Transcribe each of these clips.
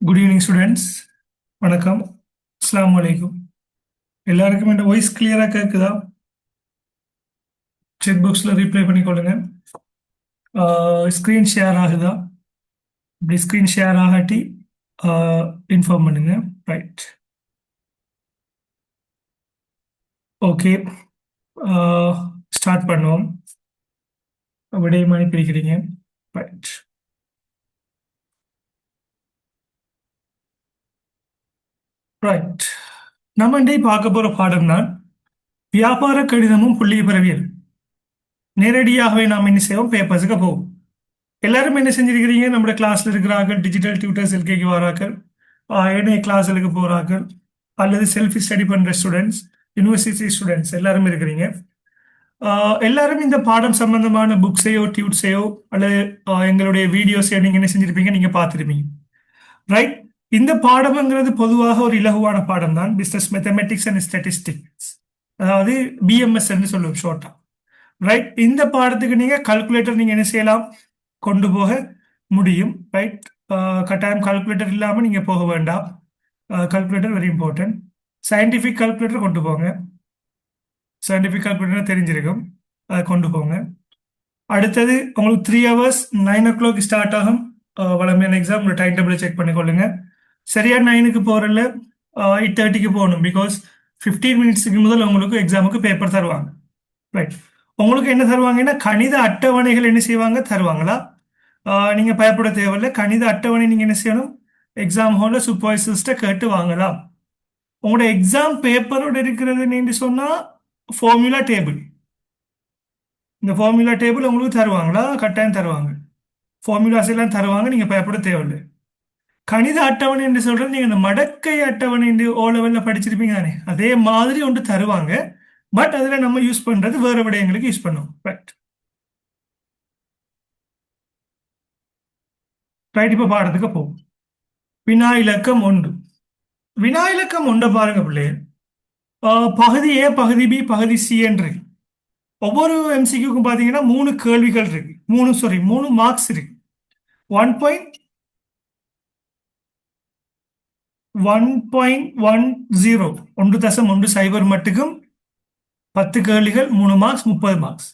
Good evening students. வணக்கம். அஸ்ஸலாமு அலைக்கும். எல்லாருக்கும் இந்த வாய்ஸ் கிளியராக கேட்குதா? செக் பாக்ஸில் ரீப்ளை பண்ணிக்கொள்ளுங்க. ஸ்க்ரீன் ஷேர் ஆகுதா? இப்படி ஸ்க்ரீன் ஷேர் ஆகாட்டி இன்ஃபார்ம் பண்ணுங்க. Right, okay. ஸ்டார்ட் பண்ணுவோம். விடையமணி பிரிக்கிறீங்க. Right, right. நம்ம இன்றைக்கு பார்க்க போகிற பாடம் தான் வியாபார கடிதமும் புள்ளிவிபரவியல். நேரடியாகவே நாம் என்ன செய்வோம், பேப்பர்ஸுக்கு போவோம். எல்லாரும் என்ன செஞ்சிருக்கிறீங்க, நம்ம கிளாஸ்ல இருக்கிறார்கள், டிஜிட்டல் டியூட்டர்ஸ் எல்கேக்கு வரார்கள், ஏனைய கிளாஸ்களுக்கு போறார்கள், அல்லது செல்ஃபி ஸ்டடி பண்ற ஸ்டூடெண்ட்ஸ், யூனிவர்சிட்டி ஸ்டூடெண்ட்ஸ் எல்லாரும் இருக்கிறீங்க. எல்லாரும் இந்த பாடம் சம்பந்தமான புக்ஸையோ டியூட்ஸையோ அல்லது எங்களுடைய வீடியோஸையோ நீங்க என்ன செஞ்சிருப்பீங்க, நீங்க பார்த்துருப்பீங்க. ரைட். இந்த பாடம்ங்கிறது பொதுவாக ஒரு இலகுவான பாடம் தான், பிசினஸ் மேத்தமெட்டிக்ஸ் அண்ட் ஸ்டாட்டிஸ்டிக்ஸ், அதாவது பிஎம்எஸ் என்று சொல்லுவோம் ஷார்ட்டா. ரைட். இந்த பாடத்துக்கு நீங்க கால்குலேட்டர் நீங்க என்ன செய்யலாம், கொண்டு போக முடியும். ரைட். கட்டாயம் கால்குலேட்டர் இல்லாமல் நீங்கள் போக வேண்டாம். Calculator very important. Scientific calculator கொண்டு போங்க. சயின்டிஃபிக் கால்குலேட்டர் தெரிஞ்சிருக்கும், அதை கொண்டு போங்க. அடுத்தது உங்களுக்கு 3 hours 9 o'clock ஸ்டார்ட் ஆகும். வளமையான எக்ஸாம் உங்களோட டைம் டேபிள் செக் பண்ணிக்கொள்ளுங்க. சரியா 9க்கு போகிறல 8:30க்கு போகணும். பிகாஸ் 15 minutesக்கு முதல் உங்களுக்கு எக்ஸாமுக்கு பேப்பர் தருவாங்க. ரைட். உங்களுக்கு என்ன தருவாங்கன்னா கணித அட்டவணைகள் என்ன செய்வாங்க, தருவாங்களா? நீங்க பயப்பட தேவையில்லை. கணித அட்டவணை நீங்க என்ன செய்யணும், எக்ஸாம் ஹாலில் சூப்பர்வைசர்ஸ்ட கேட்டு வாங்கலாம். உங்களோட எக்ஸாம் பேப்பரோட இருக்கிறது நீங்க சொன்னா ஃபார்முலா டேபிள். இந்த ஃபார்முலா டேபிள் உங்களுக்கு தருவாங்களா? கட்டாயம் தருவாங்க. ஃபார்முலாஸ் எல்லாம் தருவாங்க, நீங்க பயப்பட தேவையில்லை. கணித அட்டவணை என்று சொல்றது நீங்க இந்த மடக்கை அட்டவணை என்று ஓ லெவல்ல படிச்சிருப்பீங்க தானே, அதே மாதிரி ஒன்று தருவாங்க. பட் அதுல நம்ம யூஸ் பண்றது வேற விடயங்களுக்கு யூஸ் பண்ணுவோம். ரைட். ரைட். இப்ப பாடத்துக்கு போவோம். வினா இலக்கம் 1. வினா இலக்கம் 1 பாருங்க பிள்ளைகள். பகுதி ஏ, பகுதி பி, பகுதி சி என்று ஒவ்வொரு எம்சிக்யூக்கும் பார்த்தீங்கன்னா 3 கேள்விகள் இருக்கு. 3 மார்க்ஸ் இருக்கு. 1.10 1.10 மட்டுக்கும் 10 கேள்விகள், 3 மார்க்ஸ், 30 மார்க்ஸ்.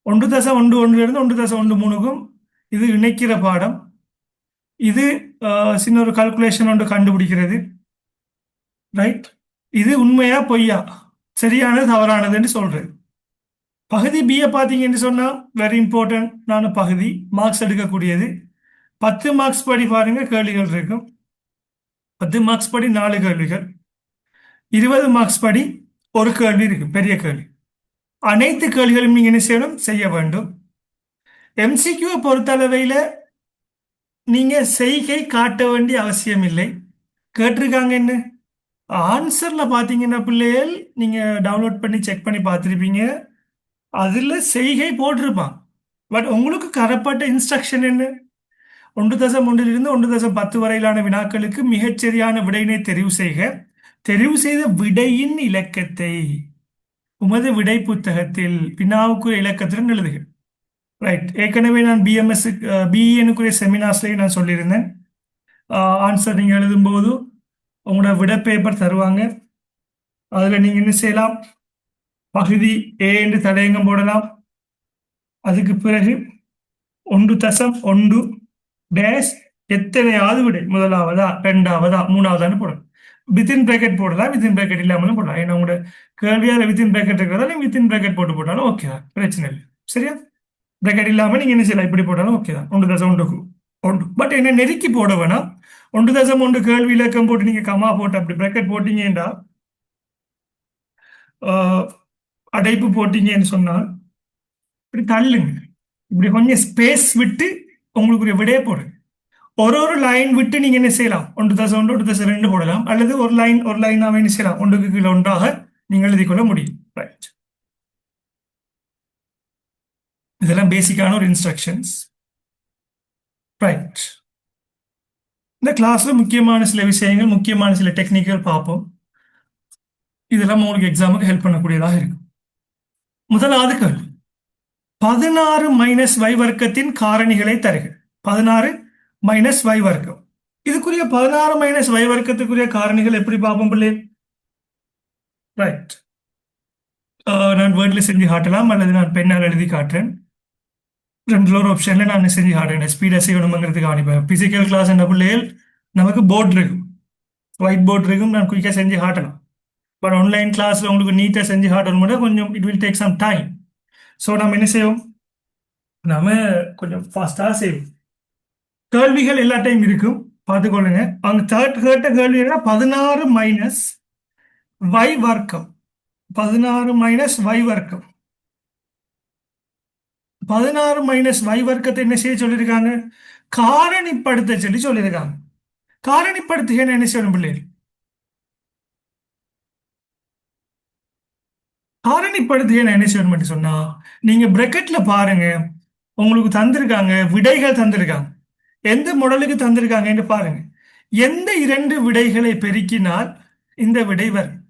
1.11 இருந்து 1.13க்கும் இது இணைக்கிற பாடம். இது சின்ன ஒரு கால்குலேஷன் ஒன்று கண்டுபிடிக்கிறது. ரைட். இது உண்மையா பொய்யா, சரியானது தவறானதுன்னு சொல்றது. பகுதி பியை பார்த்தீங்கன்னு சொன்னா வெரி இம்பார்ட்டன்ட் பகுதி, மார்க்ஸ் எடுக்கக்கூடியது. 10 மார்க்ஸ் படி பாருங்க கேள்விகள் இருக்கும். 10 மார்க்ஸ் படி 4 கேள்விகள், 20 மார்க்ஸ் படி ஒரு கேள்வி இருக்கு, பெரிய கேள்வி. அனைத்து கேள்விகளும் நீங்க என்ன செய்யணும், செய்ய வேண்டும். எம்சிக்யூவை பொறுத்தளவையில் நீங்க செய்கை காட்ட வேண்டிய அவசியம் இல்லை. கேட்டிருக்காங்க என்ன ஆன்சர்ல பாத்தீங்கன்னா பிள்ளைகள் நீங்க டவுன்லோட் பண்ணி செக் பண்ணி பார்த்துருப்பீங்க, அதுல செய்கை போட்டிருப்பான். பட் உங்களுக்கு கரப்பட்ட இன்ஸ்ட்ரக்ஷன் என்ன, 1.1 1.10 வரையிலான வினாக்களுக்கு மிகச்சரியான விடையினை தெரிவு செய்க. தெரிவு செய்த விடையின் இலக்கத்தை உமது விடை புத்தகத்தில் வினாவுக்குரிய இலக்கத்துடன் எழுதுக. ரைட். ஏற்கனவே நான் பிஎம்எஸ் பிஇனுக்குரிய செமினார்ஸ்லேயே நான் சொல்லியிருந்தேன், ஆன்சர் நீங்கள் எழுதும்போது உங்களோட விட பேப்பர் தருவாங்க. அதில் நீங்கள் என்ன செய்யலாம், பகுதி ஏ என்று தடயங்கம் போடலாம். அதுக்கு பிறகு 1.1 டேஷ் எத்தனையாவது விடை, முதலாவதா ரெண்டாவதா மூணாவதான்னு போடலாம். வித்தின் பிராக்கெட் போடலாம், வித்தின் பிராக்கெட் இல்லாமலும் போடலாம். ஏன்னா உங்களோட கேள்வியால் வித்தின் பிராக்கெட் இருக்கிறதா நீங்கள் வித்தின் பிராக்கெட் போட்டு போட்டாலும் ஓகே தான், பிரச்சனை இல்லை. சரியா? பிராக்கெட் இல்லாமல் நீங்கள் என்ன செய்யலாம், இப்படி போட்டாலும் ஓகே தான். 1.1 பட் என்ன நெருக்கி போட வேணாம். 1.1 கேள்வி இலக்கம் போட்டு நீங்கள் கமா போட்டு அப்படி பிராக்கெட் போட்டீங்கன்னா, அடைப்பு போட்டீங்கன்னு சொன்னால் இப்படி தள்ளுங்க, இப்படி கொஞ்சம் ஸ்பேஸ் விட்டு உங்களுக்குரிய விடையை போடுங்க. ஒரு லைன் விட்டு நீங்க என்ன செய்யலாம், 1.1 1.2 போடலாம், அல்லது ஒரு லைனாக என்ன செய்யலாம், 1க்கு கீழே 1ஆக நீங்கள் எழுதி கொள்ள முடியும். ரைட். இதெல்லாம் பேசிக்கான ஒரு இன்ஸ்ட்ரக்ஷன்ஸ். ரைட். இந்த கிளாஸ்ல முக்கியமான சில விஷயங்கள், முக்கியமான சில டெக்னிக்கல் பார்ப்போம். இதெல்லாம் உங்களுக்கு எக்ஸாமுக்கு ஹெல்ப் பண்ணக்கூடியதாக இருக்கும். முதலாவது கேள்வி, 16 - y வர்க்கத்தின் காரணிகளை தருக. 16 - y வர்க்கம் இதுக்குரிய 16 - y வர்க்கத்துக்குரிய காரணிகள் எப்படி பார்ப்போம் பிள்ளை? ரைட். நான் வேர்ட்ல செஞ்சு காட்டலாம் அல்லது நான் பெண்ணால் எழுதி காட்டுறேன். ரெண்டுல ஒரு ஆப்ஷன்ல நான் செஞ்சு காட்டுறேன். ஸ்பீடா செய்யணுங்கிறதுக்கு கவனிப்பேன். பிசிக்கல் கிளாஸ் என்ற பிள்ளைகள் நமக்கு போர்டு இருக்கும், ஒயிட் போர்டு இருக்கும், நான் குயிக்காக செஞ்சு காட்டலாம். பட் ஆன்லைன் கிளாஸ்ல உங்களுக்கு நீட்டாக செஞ்சு காட்டணும் கொஞ்சம் it will take some time. So நம்ம என்ன செய்வோம், நாம கொஞ்சம் ஃபாஸ்டா செய்வோம். கேள்விகள் எல்லா டைம் இருக்கும், பார்த்துக்கொள்ளுங்க. அவங்க தேர்ட் கேட்ட கேள்வி என்ன, 16 மைனஸ் y வர்க்கம். 16 - y வர்க்கம். 16 - y வர்க்கத்தை என்ன செய்ய சொல்லியிருக்காங்க, காரணிப்படுத்த சொல்லி சொல்லியிருக்காங்க. காரணிப்படுத்துக என்ன செய்யணும் பிள்ளைகள்? காரணிப்படுத்துக என்ன செய்யணும் சொன்னா, நீங்க பிரக்கெட்ல பாருங்க, உங்களுக்கு தந்திருக்காங்க, விடைகள் தந்திருக்காங்க. எந்த மாடலுக்கு தந்திருக்காங்கன்னு பாருங்க. எந்த இரண்டு விடைகளை பெருக்கினால் இந்த விடை வரும்.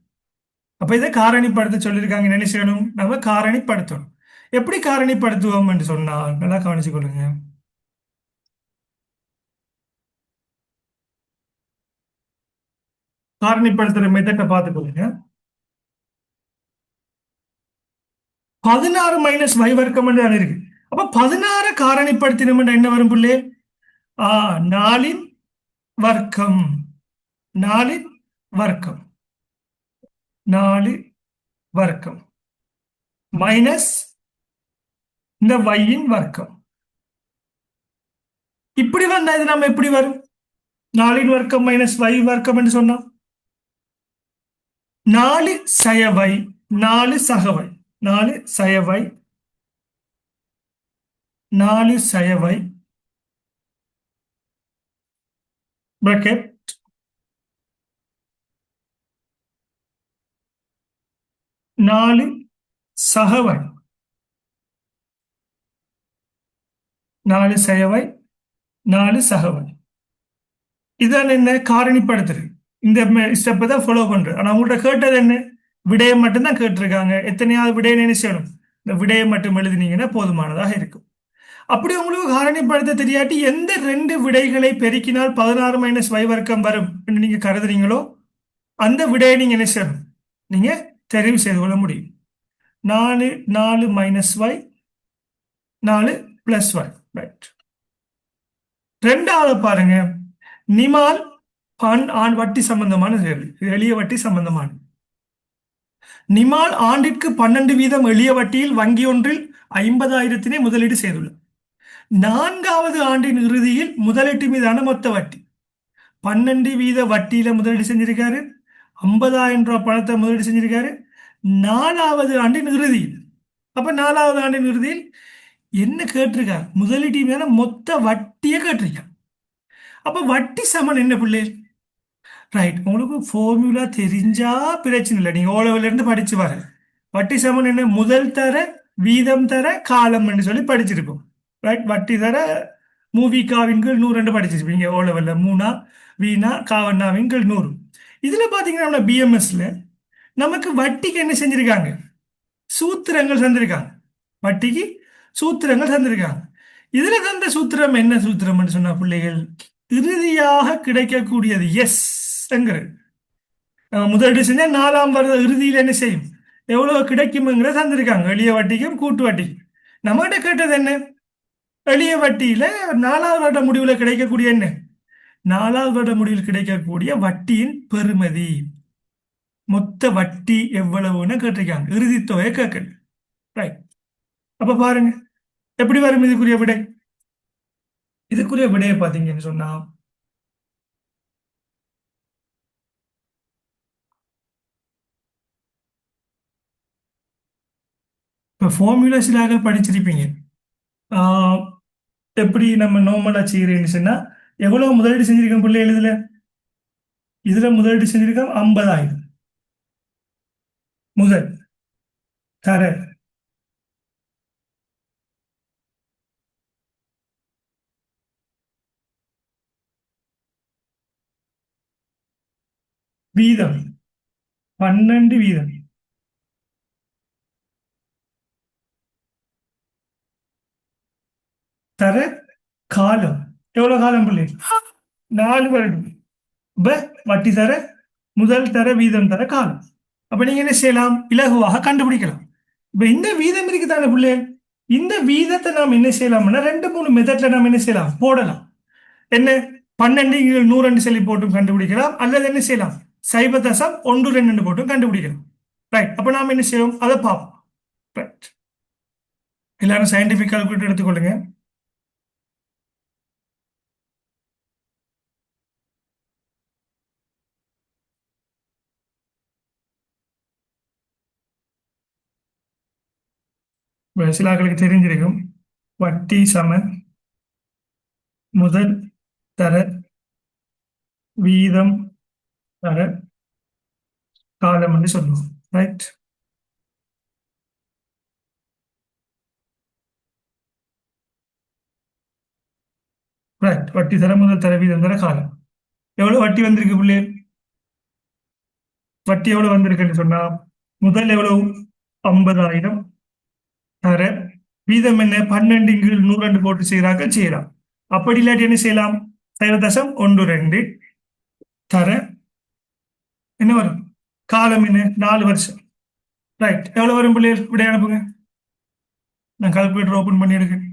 அப்ப இதை காரணிப்படுத்த சொல்லியிருக்காங்க. என்ன செய்யணும், நம்ம காரணிப்படுத்தணும். எப்படி காரணிப்படுத்துவோம் என்று சொன்னால் நல்லா கவனிச்சு கொள்ளுங்க. காரணிப்படுத்துற மெத்தட்டை பார்த்துக்கொள்ளுங்க. 16 - y வர்க்கம் இருக்கு. அப்ப 16 காரணிப்படுத்தினோம் என்ன வரும் பிள்ளை? 4 - வர்க்கம். 4 - வர்க்கம். 4 - வர்க்கம் மைனஸ் இந்த y-இன் வர்க்கம். இப்படி வந்தா இது நம்ம எப்படி வரும்? 4 - வர்க்கம் மைனஸ் y-வர்க்கம் என்று சொன்னா 4 - y, 4 - y, 4 - y, 4 - y bracket 4 - y, 4 - y, 4 - y. இதான் என்ன காரணிப்படுத்துறது. இந்த ஸ்டெப்பை தான் ஃபாலோ பண்றது. ஆனா உங்கள்ட்ட கேட்டது என்ன, விடையை மட்டும்தான் கேட்டிருக்காங்க. எத்தனையாவது விடையை நினைச்சணும், இந்த விடையை மட்டும் எழுதினீங்கன்னா போதுமானதாக இருக்கும். அப்படி உங்களுக்கு காரணிப்படுத்த தெரியாட்டி எந்த ரெண்டு விடைகளை பெருக்கினால் 16 - y-வர்க்கம் வரும் என்று நீங்க கருதுறீங்களோ அந்த விடையை நீங்க என்ன செய்யணும், நீங்க தெரிவு செய்து கொள்ள முடியும். 4 4 - y, 4 + y. ரைட். ரெண்டாவது பாருங்க, நிமால் ஆண் வட்டி சம்பந்தமான கேள்வி. இது எளிய வட்டி சம்பந்தமான. நிமால் ஆண்டிற்கு 12% எளிய வட்டியில் வங்கி ஒன்றில் 50,000 முதலீடு செய்துள்ளார். 4வது ஆண்டின் இறுதியில் முதலீட்டு மீதான மொத்த வட்டி 12% வட்டியில முதலீடு செஞ்சிருக்காரு. 50,000 பணத்தை முதலீடு செஞ்சிருக்காரு 4வது ஆண்டின் இறுதியில். அப்ப 4வது ஆண்டின் இறுதியில் என்ன கேட்டிருக்காரு, முதலீட்டு மீதான மொத்த வட்டியை கேட்டிருக்காரு. அப்ப வட்டி சமன் என்ன பிள்ளை? ரைட். உங்களுக்கு ஃபார்முலா தெரிஞ்சா பிரச்சனை இல்லை, நீங்க ஓலவெல இருந்து படிச்சு வர. வட்டி சமன் என்ன, முதல் தர வீதம் தர காலம் என்று சொல்லி படிச்சிருப்போம். ரைட். வட்டி தர மூவி காவின் கீழ் 100 படிச்சிருப்பீங்க ஓலவெல்ல. மூணா வீணா காவண்ணாவின் கீழ் 100. இதுல பாத்தீங்கன்னா நம்ம பிஎம்எஸ்ல நமக்கு வட்டிக்கு என்ன செஞ்சிருக்காங்க, சூத்திரங்கள் தந்திருக்காங்க. வட்டிக்கு சூத்திரங்கள் தந்திருக்காங்க. இதுல தந்த சூத்திரம் என்ன சூத்திரம் சொன்னா பிள்ளைகள், இறுதியாக கிடைக்கக்கூடியது எஸ் என்கிறது. முதலீடு செஞ்சா 4ஆம் வருட இறுதியில் என்ன செய்யும், எவ்வளவு கிடைக்கும்ங்கிறத தந்திருக்காங்க. எளிய வட்டிக்கும் கூட்டு வட்டிக்கும். நம்மகிட்ட கேட்டது என்ன, எளிய வட்டியில 4வது வருட முடிவில் கிடைக்கக்கூடிய என்ன, 4வது வருட முடிவில் கிடைக்கக்கூடிய வட்டியின் பெறுமதி, மொத்த வட்டி எவ்வளவுன்னு கேட்டிருக்காங்க. இறுதி தொகையை கேட்கல. ரைட். அப்ப பாருங்க எப்படி வரும் இதுக்குரிய விடை. இதுக்குரிய விடையை பார்த்தீங்கன்னு சொன்னா, இப்போ ஃபார்முலாஸிலாக படிச்சிருப்பீங்க. ஆஹ் எப்படி நம்ம நார்மலா செய்யறேன்னு சொன்னா, எவ்வளவு முதலீடு செஞ்சிருக்கோம் பிள்ளை எழுதுல, இதுல முதலீடு செஞ்சிருக்கோம் 50,000. முதல் தர வீதம் 12 வீதம் தர காலம் எவ்வளவு காலம் பிள்ளை, 4 வருடம். இப்ப வட்டி தர, முதல் தர, வீதம் தர, காலம். அப்ப நீங்க என்ன செய்யலாம்? இலகுவாக கண்டுபிடிக்கலாம். இப்ப இந்த வீதம் இருக்குதானே பிள்ளைகள், இந்த வீதத்தை நாம் என்ன செய்யலாம்னா 2 3 மெத்தட்ல நாம் என்ன செய்யலாம்? போடலாம். என்ன? 12 100 சொல்லி போட்டும் கண்டுபிடிக்கலாம், அல்லது என்ன செய்யலாம்? 0.12 போட்டும் கண்டுபிடிக்கலாம். ரைட். அப்ப நாம என்ன செய்வோம்? அதை பார்ப்போம். ரைட். எல்லாரும் சயின்டிபிக் கால்குலேட்டர் எடுத்துக்கொள்ளுங்க. சில ஆட்களுக்கு தெரிஞ்சிருக்கும், வட்டி சமன் முதல் தர, வீதம் தர, காலம் என்று சொல்லுவோம். ரைட். ரைட். வட்டி தர, முதல் தர, வீதம் தர, காலம். எவ்வளவு வட்டி வந்திருக்கு பிள்ளை? வட்டி எவ்வளவு வந்திருக்குன்னு சொன்னா, முதல் எவ்வளவு? 50,000 தர, வீதம் என்ன? 12 போட்டு செய்யறாங்க, செய்யலாம். அப்படி இல்லாட்டி என்ன செய்யலாம்? 0.12 தர, என்ன வரும்? காலம் என்ன? 4 வருஷம். ரைட். எவ்வளவு வரும் பிள்ளைகள்? விட அனுப்புங்க. நான் கால்குலேட்டர் ஓபன் பண்ணி இருக்கேன்.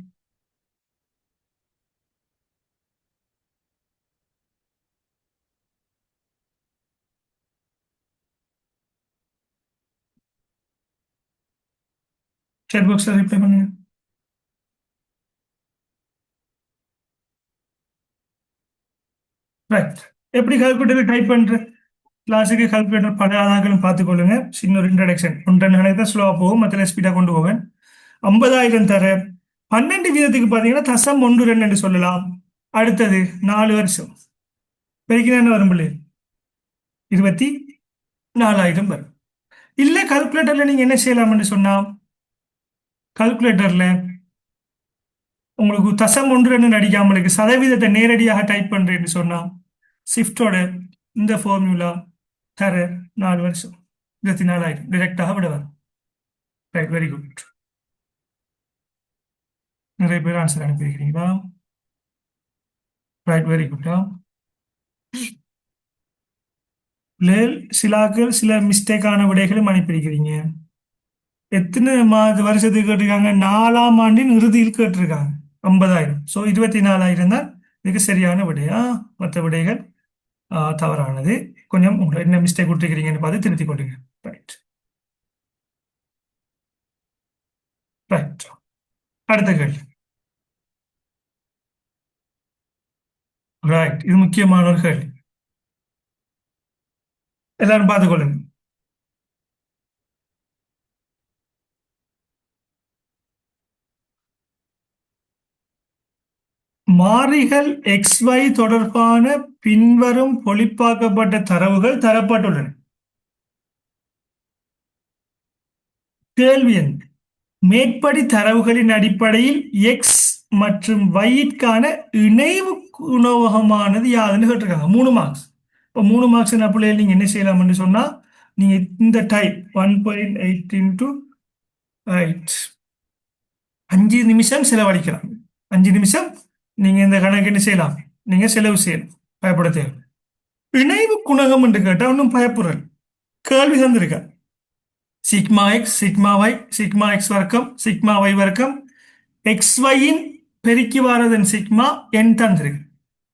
சேட் பாக்ஸ்ல ரிப்ளை பண்ணுங்க. ரைட். எப்படி கால்குலேட்டர் டைப் பண்ற? கிளாஸுக்கு கால்குலேட்டர் பல ஆதாரங்களும் பார்த்துக்கொள்ளுங்க. சின்ன ஒரு இன்ட்ரடக்ஷன். 1 2 தான் ஸ்லோவா போகும், மற்ற ஸ்பீடா கொண்டு போவேன். 50,000 தர 12 வீதத்துக்கு பார்த்தீங்கன்னா 0.12 சொல்லலாம். அடுத்தது 4 வருஷம் பெருக்கினா என்ன வரும் பிள்ளை? 24,000 வரும். இல்ல கால்குலேட்டர்ல நீங்க என்ன செய்யலாம்னு சொன்னா, கால்குலேட்டர்ல உங்களுக்கு 0.12 அடிக்காமலுக்கு சதவீதத்தை நேரடியாக டைப் பண்றேன்னு சொன்னா, ஷிஃப்டோட இந்த ஃபார்முலா தர 4 வருஷம் 24,000 டிரெக்டாக விட வரும். ரைட். Very good. நிறைய பேர் ஆன்சர் அனுப்பியிருக்கிறீங்களா? ரைட். வெரி குட்டா. சிலாக்கள் சில மிஸ்டேக்கான விடைகளும் அனுப்பியிருக்கிறீங்க. எத்தனை வருஷத்துக்கு கேட்டிருக்காங்க? 4ஆம் ஆண்டின் இறுதியில் கேட்டிருக்காங்க 50,000. ஸோ 24,000 தான் இதுக்கு சரியான விடையா. மற்ற விடைகள் தவறானது. கொஞ்சம் உங்களை என்ன மிஸ்டேக் கொடுத்துருக்கிறீங்கன்னு பார்த்து திருத்திக் கொள்ளுங்க. ரைட். ரைட். அடுத்த கேள்வி. ரைட். இது முக்கியமான ஒரு கேள்வி. எல்லாரும் பார்த்துக்கொள்ளுங்க. மாறிகள் XY தொடர்பான பின்வரும் பொழிப்பாக்கப்பட்ட தரவுகள் தரப்பட்டுள்ளன. கேள்வி என்ன? மேற்படி தரவுகளின் அடிப்படையில் எக்ஸ் மற்றும் ஒய்க்கான இணைவு குணகமானது யாதுன்னு கேட்டிருக்காங்க. 3 மார்க்ஸ். இப்போ 3 மார்க்ஸ் பிள்ளைகள் நீங்க என்ன செய்யலாம்னு சொன்னா, நீங்க இந்த டைப் 1.8 இன்டூ 8 5 நிமிஷம் செலவழிக்கலாம். 5 நிமிஷம் நீங்க இந்த கணக்கு என்ன செய்யலாம்? நீங்க செலவு செய்யலாம். பயப்பட தேவை. இணைவு குணகம் என்று கேட்டால் ஒன்றும் பயப்படுறேன். கேள்வி தந்திருக்க, sigma x, sigma y, sigma x வர்க்கம், சிக்மா ஒய் வர்க்கம், எக்ஸ் ஒய்யின் பெருக்கி வாரதன் சிக்மா என் தந்திருக்கு.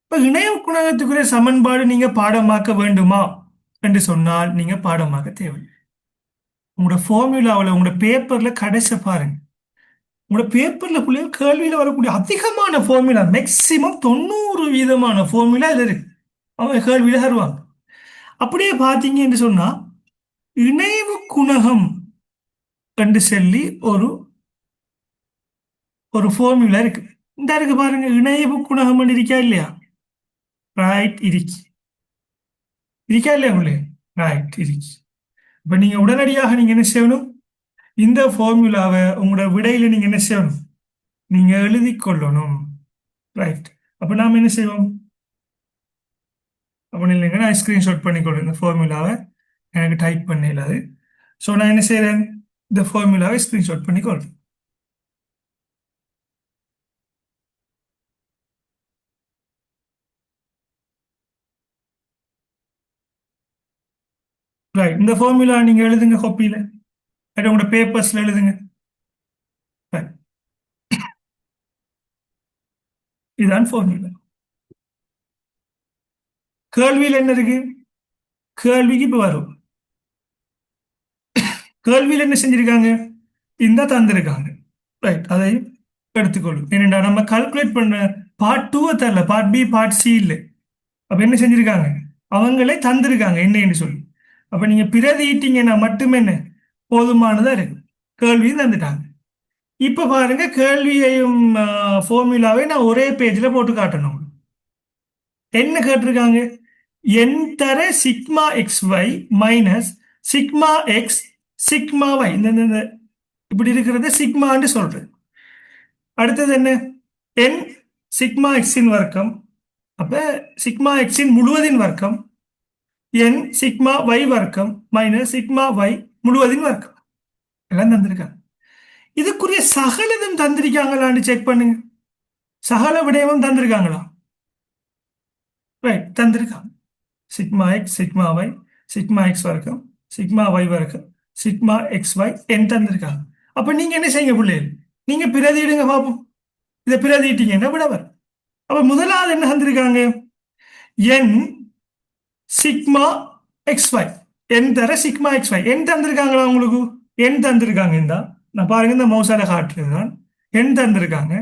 இப்ப இணைவு குணகத்துக்குரிய சமன்பாடு நீங்க பாடமாக்க வேண்டுமா என்று சொன்னால் நீங்க பாடமாக்க தேவை. உங்களோட ஃபார்முலாவில் உங்களோட பேப்பர்ல கடைசி பாருங்க. உங்களோட பேப்பர்ல பிள்ளைங்க கேள்வியில வரக்கூடிய அதிகமான ஃபார்முலா, மேக்சிமம் 90% ஃபார்முலா இது இருக்கு. அவங்க கேள்வியில தருவாங்க. அப்படியே பார்த்தீங்க என்று சொன்னா, இணைவு குணகம் என்று சொல்லி ஒரு ஒரு ஃபார்முலா இருக்கு. இந்த இருக்கு பாருங்க, இணைவு குணகம் இருக்கா இல்லையா? ரைட். இருக்கா இல்லையா பிள்ளை? ரைட், இருக்கு. இப்ப நீங்க உடனடியாக நீங்க என்ன செய்யணும்? இந்த ஃபார்முலாவை உங்களோட விடையில நீங்க என்ன செய்யணும்? நீங்க எழுதி கொள்ளணும். ரைட். அப்ப நாம என்ன செய்வோம்? அப்ப இல்லைங்க, நான் ஸ்கிரீன்ஷாட் பண்ணிக்கொள்ளும் இந்த ஃபார்முலாவை. எனக்கு டைப் பண்ண இல்லாது. ஸோ நான் என்ன செய்யறேன்? இந்த ஃபார்முலாவை ஸ்கிரீன்ஷாட் பண்ணிக்கொள்றேன். ரைட், இந்த ஃபார்முலா நீங்க எழுதுங்க காப்பியில, உங்களோட பேப்பர்ஸ்ல எழுதுங்க. Right. இதுதான் ஃபார்முலா. கேள்வியில் என்ன இருக்கு? கேள்விக்கு இப்ப வரும். கேள்வியில் என்ன செஞ்சிருக்காங்க? இந்த தந்திருக்காங்க. ரைட், அதை எடுத்துக்கொள்ளும். ஏனென்றா நம்ம கால்குலேட் பண்ண பார்ட் டூ தரல, பார்ட் பி பார்ட் சி இல்லை. அப்ப என்ன செஞ்சிருக்காங்க? அவங்களே தந்திருக்காங்க என்னன்னு சொல்லி. அப்ப நீங்க பிரதிட்டீங்கன்னா மட்டுமே என்ன போதுமானதா இருக்கு. கேள்வியும் தந்துட்டாங்க. இப்ப பாருங்க, கேள்வியையும் ஃபார்முலாவை நான் ஒரே பேஜ்ல போட்டு காட்டணும். என்ன கேட்டிருக்காங்க? என் தர sigma x y minus sigma x sigma y, இந்த இப்படி இருக்கிறத சிக்மான்னு சொல்றேன். அடுத்தது என்ன? என் சிக்மா எக்ஸின் வர்க்கம், அப்ப சிக்மா எக்ஸின் முழுவதின் வர்க்கம் என் சிக்மா ஒய் வர்க்கம் மைனஸ் சிக்மா ஒய் முழுவதின் வர்க்கம் எல்லாம் தந்திருக்காங்க. இதுக்குரிய சகலதும் தந்திருக்காங்களான்னு செக் பண்ணுங்க. சகல விடயமும் தந்திருக்காங்களா? ரைட், தந்திருக்காங்க. Sigma x sigma y sigma x வர்க்கம் சிக்மா ஒய் வர்க்கம் சிக்மா எக்ஸ் ஒய் என் தந்திருக்காங்க. அப்ப நீங்க என்ன செய்யுங்க பிள்ளைகள்? நீங்க பிரதியிடுங்க பார்ப்போம். இதை பிரதிட்டீங்கன்னா விட வரும். அப்ப முதலாவது என்ன தந்திருக்காங்க? என் சிக்மா எக்ஸ் ஒய், என் தர சிக்மா எக்ஸ் ஒய் என் தந்திருக்காங்களா உங்களுக்கு? என் தந்திருக்காங்க. இந்த நான் பாருங்க, இந்த மவுசால காட்டுறது தான் என் தந்திருக்காங்க.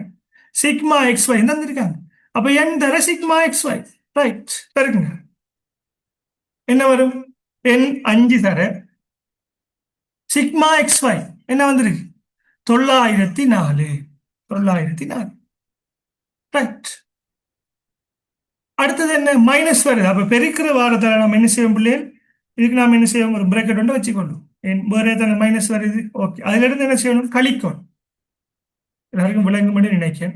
சிக்மா எக்ஸ் ஒய் தந்திருக்காங்க. அப்ப என் தர சிக்மா எக்ஸ் ஒய். ரைட், இருக்குங்க. என்ன வரும்? என் 5 தர சிக்மா எக்ஸ் ஒய் என்ன வந்திருக்கு? 904. 904. ரைட். அடுத்தது என்ன? மைனஸ் வருது. அப்ப பெருக்கிற வாரத்தில் நம்ம என்ன செய்வோம் பிள்ளைகள்? இதுக்கு நாம் என்ன செய்வோம்? ஒரு பிரேக்கெட் ஒன்று வச்சுக்கொள்ளும். வேற எத்தனை மைனஸ் வருது? ஓகே, அதுல இருந்து என்ன செய்யணும்? கழிக்கணும். எல்லாருக்கும் விளங்கும் பண்ணி நினைக்கிறேன்.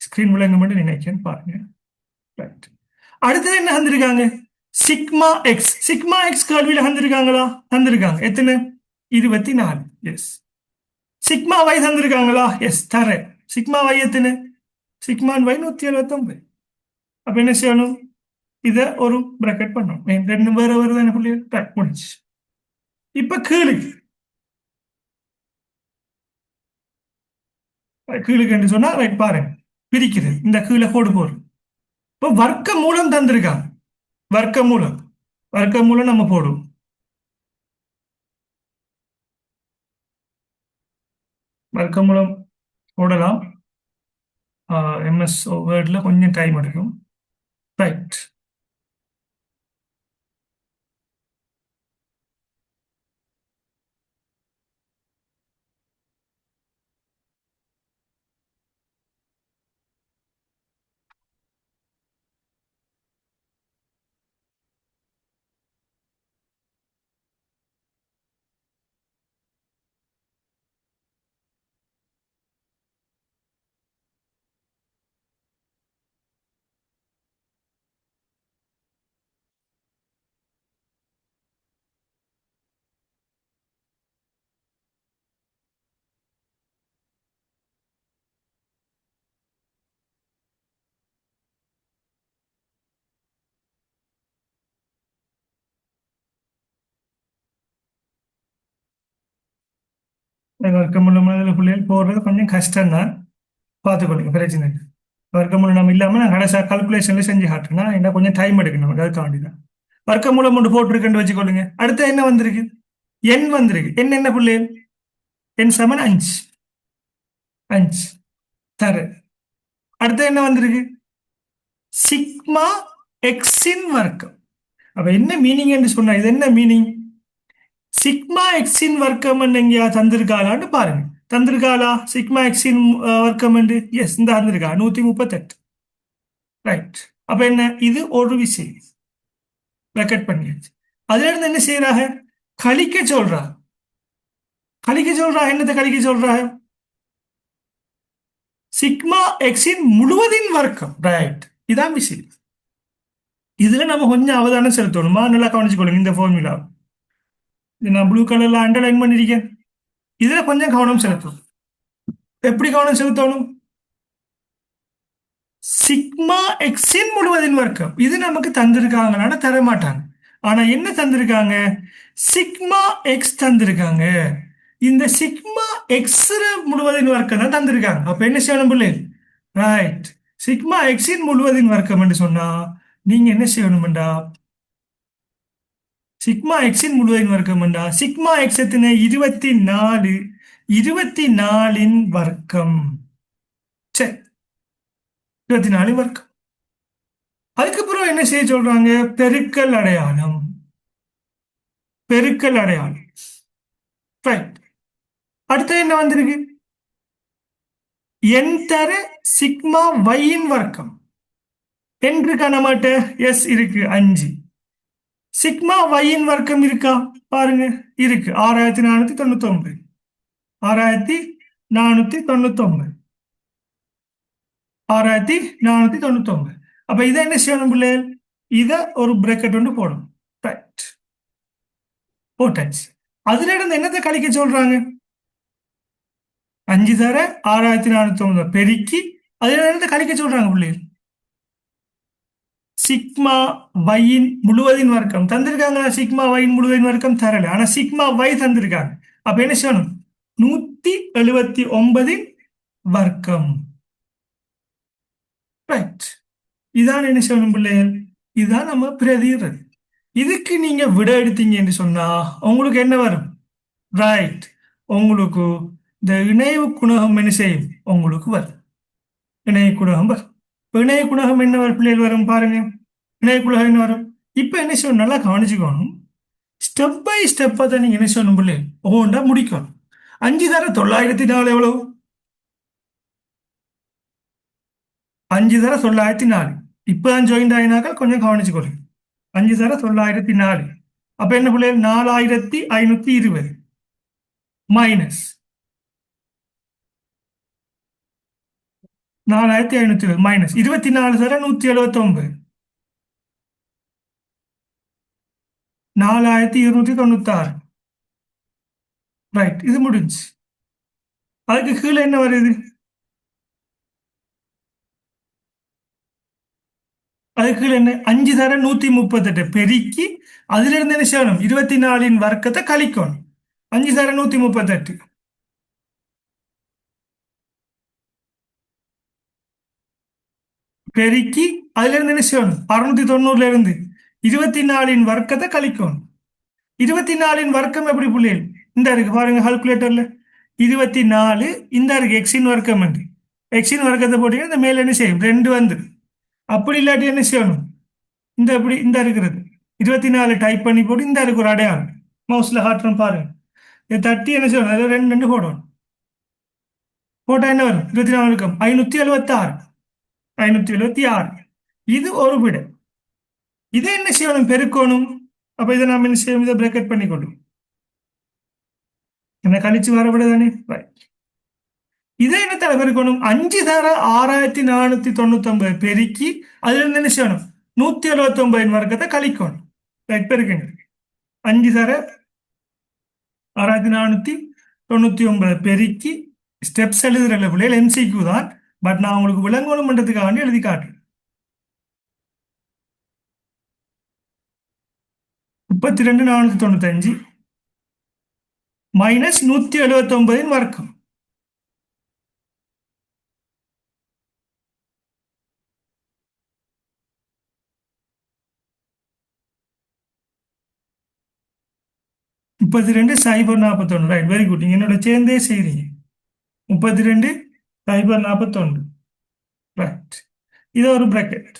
ஸ்கிரீன் விளங்கும் பண்ணி நினைக்கிறேன், பாருங்க. ரைட். அடுத்தது என்ன தந்திருக்காங்க? Sigma x. சிக்மா எக்ஸ் கேள்வியில தந்திருக்காங்களா? தந்திருக்காங்க. எத்தனை? 24. எஸ். சிக்மா வை தந்திருக்காங்களா? எஸ், தர. சிக்மா வை எத்தனை? சிக்மா வை 179. அப்ப என்ன செய்யணும்? இதை ஒரு பிராக்கெட் பண்ணணும். ரெண்டு வேற வருது என்ன புள்ளி? முடிச்சு. இப்ப கீழுக்கு கீழுக்கு சொன்னா ரைட், பாருங்க பிரிக்கிறது. இந்த கீழே கோடு போடுறோம். இப்போ வர்க்க மூலம் தந்திருக்காங்க. வர்க்க மூலம், வர்க்க மூலம் நம்ம போடுவோம். வர்க்க மூலம் போடலாம். எம்எஸ் வேர்டில் கொஞ்சம் டைம் எடுக்கும். ரைட். வர்க்க மூலம் பிள்ளைகள் போடுறது கொஞ்சம் கஷ்டம் தான், பார்த்துக்கொள்ளுங்க, பிரச்சனை இல்லை. வர்க்க மூலம் நம்ம இல்லாமல் நான் கடைசியாக கால்குலேஷன்ல செஞ்சு காட்டுறேன்னா என்ன கொஞ்சம் டைம் எடுக்கணும், அதுக்காக வேண்டிதான். வர்க்க மூலம் ஒன்று போட்டிருக்குன்னு வச்சுக்கொள்ளுங்க. அடுத்து என்ன வந்திருக்கு? எண் வந்திருக்கு. எண் என்ன பிள்ளைகள்? எண் சமன் 5. 5 தர. அடுத்து என்ன வந்திருக்கு? சிக்மா எக்ஸின் வர்க்கம். அப்ப என்ன மீனிங் என்று சொன்னா, இது என்ன மீனிங்? சிக்மா எக்ஸின் வர்க்கம் எங்கேயா தந்திருக்காளான்னு பாருங்க. தந்திருக்காளா சிக்மா எக்ஸின் வர்க்கம்? எஸ், இந்த தந்திருக்கா 138. ரைட். அப்ப என்ன? இது ஒரு விஷயம் ரெக்கார்ட் பண்ணியாச்சு. அதுல இருந்து என்ன செய்யறாங்க? கழிக்க சொல்றா. கழிக்க சொல்றா. என்னத்தை கழிக்க சொல்றா? சிக்மா எக்ஸின் முழுவதின் வர்க்கம். ரைட், இதான் விஷயம். இதுல நம்ம கொஞ்சம் அவதானம் செலுத்தணுமா? நல்லா கவனிச்சுக்கொள்ளுங்க. இந்த ஃபார்முலா நான் ப்ளூ கலர்ல அண்டர்லைன் பண்ணிருக்கேன். இதுல கொஞ்சம் கவனம் செலுத்தணும். எப்படி கவனம் செலுத்தணும்? சிக்மா எக்ஸின் முழுவதின் வர்க்கம் இது நமக்கு தந்திருக்காங்களான்னு தர மாட்டாங்க. ஆனா என்ன தந்திருக்காங்க? சிக்மா எக்ஸ் தந்திருக்காங்க. இந்த சிக்மா எக்ஸ் முழுவதின் வர்க்கம் தான் தந்திருக்காங்க. அப்ப என்ன செய்யணும் பிள்ளை? ரைட். சிக்மா எக்ஸின் முழுவதின் வர்க்கம் என்று சொன்னா நீங்க என்ன செய்யணும்டா? சிக்மா எக்ஸின் முழுவதின் வர்க்கம் என்றா சிக்மா எக்ஸ் எத்தனை? 24. 24இன் வர்க்கம். சரி, 24 வர்க்கம். அதுக்கப்புறம் என்ன செய்ய சொல்றாங்க? பெருக்கல் அடையாளம். பெருக்கல் அடையாளம். ரைட். அடுத்து என்ன வந்திருக்கு? என் தர சிக்மா வையின் வர்க்கம் என்று காணமாட்ட. எஸ் இருக்கு 5. சிக்மா வையின் வர்க்கம் இருக்கா? பாருங்க, இருக்கு. 6499. 6499. 6499. அப்ப இதை என்ன செய்யணும் பிள்ளைகள்? இதை ஒரு பிரேக்கெட் ஒன்று போடணும். ரைட், போட்டாச்சு. அதுல இருந்து என்னத்தை கழிக்க சொல்றாங்க? 5 தர 6499 பெருக்கி அதுல இருந்து கழிக்க சொல்றாங்க பிள்ளைகள். சிக்மா வையின் முழுவதின் வர்க்கம் தந்திருக்காங்க. சிக்மா வையின் முழுவதின் வர்க்கம் தரல, ஆனா சிக்மா வை தந்திருக்காங்க. அப்ப என்ன செய்யணும்? 179 வர்க்கம். ரைட். இதான் என்ன செய்யணும் பிள்ளைகள்? இதுதான் நம்ம பிரதிறது. இதுக்கு நீங்க விட எடுத்தீங்க என்று சொன்னா உங்களுக்கு என்ன வரும்? ரைட். உங்களுக்கு இந்த இணைவு குணகம் என்ன செய்யும்? உங்களுக்கு வரும். இணைய குணகம் வரும். இணைய குணகம் என்ன வரும் பிள்ளைகள்? வரும் பாருங்க. இணைய குணகம் என்ன வரும்? இப்ப என்ன செய்யணும்? நல்லா கவனிச்சுக்கணும். ஸ்டெப் பை ஸ்டெப்பா தான் நீங்க என்ன செய்யணும் பிள்ளை? ஒவ்வொன்றா முடிக்கணும். 5 தர 904 எவ்வளவு? 5 தர 904. இப்பதான் ஜாயின் ஆகினாக்க கொஞ்சம் கவனிச்சுக்கொள்ளுங்க. 5 தர 904. அப்ப என்ன பிள்ளைகள்? 4520 மைனஸ் 4520 மைனஸ் 24 தர 179. 4296. ரைட், இது முடிஞ்சு. அதுக்கு கீழே என்ன வருது? அதுக்கு கீழே என்ன? 5 தர 138 பெருக்கி அதுல இருந்து என்ன செய்யணும்? 24இன் வர்க்கத்தை கழிக்கணும். 5 தர 138 பெருக்கி அதுல இருந்து என்ன செய்யணும்? 690ல இருந்து 24இன் வர்க்கத்தை கழிக்கணும். 24இன் வர்க்கம் எப்படி புள்ளியல்? இந்த இருக்கு பாருங்க கால்குலேட்டர்ல. 24 இந்த இருக்கு எக்ஸின் வர்க்கம். எக்ஸின் வர்க்கத்தை போட்டீங்கன்னா இந்த மேல என்ன செய்யும்? 2 வந்து. அப்படி இல்லாட்டி என்ன செய்யணும்? இந்த இப்படி இந்த இருக்கிறது 24 டைப் பண்ணி போட்டு இந்த இருக்கு ஒரு அடையாளம் மவுஸ்ல ஹாட்டன் பாருங்க. இதை தட்டி என்ன செய்யணும்? அதில் 2 2 போடணும். போட்டா என்ன வரும்? 24 இருக்கும் 576. 576. இது ஒரு விட. இதை என்ன செய்யணும்? பெருக்கணும். அப்ப இதை நாம் என்ன செய்யணும்? இதை பிரேக்கெட் பண்ணிக்கொள்ளும். என்ன கழிச்சு வர விட தானே. இதை என்ன தர பெருக்கணும்? 5 தர 6499 பெருக்கி அதுல இருந்து என்ன செய்யணும்? 179 வர்க்கத்தை கழிக்கணும். பெருக்குங்க. 5 தர 6499 பெருக்கி ஸ்டெப்ஸ் எழுதுற பிள்ளைகள் எம்சிக்யூ தான். பட் நான் உங்களுக்கு விளங்கணும் பண்றதுக்காக வேண்டி எழுதி காட்டுறேன். 32495 மைனஸ் 179 வர்க்கம். முப்பத்தி ரெண்டு சைபர் 41. Right, very good. நீங்க என்னோட சேர்ந்தே செய்றீங்க. 32 சைபர் 41. ரைட். இது ஒரு பிராக்கெட்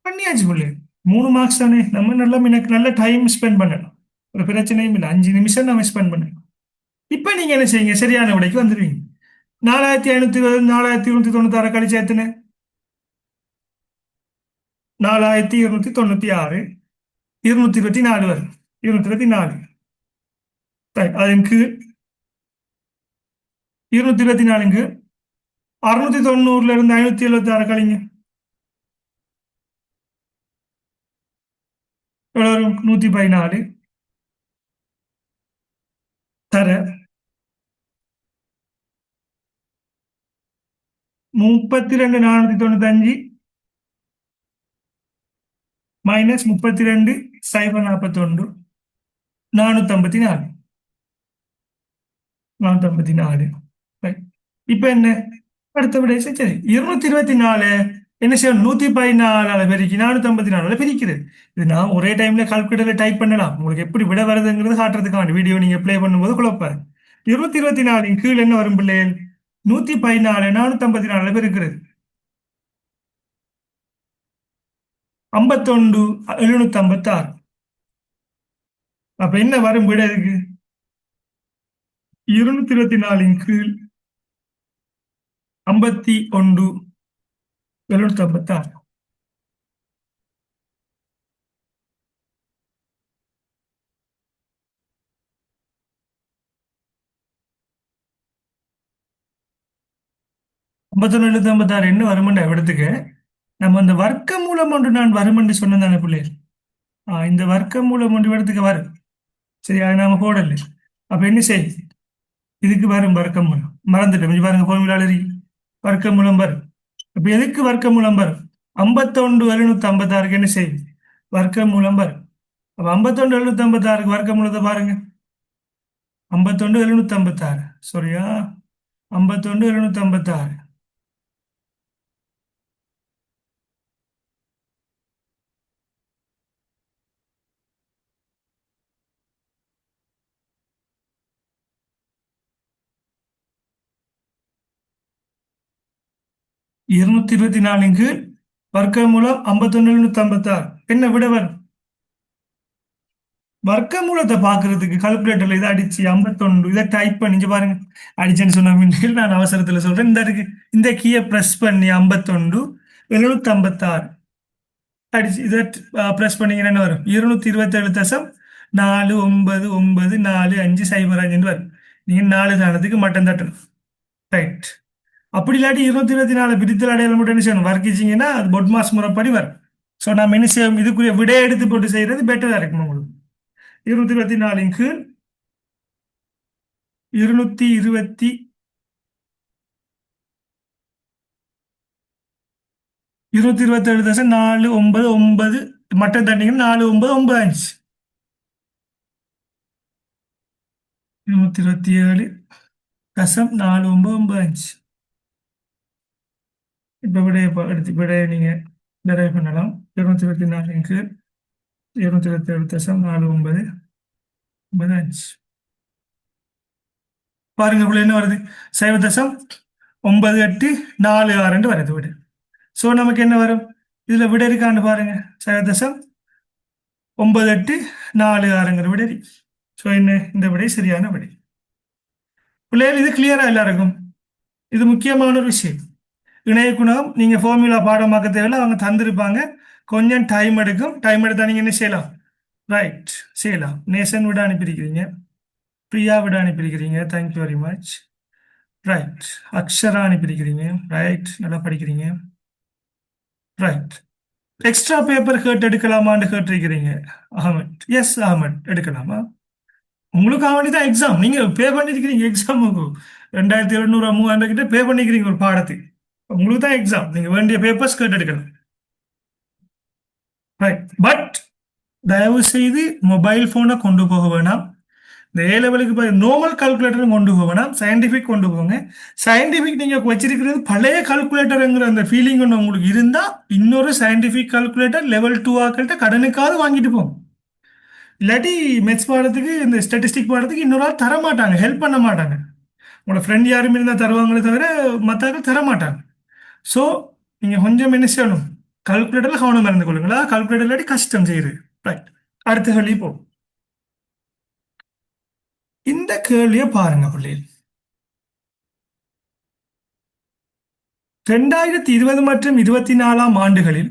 பண்ணியாச்சு பிள்ளை. 3 மார்க்ஸ் தானே. நம்ம நல்லா எனக்கு நல்ல டைம் ஸ்பெண்ட் பண்ணணும். ஒரு பிரச்சனையும் இல்லை. 5 நிமிஷம் நம்ம ஸ்பெண்ட் பண்ணணும். இப்ப நீங்க என்ன செய்யுங்க? சரியான விடைக்கு வந்துடுவீங்க. 4520 4196 கழிச்சு எத்தனை? 4296. 224 வரும். 224. அதன் கீழ் 224 690 இருந்து 576 கழிங்க. எவ்வளவு வரும்? 114 தர 32495 மைனஸ் 32 சைபர் 41 454 454. இப்ப என்ன அடுத்த விட சரி 224 என்ன செய்யணும் 114 பெருக்கி 454 பிரிக்கிறது. இது நான் ஒரே டைம்ல கால்குலேட்டர்ல டைப் பண்ணலாம். உங்களுக்கு எப்படி விட வருதுங்கிறது காட்டுறதுக்கான வீடியோ நீங்க ப்ளே பண்ணும்போது குழப்பாரு. 224 கீழே என்ன வரும் பிள்ளைகள் 114 454 பெருக்கிறது 51 756. அப்ப என்ன வரும் விட இருக்கு 224 கீழ் 51 756. 51 756 என்ன வருமென்ற இடத்துக்கு நம்ம அந்த வர்க்க மூலம் ஒன்று நான் வரும் என்று சொன்னேன் தானே பிள்ளைகள். இந்த வர்க்க மூலம் ஒன்று இடத்துக்கு வரும். சரி அதை நாம போடல. அப்ப என்ன செய் இதுக்கு வரும் வர்க்க மூலம் மறந்துட்டோம். இங்க பாருங்க ஃபார்முலால இருக்கு வர்க்க மூலம் வரும். அப்ப எதுக்கு வர்க்க மூலம் வரும் 51 756 என்ன செய் வர்க்க மூலம் வரும். அப்ப 51 756 வர்க்க மூலத்தை பாருங்க 51 756 சரியா 51 756 224 வர்க்க மூலம் 51 756 என்ன விட வரும். வர்க்க மூலத்தை பாக்குறதுக்கு கால்குலேட்டர்ல இதை அடிச்சு 51 இதை டைப் பண்ணி இங்க பாருங்க அடிச்சேன்னு சொன்ன முன்னில் நான் அவசரத்துல சொல்றேன். இந்த இருக்கு இந்த கீயை பிரஸ் பண்ணி 51 756 அடிச்சு இதை பிரஸ் பண்ணீங்கன்னா என்ன வரும் 227.49450 வரும். நீங்க 4 தானத்துக்கு மட்டம் தட்டணும். ரைட். அப்படி இல்லாட்டி 224 பிரித்தல் அடையாளம் மட்டும் என்ன செய்யணும் வர்க்கிச்சிங்கன்னா அது பொட்மாஸ் முறைப்படி வரும். ஸோ நம்ம என்ன செய்யணும் இதுக்குரிய விடையை எடுத்து போட்டு செய்யறது பெட்டரா இருக்கும் உங்களுக்கு. 224 கீழ் 220 227.499 மட்டம் தட்டிங்கன்னா 4995 227.495. இப்போ விடைய எடுத்து விடைய நீங்க நிறைவு பண்ணலாம். 224 கீழ் 227.495 பாருங்க இவ்வளவு என்ன வருது 0.9846 வருது விட. ஸோ நமக்கு என்ன வரும் இதுல விட இருக்கான்னு பாருங்க 0.9846 விட. ஸோ என்ன இந்த விடை சரியான விடை. பிள்ளைகள் இது கிளியரா எல்லாருக்கும். இது முக்கியமான ஒரு விஷயம். இணைய குணகம் நீங்க ஃபார்முலா பாடமாக்க தேவையில்ல அவங்க தந்திருப்பாங்க. கொஞ்சம் டைம் எடுக்கும். டைம் எடுத்தா நீங்க என்ன செய்யலாம் ரைட் செய்யலாம். நேசன் விட அனுப்பியிருக்கிறீங்க பிரியா விட அனுப்பியிருக்கிறீங்க thank you very much. Right Akshara அனுப்பியிருக்கிறீங்க ரைட் நல்லா படிக்கிறீங்க ரைட். எக்ஸ்ட்ரா பேப்பர் கேட்டு எடுக்கலாமான்னு கேட்டிருக்கிறீங்க அஹமத். எஸ் அஹமத் எடுக்கலாமா உங்களுக்காக வேண்டி தான் எக்ஸாம் நீங்க பே பண்ணிருக்கிறீங்க எக்ஸாமுக்கு 2700 3000 கிட்ட பே பண்ணிக்கிறீங்க ஒரு பாடத்துக்கு. உங்களுக்கு தான் எக்ஸாம் நீங்க வேண்டிய பேப்பர்ஸ் கேட்டு எடுக்கலாம். ரைட் பட் தயவு செய்து மொபைல் போனை கொண்டு போக வேணாம். இந்த ஏ லெவலுக்கு நார்மல் கால்குலேட்டரும் கொண்டு போக வேணாம். சயின்டிஃபிக் கொண்டு போங்க. சயின்டிஃபிக் நீங்க வச்சிருக்கிறது பழைய கால்குலேட்டருங்கிற அந்த ஃபீலிங் ஒன்று உங்களுக்கு இருந்தா இன்னொரு சயின்டிஃபிக் கால்குலேட்டர் லெவல் 2 ஆக்கள்கிட்ட கடனுக்காவது வாங்கிட்டு போங்க. இல்லாட்டி மெத்ஸ் பாடத்துக்கு இந்த ஸ்டாட்டிஸ்டிக் பாடத்துக்கு இன்னொரு ஆள் தர மாட்டாங்க ஹெல்ப் பண்ண மாட்டாங்க. உங்களோட ஃப்ரெண்ட் யாருமே இருந்தால் தருவாங்களே தவிர மற்றவர்கள் தர மாட்டாங்க. ஸோ நீங்கள் கொஞ்சம் என்ன செய்யணும் கால்குலேட்டர்ல கவனம் இருந்து கொள்ளுங்களா. கால்குலேட்டர் இல்லாட்டி கஷ்டம் செய்யுது. ரைட் அடுத்த கேள்வி போ. இந்த கேள்வியை பாருங்க பிள்ளைகள். 2020 மற்றும் 24 ஆண்டுகளில்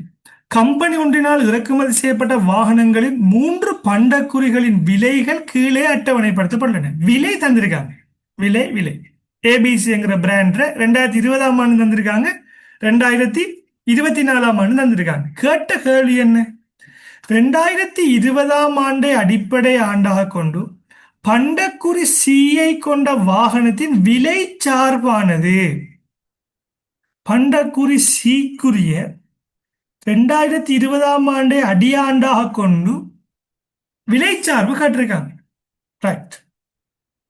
கம்பெனி ஒன்றினால் இறக்குமதி செய்யப்பட்ட வாகனங்களின் 3 பண்டக்குறிகளின் விலைகள் கீழே அட்டவணைப்படுத்தப்பட்டுள்ளன. விலை தந்திருக்காங்க. விலை விலை ஏபிசிங்கிற பிராண்ட்ல 2020 ஆண்டு தந்திருக்காங்க 2024 ஆண்டு தந்திருக்காங்க. கேட்ட கேள்வி என்ன 2020 ஆண்டை அடிப்படை ஆண்டாக கொண்டு பண்டக்குறி சியை கொண்ட வாகனத்தின் விலை சார்பானது பண்டக்குறி சிக்குரிய 2020 ஆண்டை அடியாண்டாக கொண்டு விலைச்சார்பு கேட்டிருக்காங்க. ரைட்.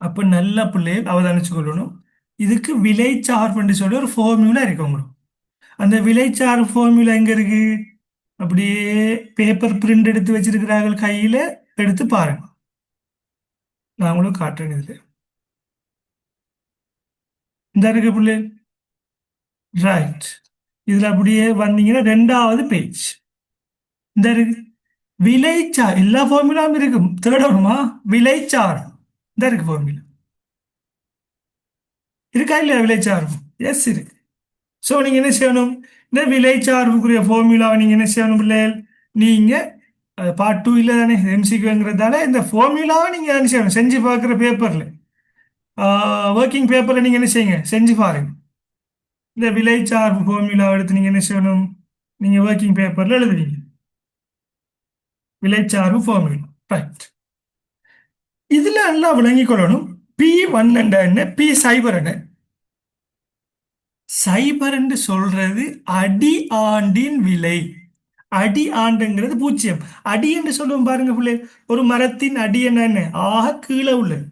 அப்ப நல்ல பிள்ளைகள் அவதானிச்சு கொள்ளணும். இதுக்கு விலைச்சார்புன்னு சொல்லி ஒரு ஃபார்முலா இருக்கு உங்களுக்கு. அந்த விலைச்சார்பு ஃபார்முலா எங்க இருக்கு? அப்படியே பேப்பர் பிரிண்ட் எடுத்து வச்சிருக்கிறார்கள் கையில, எடுத்து பாருங்க. நான் உங்களுக்கு காட்டுறேன் இதுல. இந்த இருக்கு பிள்ளை. ரைட். இதுல அப்படியே வந்தீங்கன்னா ரெண்டாவது பேஜ். இந்த இருக்கு விலைச்சார், எல்லா ஃபார்முலாவும் இருக்கும். தேடணுமா? விலைச்சார். இந்த இருக்கு ஃபார்முலா. இருக்கா இல்லையா விலைச்சார்பு? எஸ் இருக்கு. ஸோ நீங்க என்ன செய்யணும்? இந்த விலைச்சார்புக்குரிய ஃபார்முலாவை நீங்க என்ன செய்யணும் பிள்ளைகள்? நீங்க பார்ட் டூ இல்லை தானே எம்சிக்யூங்கிறதால இந்த ஃபார்முலாவை நீங்க என்ன செய்யணும்? செஞ்சு பார்க்குற பேப்பர்ல, ஒர்க்கிங் பேப்பர்ல நீங்க என்ன செய்யுங்க? செஞ்சு பாருங்க. இந்த விலைச்சார்பு ஃபார்முலாவை எடுத்து நீங்க என்ன செய்யணும்? நீங்க ஒர்க்கிங் பேப்பர்ல எழுதுவீங்க. விலைச்சார்பு ஃபார்முலா. ரைட். இதுல எல்லாம் விளங்கிக் கொள்ளணும். P1 என்ன, P0 என்ன? சைபர் என்று சொல்றது அடி ஆண்டின் விலை. அடி ஆண்டுங்கிறது பூஜ்ஜியம். அடி என்று சொல்லுவோம் பாருங்க பிள்ளை. ஒரு மரத்தின் அடி என்ன? ஆக கீழே உள்ளது,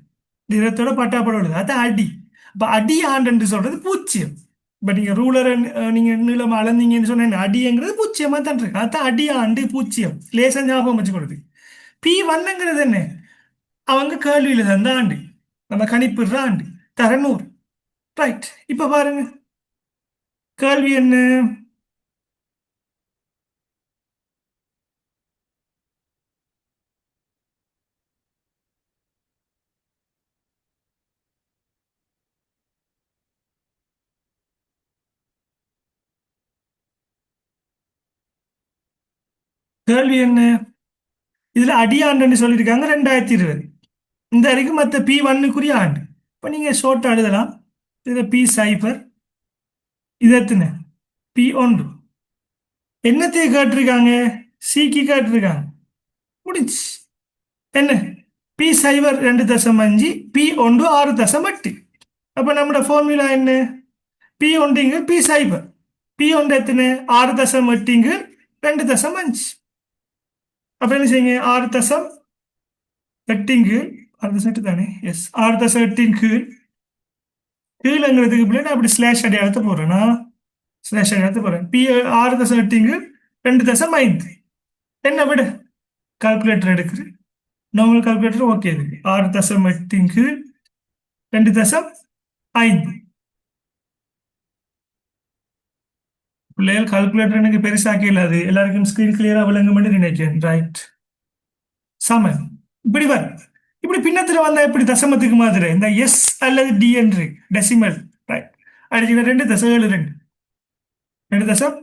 நிறத்தோட பட்டாப்பட உள்ளது, அது அடி. அப்ப அடி ஆண்டு என்று சொல்றது பூஜ்ஜியம். இப்ப நீங்க ரூலர் நீங்க நீளம் அளந்தீங்கன்னு சொன்ன அடிங்கிறது பூஜ்ஜியமா தான் இருக்கு. அதான் அடி ஆண்டு பூஜ்ஜியம். லேசா ஞாபகம் வச்சுக்கொள்றது. P1 என்ன? அவங்க கேள்வியில தந்த ஆண்டு, நம்ம கணிப்பிடுற ஆண்டு. தர 100. ரைட். இப்ப பாருங்க கேள்வி என்ன? கேள்வி என்ன? இதுல அடியாண்டுன்னு சொல்லியிருக்காங்க 2020. இந்த வரைக்கும் மற்ற P1க்குரிய ஆண்டு. இப்போ நீங்க ஷோர்ட் எழுதலாம். இதுல P0. இது எத்தனை? P1. என்னத்தை கேட்டிருக்காங்க? சிக்கு கேட்டிருக்காங்க. முடிஞ்சு. என்ன? P0 2.5, P1 6.8. அப்ப நம்மளோட ஃபார்முலா என்ன? P1 P0. P1 எத்தனை? 6.8 2.5. அப்ப என்ன செய்யுங்க? 6.8 6.8 தானே? எஸ், 6.8 கீழங்கிறதுக்கு பிள்ளை நான் அப்படி ஸ்லாஷ் அடையாளத்தை போடுறேன்னா, ஸ்லாஷ் அடையாளத்தை போடுறேன். பி 6.8 2.5. என்ன விட கால்குலேட்டர் எடுக்குது. நார்மல் கால்குலேட்டர் ஓகே இருக்கு. 6.8 2.5. பிள்ளைகள் கால்குலேட்டர் எனக்கு பெருசாக்கி இல்லாது எல்லாருக்கும் ஸ்கிரீன் கிளியரா விளங்கும் நினைக்கிறேன். ரைட். சமன் இப்படி வரும். இப்படி பின்னத்துல வந்தா எப்படி தசமத்துக்கு மாதிரி இந்த எஸ் அல்லது டி என்று டெசிமல். ரைட். அடிச்சுக்கிற 2.72. 2 தசம்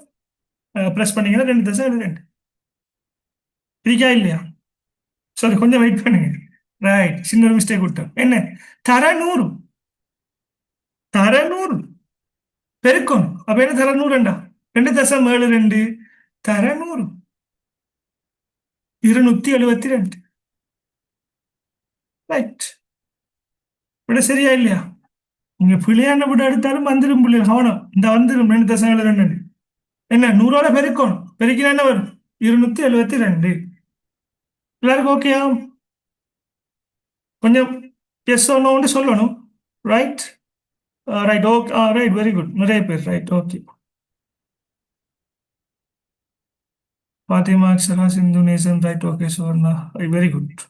ப்ளஸ் பண்ணீங்கன்னா 2.72. இருக்கா இல்லையா? சாரி, கொஞ்சம் வெயிட் பண்ணுங்க. ரைட். சின்ன ஒரு மிஸ்டேக் விட்டோம். என்ன? தர 100. தர 100 பெருக்கும். அப்ப என்ன தர 100? 2.72 தர 100 272. ரைட். விட சரியா இல்லையா? நீங்க பிள்ளையான விட எடுத்தாலும் வந்துடும் பிள்ளை. கவனம், இந்த வந்துடும் 2.72. என்ன? 100ஓட பெருக்கணும். பெருக்கினா என்ன வரும்? 272. எல்லாருக்கும் ஓகேயா? கொஞ்சம் எஸ் ஒன்னு சொல்லணும். Right. Right. Okay. Right. Very good. நிறைய பேர். Right. Okay. Fatima, Akshara, Sindhu, Nesan. Right. Okay. Suvarna. Very good.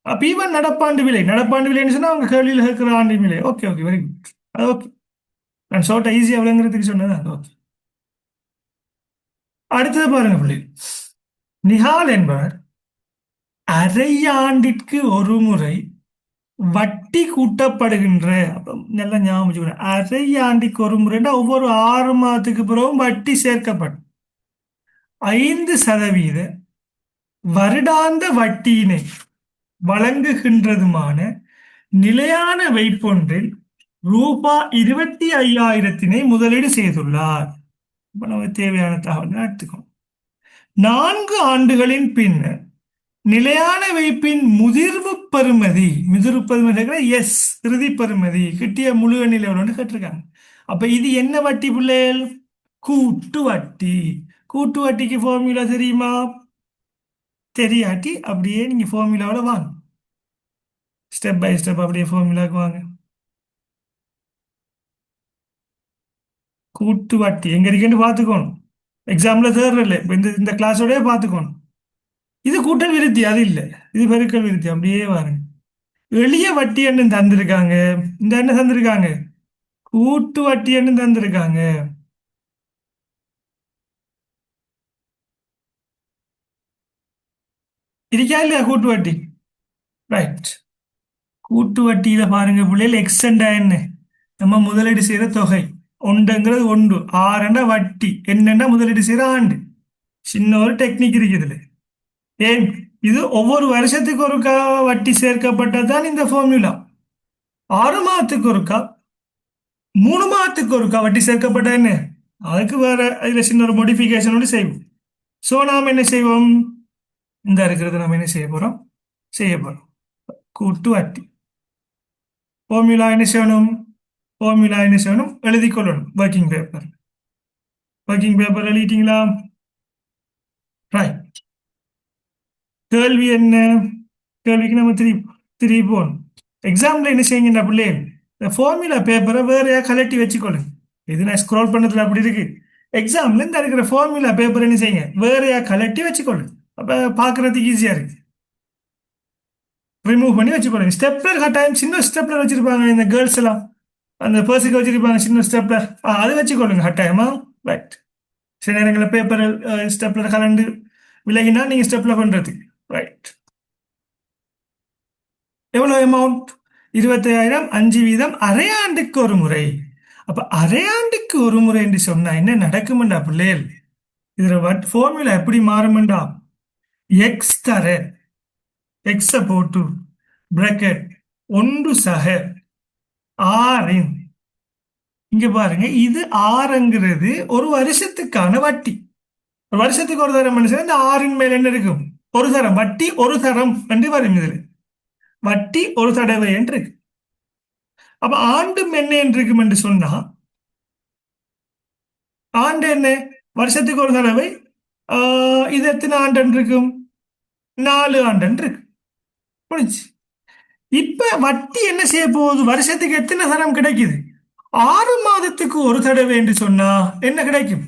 P1 நடப்பாண்டு விலை. நடப்பாண்டு விலைன்னு சொன்னா அவங்க கேள்வியில் இருக்கிற ஆண்டு விலை. ஓகே. ஓகே. Very good. அது ஓகே. நான் ஷார்ட்டா ஈஸியாக விளங்குறதுக்கு சொன்னது அது ஓகே. அடுத்தது பாருங்க பிள்ளை. நிஹால் என்பவர் அரையாண்டிற்கு ஒரு முறை வட்டி கூட்டப்படுகின்ற, நல்லா ஞாபகம் வச்சுக்கணும். அரையாண்டிற்கு ஒரு முறைன்னா ஒவ்வொரு 6 மாதத்துக்கு பிறகும் வட்டி சேர்க்கப்படும். 5% வருடாந்த வட்டியினை வழங்குகின்றதுமான நிலையான வைப்பொன்றில் ரூபாய் 25,000 முதலீடு செய்துள்ளார். இப்ப நமக்கு தேவையான தகவல் எடுத்துக்கணும். 4 ஆண்டுகளின் பின்னர் நிலையான வைப்பின் முதிர்வு பெறுமதி, எஸ் இறுதி பெறுமதி கிட்டிய முழு எண்ணில் எவ்வளோன்னு கேட்டிருக்காங்க. அப்ப இது என்ன வட்டி பிள்ளைகள்? கூட்டு வட்டி. கூட்டு வட்டிக்கு ஃபார்முலா தெரியுமா? தெரியாட்டி அப்படியே நீங்க ஃபார்முலாவில் வாங்க. ஸ்டெப் பை ஸ்டெப் அப்படியே ஃபார்முலாவுக்கு வாங்க. கூட்டு வட்டி எங்க இருக்குன்னு பார்த்துக்கணும். எக்ஸாம்ல தேர்ற இல்லை, இந்த இந்த கிளாஸோடய பார்த்துக்கணும். இது கூட்டல் விருத்தி, அது இல்லை. இது பெருக்கல் விருத்தி. அப்படியே வாருங்க. எளிய வட்டி என்ன தந்திருக்காங்க? இந்த என்ன தந்திருக்காங்க? கூட்டு வட்டி என்ன தந்திருக்காங்க? இருக்கா இல்லையா கூட்டு வட்டி? ரைட். கூட்டு வட்டியில பாருங்க பிள்ளைகள், எக்ஸ்டெண்டா என்ன? நம்ம முதலீடு செய்யற தொகை. ஒன்றுங்கிறது ஒன்று, ஆறுண்டா வட்டி, என்னண்டா முதலீடு செய்யற ஆண்டு. சின்ன ஒரு டெக்னிக் இருக்குதுல. ஏன்? இது ஒவ்வொரு வருஷத்துக்கு ஒருக்கா வட்டி சேர்க்கப்பட்டதான் இந்த ஃபார்முலா. 6 மாதத்துக்கு ஒருக்கா, 3 மாதத்துக்கு ஒருக்கா வட்டி சேர்க்கப்பட்ட என்ன? அதுக்கு வேற இதுல சின்ன ஒரு மோடிஃபிகேஷனோடு செய்வோம். ஸோ நாம் என்ன செய்வோம்? இந்த இருக்கிறது நம்ம என்ன செய்ய போறோம் கூட்டு வட்டி. ஃபார்முலா என்ன செய்யணும்? ஃபார்முலா என்ன செய்யணும்? எழுதி கொள்ளணும். ஒர்க்கிங் பேப்பர் எழுதிட்டீங்களா? ரைட். கேள்வி என்ன? கேள்விக்கு நம்ம திருப்பி போகணும். எக்ஸாம்ல என்ன செய்யுங்க பிள்ளை, இந்த ஃபார்முலா பேப்பரை வேறையா கலட்டி வச்சுக்கொள்ளுங்க. இது நான் ஸ்க்ரோல் பண்ணதுல அப்படி இருக்கு. எக்ஸாம்ல இந்த இருக்கிற ஃபார்முலா பேப்பர் என்ன செய்யுங்க, வேறையா கலட்டி வச்சுக்கொள்ளுங்க. அப்ப பாக்குறதுக்கு ஈஸியா இருக்கு. ரிமூவ் பண்ணி வச்சுக்கொள்ளுங்க. ஸ்டெப்லர் கட்டாயம் சின்ன ஸ்டெப்லர் வச்சிருப்பாங்க இந்த கேர்ள்ஸ் எல்லாம். அந்த பர்சுக்கு வச்சிருப்பாங்க சின்ன ஸ்டெப்லர், அது வச்சுக்கொள்ளுங்க கட்டாயமா. ரைட். சில நேரங்களில் பேப்பர் ஸ்டெப்லர் கலண்டு விலகினா நீங்க ஸ்டெப்ல பண்றதுக்கு. ரைட். எவ்வளவு அமௌண்ட்? 25,000, 5 வீதம், அரையாண்டுக்கு ஒரு முறை. அப்ப அரையாண்டுக்கு ஒரு முறை என்று சொன்னா என்ன நடக்கும்டா பிள்ளைகள்? இதுல ஃபார்முலா எப்படி மாறும்டா? எக்ஸ் தர, எக்ஸ போட்டு பிராக்கெட் ஒன்று சக ஆறின். இங்க பாருங்க, இது ஆறுங்கிறது ஒரு வருஷத்துக்கான வட்டி. ஒரு வருஷத்துக்கு ஒரு தரம் மனுஷன், இந்த ஆறின் மேல என்ன இருக்கும்? ஒரு தரம் வட்டி, ஒரு தரம் என்று வரும். இதுல வட்டி ஒரு தடவை என்று இருக்கு. அப்ப ஆண்டும் என்ன என்று இருக்கும் என்று சொன்னா, ஆண்டு என்ன? வருஷத்துக்கு ஒரு தடவை. இது எத்தனை ஆண்டு இருக்கும்? 4 ஆண்டு இருக்கு. புரிஞ்சு? இப்ப வட்டி என்ன செய்ய போகுது? வருஷத்துக்கு எத்தனை தரம் கிடைக்குது? 6 மாதத்துக்கு ஒரு தடவை என்று சொன்னா என்ன கிடைக்கும்?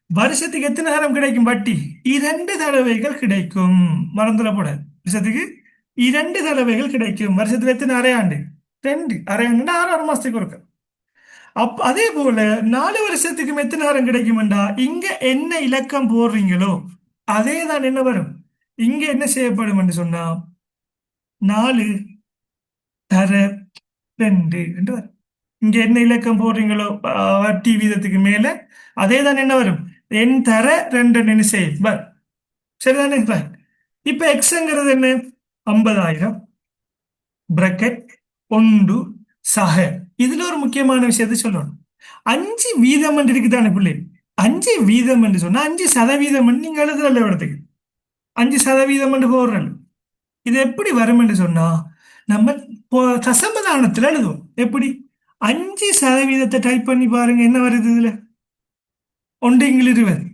வருஷத்துக்கு எத்தனை தரம் கிடைக்கும் வட்டி? 2 தடவைகள் கிடைக்கும். மறந்துடக்கூடாது. வருஷத்துக்கு 2 தடவைகள் கிடைக்கும். வருஷத்துல எத்தனை அரையாண்டு? 2. அரையாண்டு 6 மாசத்துக்கு ஒருக்க. அதே போல 4 வருஷத்துக்கு எத்தனை நேரம் கிடைக்கும்டா? இங்க என்ன இலக்கம் போடுறீங்களோ அதே தான் என்ன வரும். இங்க என்ன செய்யப்படும் என்று சொன்னா 4 தர 2 என்று வரும். இங்க என்ன இலக்கம் போடுறீங்களோ வட்டி வீதத்துக்கு மேல அதே தான் என்ன வரும், என் தர 2 என்ன செய்யும். சரிதானே? இப்ப எக்ஸ்ங்கிறது என்ன? 50,000 பிரக்கெட் ஒன்று சக. இதுல ஒரு முக்கியமான விஷயத்தை சொல்லணும். 5 வீதம் என்று இருக்குதானே பிள்ளை? 5 வீதம் என்று சொன்னா 5% நீங்க எழுதுறல இடத்துக்கு 5% என்று போடுறல். இது எப்படி வரும் என்று சொன்னா, நம்ம தசமதானத்தில் எழுதுவோம். எப்படி? 5% டைப் பண்ணி பாருங்க, என்ன வருது இதுல? 1 0.05 வரும்.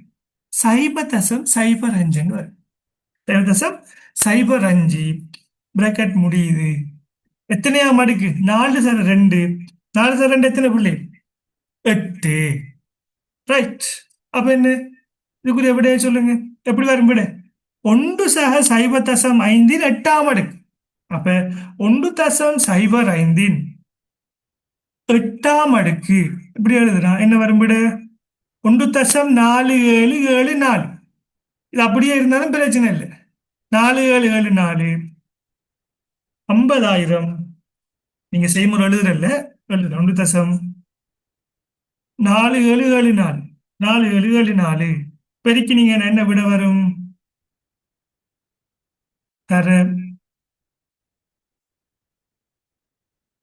0.05 பிராக்கெட் முடியுது. எத்தனையாம் அடுக்கு? 4 சர 2. 4 சர 2 எத்தனை பிள்ளை? 8. ரைட். அப்ப என்ன இதுக்குரிய விடைய சொல்லுங்க. எப்படி வரும் விட? 1 சக 0.5 8ஆம் அடுக்கு. அப்ப 1.05 8ஆம் அடுக்கு இப்படி எழுதுனா என்ன வரும் விட? 1.4774. இது அப்படியே இருந்தாலும் பிரச்சனை இல்லை. 4774 50,000. நீங்க செய்முறை எழுதுறல்ல, எழுதுற 1.4774 4774 பெருக்கி நீங்க என்ன விட வரும்? தர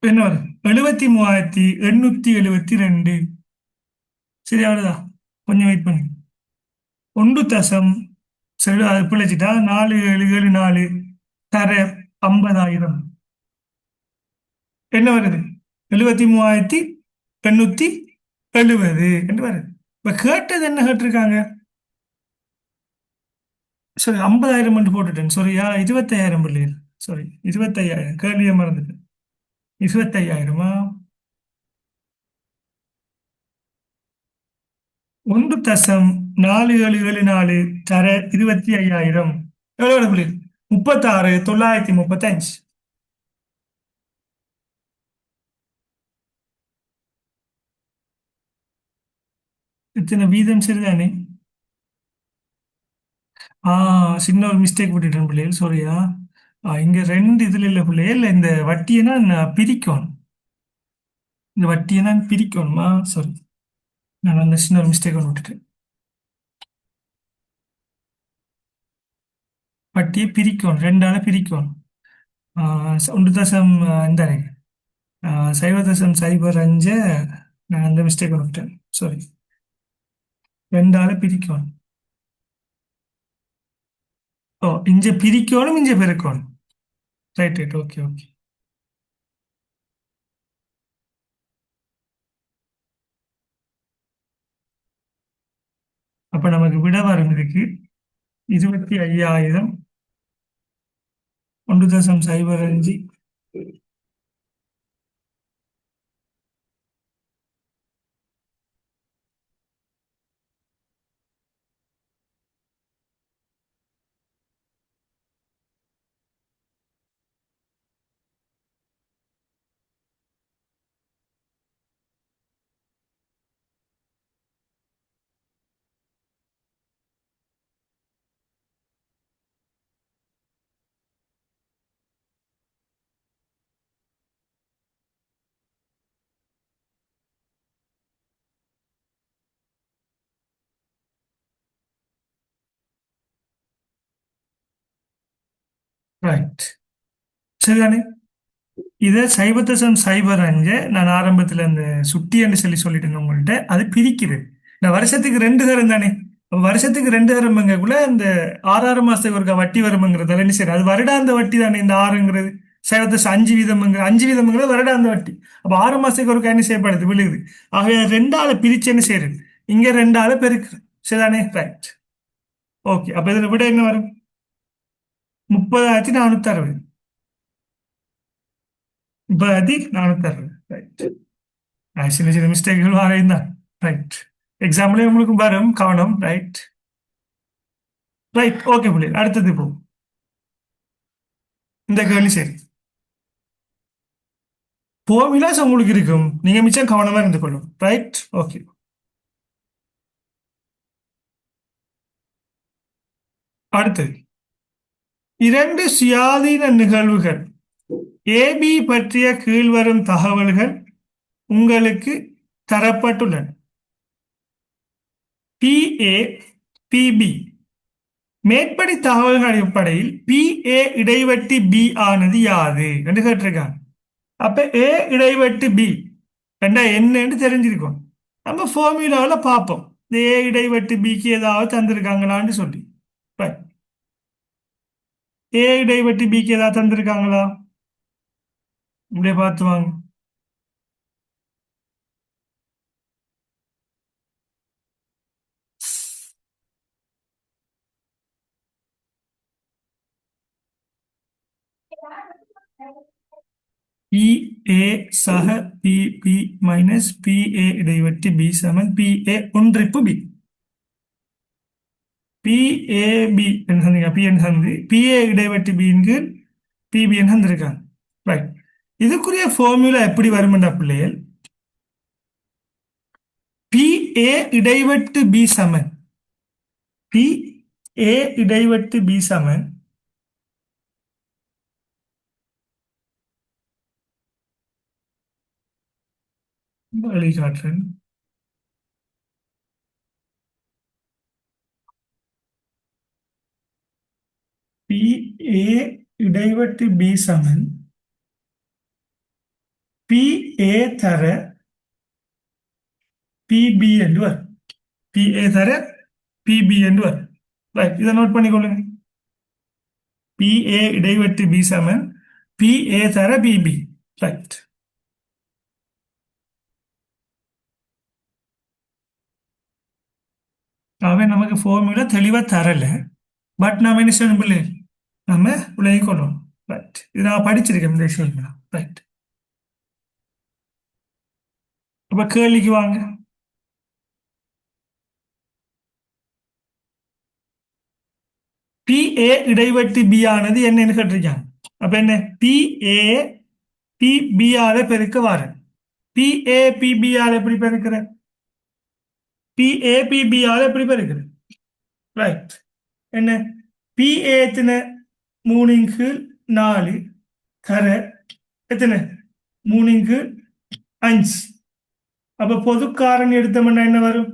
என்ன வரும்? 73,872. சரியானதா? கொஞ்சம் வெயிட் பண்ணுங்க. 1 சரி, அது பிழைச்சிட்டா 4774 தர 50,000 என்ன வருது? 73,870 என்று வருது. இப்ப கேட்டது என்ன கேட்டிருக்காங்க? சாரி 50,000 மட்டும் போட்டுட்டேன் சாரியா 25,000 பிள்ளைகள். சாரி 25,000 கேள்வியை மறந்துட்டேன். 25,000 1.4774 தர 25,000 எவ்வளவு பிள்ளைகள்? 36,935. இத்தனை வீதம் சரிதானே? ஆ சின்ன ஒரு மிஸ்டேக் பண்ணிட்டேன் பிள்ளைகள் சாரியா. இங்க ரெண்டு இதுல இல்ல பிள்ளைகள் இந்த வட்டியை நான் பிரிக்கணும். இந்த வட்டியை நான் பிரிக்கணுமா? சாரி, நான் அந்த சின்ன ஒரு மிஸ்டேக் விட்டுட்டேன். வட்டியை பிரிக்கணும், ரெண்டால பிரிக்கணும். 1 தசம் இந்த சைவ தசம் சைபர் அஞ்சு. நான் அந்த மிஸ்டேக் விட்டேன் சாரி. ரெண்டால பிரிக்கணும். ஓ இஞ்ச பிரிக்கணும், இஞ்ச பெருக்கணும். Right right, okay okay. அப்ப நமக்கு விட வரும் இருக்கு 25,000 1.05. ரைட், சரிதானே? இதை சைவ தசம் சைபர் அஞ்சு நான் ஆரம்பத்துல அந்த சுட்டி என்று சொல்லிட்டு இருந்தேன் உங்கள்கிட்ட. அது பிரிக்குது. நான் வருஷத்துக்கு ரெண்டு தரம் தானே. அப்ப வருஷத்துக்கு ரெண்டு தரம்ங்கக்குள்ள இந்த 6 6 மாசத்துக்கு ஒருக்கா வட்டி வருமங்கிறதால என்ன சரி அது வருடாந்த வட்டி தானே. இந்த ஆறுங்கிறது சைவ தசம் 5 வீதம்ங்கிற 5 வீதம்ங்கிறது வருடாந்த வட்டி. அப்ப 6 மாசத்துக்கு ஒருக்கா என்ன செய்யப்படுது விழுகுது. ஆகவே ரெண்டால பிரிச்சு என்ன செய்யுது, இங்க ரெண்டால பெருக்கு. சரிதானே? Right, okay. அப்ப இதுல விட என்ன வரும்? 30,460. 30,460. ரைட். சின்ன சின்ன மிஸ்டேக்குகள் வரையும் தான். ரைட். எக்ஸாம்பிளே உங்களுக்கு வரும், கவனம். ரைட் ரைட், ஓகே புள்ளி. அடுத்தது போ. இந்த கேள்வி சரி. ஃபார்முலாஸ் உங்களுக்கு இருக்கும், நீங்க மிச்சம் கவனமா இருந்து கொள்ளும். Right, okay. அடுத்தது, இரண்டு சுயாதீன நிகழ்வுகள் ஏபி பற்றிய கீழ்வரும் தகவல்கள் உங்களுக்கு தரப்பட்டுள்ளன. PA PB. மேற்படி தகவல்கள் அடிப்படையில் பிஏ இடைவெட்டி பி ஆனது யாது என்று கேட்டிருக்காங்க. அப்ப ஏ இடைவெட்டு பி ரெண்டா என்னன்னு தெரிஞ்சிருக்கும். நம்ம ஃபார்முலாவில் பார்ப்போம் இந்த ஏ இடைவெட்டு பிக்கு ஏதாவது தந்திருக்காங்களான்னு சொல்லி. Right. ஏ இடைவெட்டு பிக்கு ஏதாவது தந்திருக்காங்களா? இப்படியே பார்த்து வாங்க. பி ஏ சக B B minus B A இடைவெட்டு B Saman B A ஒன்றிப்பு B. B A B என்ன சொன்னீங்க? பி என்ன சொன்னது? பி ஏ இடைவெட்டு பிங்கு பிபி என்ன தந்திருக்காங்க. ரைட். இதுக்குரிய ஃபார்முலா எப்படி வருமெண்டா பிள்ளைகள்? B A இடைவெட்டு B Saman B A இடைவெட்டு B Saman வழிகாட்டுறேன். B A இடைவெட்டு B Saman B A தர பிபி என்று வரும். பி ஏ தர பிபி என்று வரும். ரைட், இதை நோட் பண்ணிக்கொள்ளுங்க. B A இடைவெட்டு B Saman B A தர பிபி. ரைட். அவன் நமக்கு ஃபார்முலா தெளிவா தரல. பட் நாம் என்ன செய்யணும் பிள்ளை, நம்ம விலகிக் கொள்ளணும். ரைட், இது நான் படிச்சிருக்கேன் இந்த விஷயம். ரைட், அப்ப கேள்விக்கு வாங்க. PA இடைவெட்டு B ஆனது என்னன்னு கேட்டிருக்காங்க. அப்ப என்ன, PA PB ஆல பெருக்க வாரேன். PA PB ஆல எப்படி பெருக்கிற, PA PB ஆல எப்படி பெருக்கிற. ரைட், என்ன, PA எத்தனை, 3x4 கர எத்தனை, 3x5. அப்ப பொது காரணி எடுத்தோம்னா என்ன வரும்,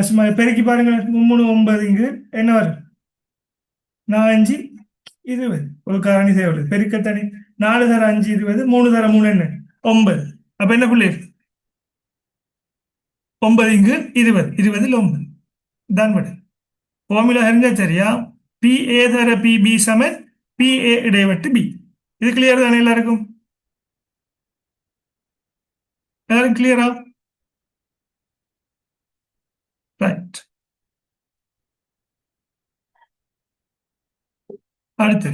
சும்மா பெருக்கி பாருங்க. 3 9 இங்கு என்ன வரும், 4 5 20. ஒரு காரணி தேவை பெருக்கத்தனி. 4 தர 5 20, 3 தர 3 என்ன 9. அப்ப என்ன புள்ளி, 9 இங்கு 20, 20 9 தான் விட. ஃபார்முலா அறிஞ்சா சரியா. PA தர PB சமன் PA இடைவெட்டு B. இது கிளியர் தானே எல்லாருக்கும், எல்லாரும் கிளியரா. ரைட், அடுத்து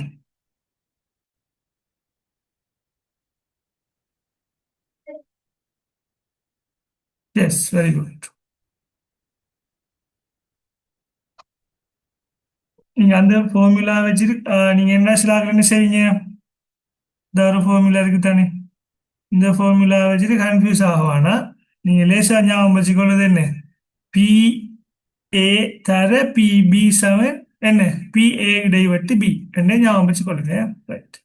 எஸ், வெரி குட். நீங்க அந்த ஃபார்முலா வச்சுட்டு நீங்க என்ன சிலாக்கள் என்ன செய்வீங்க, இந்த ஒரு ஃபார்முலா இருக்கு தானே, இந்த ஃபார்முலா வச்சுட்டு கன்ஃபியூஸ் ஆகுவானா. நீங்க லேசா ஞாபகம் வச்சுக்கொள்வது என்ன, PA தர PB சமன் என்ன, PA இடைவெட்டு B என்ன ஞாபகம் வச்சுக்கொள்ளுங்க. ரைட்,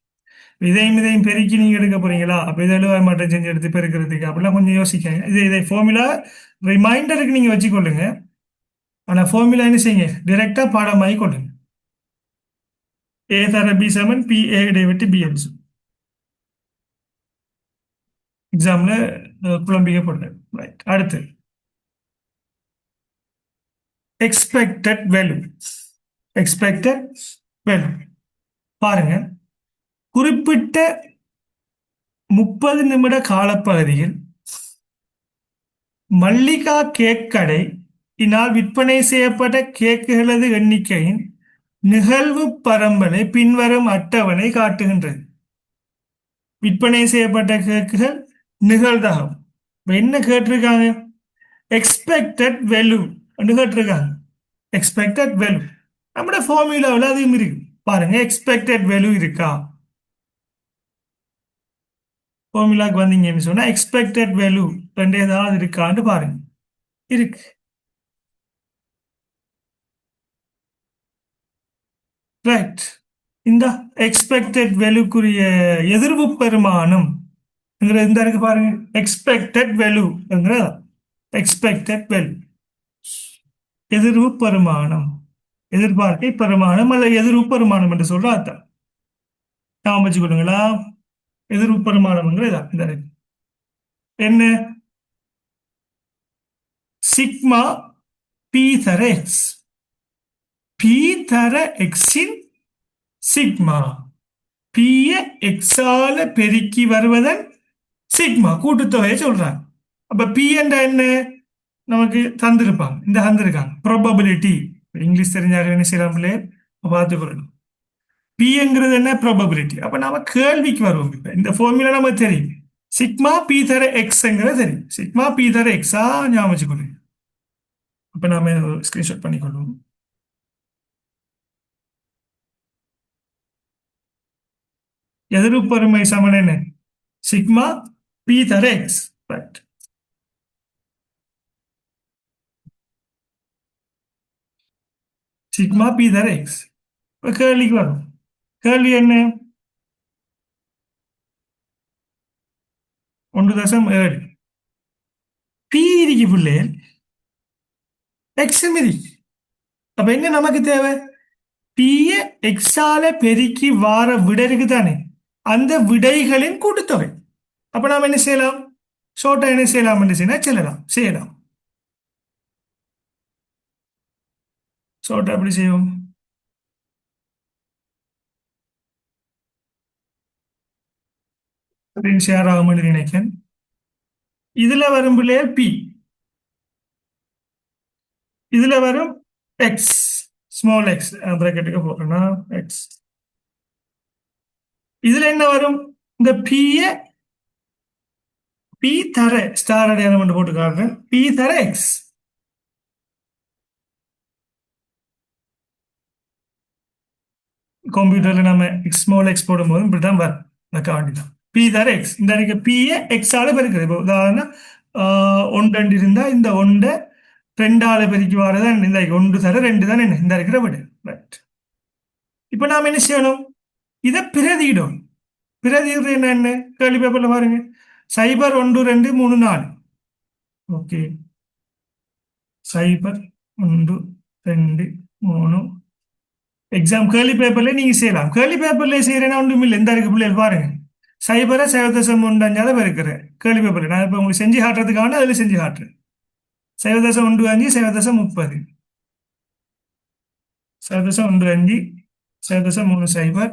இதையும் பெருக்கி நீங்க எடுக்க போறீங்களா, அப்ப இதை எழுவாய் மாற்றம் செஞ்சு எடுத்து பெருக்கிறதுக்கு அப்படிலாம் கொஞ்சம் யோசிக்கங்க. இதை ஃபார்முலா ரிமைண்டருக்கு நீங்க வச்சுக்கொள்ளுங்க. ஆனா ஃபார்முலா என்ன செய்யுங்க, டிரெக்டா பாடமாகி கொள்ளுங்க. A தர B சமன் PA இடைவெட்டு B என்று எக்ஸாம்ல குழம்பிக்கப்படுறேன். ரைட், அடுத்து எக்ஸ்பெக்டட் வேல்யூ. எக்ஸ்பெக்டட் வேல்யூ பாருங்க, குறிப்பிட்ட 30 நிமிட காலப்பகுதியில் மல்லிகா கேக் கடை இனால் விற்பனை செய்யப்பட்ட கேக்குகளது எண்ணிக்கையின் நிகழ்வு பரம்பலை பின்வரும் அட்டவணை காட்டுகின்றது. விற்பனை செய்யப்பட்ட கேக்குகள் நிகழ்தகம். என்ன கேட்டிருக்காங்க, எக்ஸ்பெக்டட் வேல்யூ கேட்டிருக்காங்க. எக்ஸ்பெக்டட் வேல்யூ நம்மளோட ஃபார்முலாவில் அதுவும் இருக்கு பாருங்க. எக்ஸ்பெக்டட் வேல்யூ இருக்கா, ஃபார்முலாக்கு வந்தீங்கன்னு சொன்னா எக்ஸ்பெக்டட் வேல்யூ ரெண்டு ஏதாவது இருக்கான்னு பாருங்க. இருக்கு. ரைட், இந்த எக்ஸ்பெக்டட் வேல்யூக்குரிய எதிர்வு பெருமானம் இந்த இருக்கு பாருங்க. எக்ஸ்பெக்டட் வேல்யூ, எக்ஸ்பெக்டட் வேல்யூ எதிர்வு பெருமானம், எதிர்பார்க்கை பெருமானம் அல்ல எதிர்வு பெருமானம் என்று சொல்ற அர்த்தம். ஞாபகம் வச்சுக்கொள்ளுங்களா, எதிர்வு பெருமானம் இந்த இருக்கு. என்ன, சிக்மா பி தர எக்ஸ், பி தர எக்ஸின் சிக்மா, பிய எக்ஸால பெருக்கி வருவதன் சிக்மா கூட்டுத்தொகையை சொல்றாங்க. அப்ப பி என்ற என்ன நமக்கு தந்திருப்பாங்க, இந்த தந்திருக்காங்க ப்ராபபிலிட்டி. இங்கிலீஷ் தெரிஞ்சாக என்ன செய்யலாம்ல பார்த்துக்கொள்ளணும். பிங்கிறது என்ன, ப்ராபபிலிட்டி. அப்ப நாம கேள்விக்கு வருவோம். இப்ப இந்த ஃபார்முலா நமக்கு தெரியும், சிக்மா பி தர எக்ஸ்ங்கிறது தெரியும். சிக்மா பி தர எக்ஸா ஞாபகம் வச்சுக்கொள்ளுங்க. அப்ப நாம ஸ்கிரீன்ஷாட் பண்ணிக்கொள்வோம். எதிர்ப்பருமை சமன் என்ன, சிக்மா பி தர எக்ஸ். ரைட், சிக்மா பி தர எக்ஸ். கேள்விக்கு வரும். கேள்வி என்ன, 1.7 பி இருக்கு பிள்ளைகள், எக்ஸ் இருக்கு. அப்ப என்ன நமக்கு தேவை, பிய எக்ஸால பெருக்கி வார விடை இருக்கு தானே, அந்த விடைகளின் கூட்டுத்தொகை. அப்ப நாம் என்ன செய்யலாம், ஷோர்ட்டா என்ன செய்யலாம் என்று செய்யலாம். ஷோர்ட்டா எப்படி செய்வோம், ஷேர் ஆகும் என்று நினைக்கிறேன். இதுல வரும் பிள்ளைகள் பி, இதுல வரும் எக்ஸ். ஸ்மால் எக்ஸ் பிராக்கெட்டுக்கு போடுறேன்னா எக்ஸ். இதுல என்ன வரும்? இந்த பி தர ஸ்டார் அடையாளம் என்று போட்டு காட்டுறேன். பி தர எக்ஸ். கம்ப்யூட்டர்ல நம்ம ஸ்மால் எக்ஸ் போடும்போது இப்படிதான் வரும். வைக்க வேண்டியதான். பி தர எக்ஸ். இந்த எனக்கு பிஏ எக்ஸால பெருக்குது. இப்போ உதாரணம் ஒன்று இருந்தா இந்த ஒன்றை ரெண்டால பெருக்கி வரதான் இந்த ஒன்று தர ரெண்டு தான் என்ன இந்த இருக்கிற விடு. ரைட். இப்போ நாம் என்ன செய்யணும்? இதை பிரதியிடும். பிரதியிடுறது என்ன? கேள்வி பேப்பர்ல பாருங்க. 0 1 2 3 4. ஓகே. 0 1 2 3. எக்ஸாம் கேள்வி பேப்பர்ல நீங்க செய்யலாம். கேள்வி பேப்பர்ல செய்யறேன்னா ஒன்றும் இல்லை. இந்த இருக்கு பிள்ளைகள் பாருங்க. 0.015 இருக்கிறேன் கேள்வி பேப்பர்ல. நான் இப்போ உங்களுக்கு செஞ்சு காட்டுறதுக்கான அதில் செஞ்சு காட்டுறேன். 0.15 0.30 0.15 0.30 0.30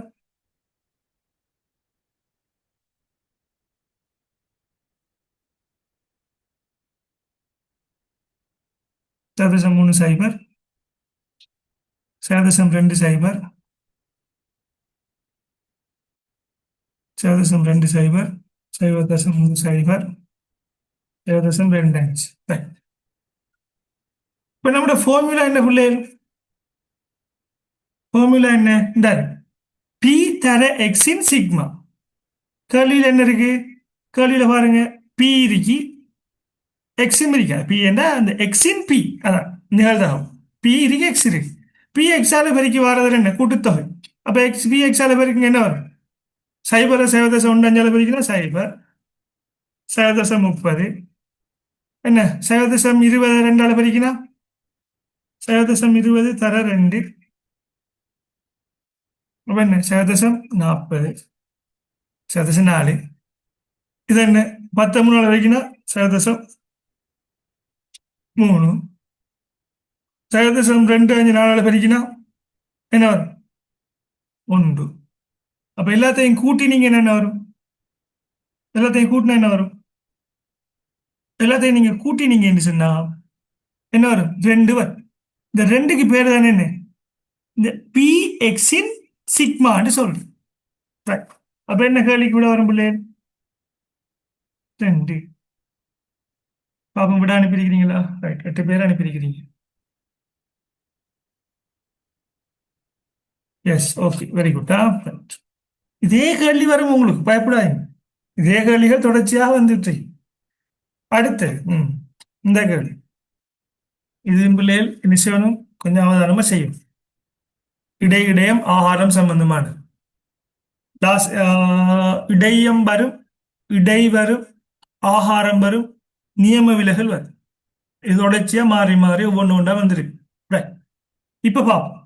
0.20 0.20 0.30 0.25. இப்போ நம்மளோட ஃபார்முலா என்ன பிள்ளைகள்? ஃபார்முலா என்ன? இந்த பி தர எக்ஸின் சிக்மா. கேள்வியில் என்ன இருக்கு? கேள்வியில் பாருங்க. பி இருக்கு, எக்ஸும் இருக்கா. பி என்ன? அந்த எக்ஸின் பி அதான் நிகழ்தாகும். பி இருக்கு, எக்ஸ் இருக்கு. பி எக்ஸால பெருக்கி வாரது என்ன? கூட்டுத்தொகை. அப்போ எக்ஸ் பி எக்ஸால பெருக்குங்க என்ன வரும்? 0.015 பெருக்கினா 0.30 என்ன 0.20 ரெண்டால பெருக்கினா 0.20 தர 2. அப்ப என்ன 0.40 0.4. இது என்ன 13 வரைக்கும்னா 0.3 0.25 4 பெருக்கினா என்ன வரும்? 1. அப்ப எல்லாத்தையும் கூட்டி நீங்க என்ன வரும்? எல்லாத்தையும் கூட்டினா என்ன வரும்? எல்லாத்தையும் நீங்க கூட்டி நீங்க என்ன சொன்னா என்ன வரும்? 2 வரும். இந்த 2க்கு பேர் தானே என்ன? இந்த பி எக்ஸின் சிக்மான்னு சொல்றேன். அப்ப என்ன கேள்விக்கு விட வரும் பிள்ளை? 2. பாப்பம் விட அனுப்பியிருக்கிறீங்களா? ரைட். 8 பேர் அனுப்பியிருக்கிறீங்க. Yes, okay, very good. இதே கேள்வி வரும் உங்களுக்கு, பயப்படாதீங்க. இதே கேள்விகள் தொடர்ச்சியாக வந்துட்டு அடுத்து இந்த கேள்வி. இது பிள்ளைகள் என்ன செய்யணும்? கொஞ்சம் அவதானமா செய்யும். இடையிடயம் ஆகாரம் சம்பந்தமானது. இடையம் வரும், இடை வரும், ஆகாரம் வரும், நியம விலகல் வரும். இது தொடர்ச்சியா மாறி மாறி ஒவ்வொன்று ஒன்றா வந்துருக்கு. இப்ப பாப்போம்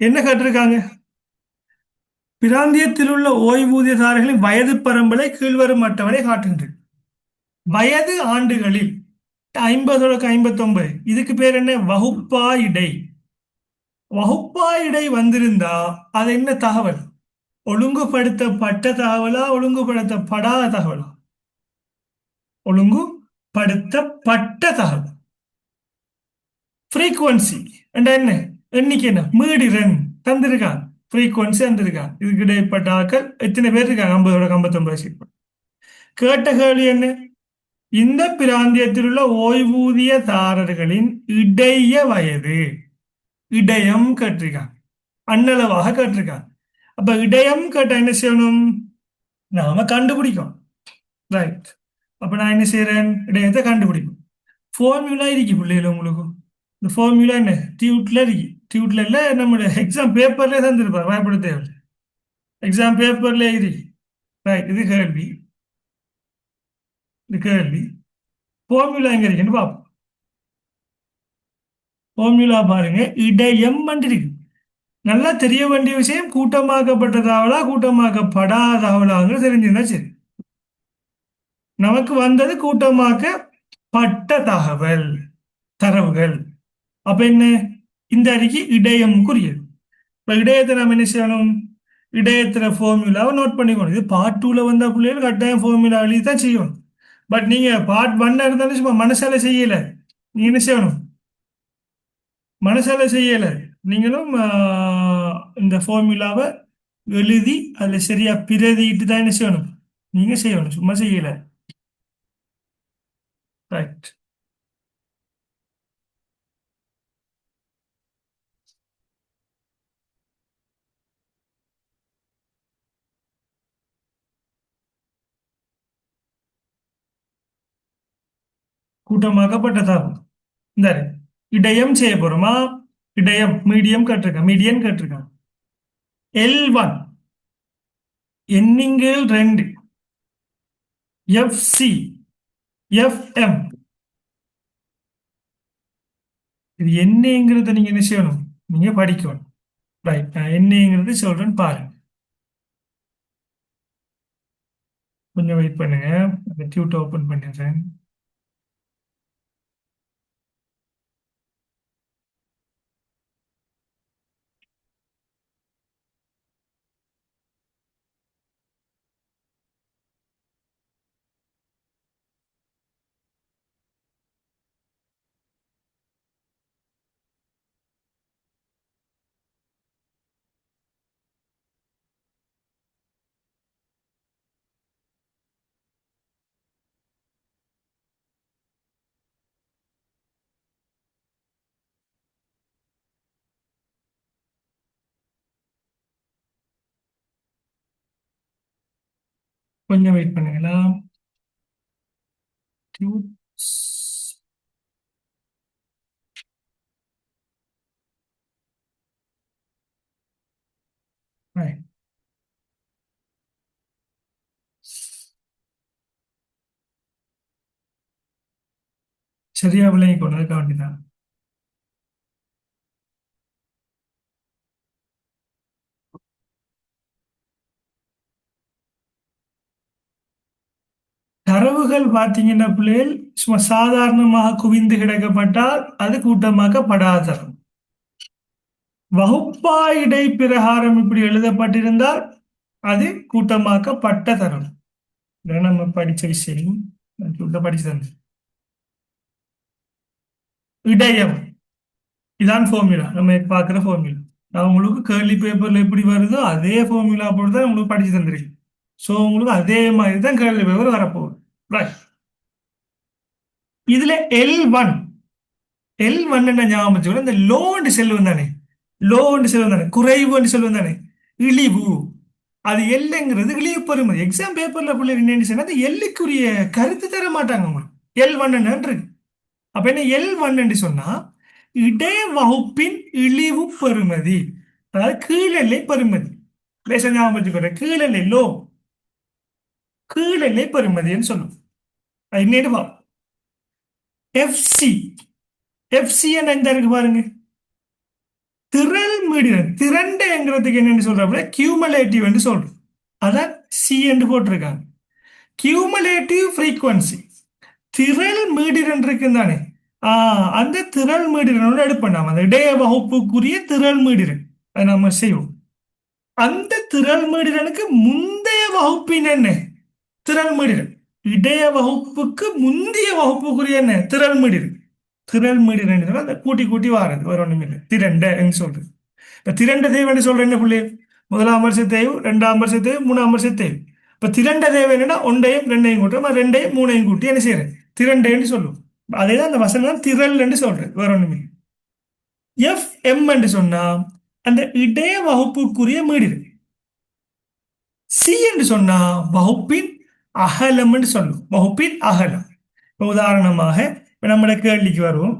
என்ன கேட்டிருக்காங்க. பிராந்தியத்தில் உள்ள ஓய்வூதியதாரர்களின் வயது பரம்பலை கீழ்வரும் அட்டவணை காட்டுகின்றது. வயது ஆண்டுகளில் 50 59. இதுக்கு பேர் என்ன? வகுப்பா இடை. வகுப்பா இடை வந்திருந்தா அது என்ன தகவல்? ஒழுங்குபடுத்தப்பட்ட தகவலா, ஒழுங்குபடுத்தப்படாத தகவலா? ஒழுங்குபடுத்தப்பட்ட தகவல். ஃப்ரீக்குவன்சி என்ன? எண்ணிக்கை என்ன? மீடிரன் தந்திருக்கான். ஃப்ரீக்குவன்சி தந்திருக்கான். இதுக்கு இடைப்பட்ட ஆக்கள் எத்தனை பேர் இருக்காங்க? 50 59. கேட்ட கேள்வி என்ன? இந்த பிராந்தியத்தில் உள்ள ஓய்வூதியதாரர்களின் இடைய வயது. இடையம் கேட்டிருக்காங்க, அன்னளவாக கேட்டிருக்காங்க. அப்ப இடையம் கேட்ட என்ன செய்யணும்? நாம கண்டுபிடிக்கும். ரைட். அப்ப நான் என்ன செய்யறேன்? இடையத்தை கண்டுபிடிக்கும். ஃபார்முலா இருக்கு பிள்ளைகள் உங்களுக்கு. இந்த ஃபார்முலா என்ன? டியூட்ல இருக்கு. டியூட்ல இல்ல, நம்மளுடைய எக்ஸாம் பேப்பர்ல தந்திருப்பார். பயப்பட தேவை. எக்ஸாம் பேப்பர்ல இருக்கு. ரைட். இது கேள்வி. இது கேள்வி. ஃபார்முலா எங்க இருக்குன்னு பார்ப்போம். ஃபார்முலா பாருங்க. இடையம் இருக்கு. நல்லா தெரிய வேண்டிய விஷயம், கூட்டமாக்கப்பட்ட தகவலா கூட்டமாக்கப்படாத தகவலாங்க தெரிஞ்சிருந்தா சரி. நமக்கு வந்தது கூட்டமாக்கப்பட்ட தகவல் தரவுகள். அப்ப என்ன? இந்த அறிக்கை இடையம் குறியது. இப்ப இடையத்தை நம்ம என்ன செய்யணும்? இடையத்துல ஃபார்முலாவை நோட் பண்ணிக்கணும். இது பார்ட் 2ல வந்த பிள்ளைகள் கட்டாயம் ஃபார்முலா எழுதி தான் செய்யணும். பட் நீங்க பார்ட் 1 இருந்தாலும் சும்மா மனசால செய்யல. நீங்க என்ன செய்யணும்? மனசால செய்யல. நீங்களும் இந்த ஃபார்முலாவை எழுதி அதில் சரியா பிரதிட்டு தான் என்ன செய்யணும், நீங்க செய்யணும், சும்மா செய்யல. ரைட். கூட்டமாக்கப்பட்டதாகும். இந்த இடையம் செய்ய போறோமா? இடையம் மீடியம் கேட்டிருக்கேன், மீடியன் கேட்டிருக்கேன். L1 எண்ணிங்கள் 2, FC FM. இது என்னங்கிறத நீங்க என்ன செய்யணும், நீங்க படிக்கணும். ரைட், நான் என்னங்கிறது சொல்றேன் பாருங்க. கொஞ்சம் வெயிட் பண்ணுங்க, அந்த டியூட் ஓபன் பண்ணிடுறேன். கொஞ்சம் வெயிட் பண்ணுங்களா. டியூட்ஸ். ரைட். சரியா விளங்கி கொண்டதுக்காக வேண்டிதான். தரவுகள் பார்த்தீங்கன்னா பிள்ளைகள் சும்மா சாதாரணமாக குவிந்து கிடக்கப்பட்டால் அது கூட்டமாக்கப்படாத. வகுப்பாய் இடைப்பிரகாரம் இப்படி எழுதப்பட்டிருந்தால் அது கூட்டமாக்கப்பட்ட தரம். இதான் நம்ம படிச்ச விஷயம். படிச்சு தந்தேன். இடையம், இதான் ஃபார்முலா, நம்ம பார்க்குற ஃபார்முலா. நான் உங்களுக்கு கேர்லி பேப்பர்ல எப்படி வருதோ அதே ஃபார்முலா போட்டு தான் உங்களுக்கு படிச்சு தந்திருக்கேன். ஸோ உங்களுக்கு அதே மாதிரி தான் கேர்லி பேப்பர் வரப்போகுது. ரைட். இதுல L1, L1 என்ன ஞாபகம் வச்சுக்கணும், இந்த லோன்னு செல்வம் தானே, லோன்னு செல்வம் தானே, குறைவுன்னு செல்வம் தானே, இழிவு. அது எல்லுங்கிறது இழிவு பெறுமதி. எக்ஸாம் பேப்பர்ல பிள்ளை என்ன சொன்னா அது எல்லுக்குரிய கருத்து தர மாட்டாங்க உங்களுக்கு. L1 இருக்கு. அப்ப என்ன L1 என்று சொன்னா இடை வகுப்பின் இழிவு பெறுமதி, அதாவது கீழெல்லை பெறுமதி. லேசா ஞாபகம் வச்சுக்கிறேன், கீழெல்லை லோ, கீழெல்லை பெறுமதின்னு சொல்லும். அது என்னன்னு பா. எஃப்சி, எஃப்சி என்ன இந்த இருக்கு பாருங்க, திரள் மீடியம். திரண்டுங்கிறதுக்கு என்னன்னு சொல்றோம்னா கியூமலேட்டிவ் என்று சொல்றோம். அதான் சி என்று போட்டிருக்காங்க. கியூமலேட்டிவ் ஃப்ரீக்வன்சி. திரள் மீடிரன் இருக்கு தானே, அந்த திரள் மீடிரனோட எடுப்போம் நாம, அந்த இடைய வகுப்புக்குரிய திரள் மீடிரன் அதை நம்ம செய்வோம். அந்த திரள் மீடிரனுக்கு முந்தைய வகுப்பின் என்ன, திரள் மீடிரன். இடைய வகுப்புக்கு முந்தைய வகுப்புக்குரிய என்ன, திரள் மீடிரன். திரள் மீடிரன் அந்த கூட்டி கூட்டி வாரது ஒரு ஒண்ணுமே இல்லை, திரண்ட என்று சொல்றது. இப்ப திரண்ட தேவைன்னு சொல்றேன் என்ன பிள்ளை, முதலாம் வருஷ தேவை, ரெண்டாம் வருஷ தேவை, மூணாம் வருஷ தேவை. இப்ப திரண்ட தேவை என்னன்னா ஒன்றையும் ரெண்டையும் கூட்டம், ரெண்டையும் மூணையும் கூட்டி என்ன செய்யறேன், திரண்டேன்னு சொல்லுவோம். அதேதான் அந்த வசனம் திரள் என்று சொல்றது, வேற ஒண்ணுமே. எஃப் எம் என்று சொன்னா அந்த இடைய வகுப்புக்குரிய மீடிரன். சி என்று சொன்னா வகுப்பின் அகலம் என்று சொல்லும், வகுப்பின் அகலம். இப்ப உதாரணமாக இப்ப நம்மளோட கேள்விக்கு வருவோம்.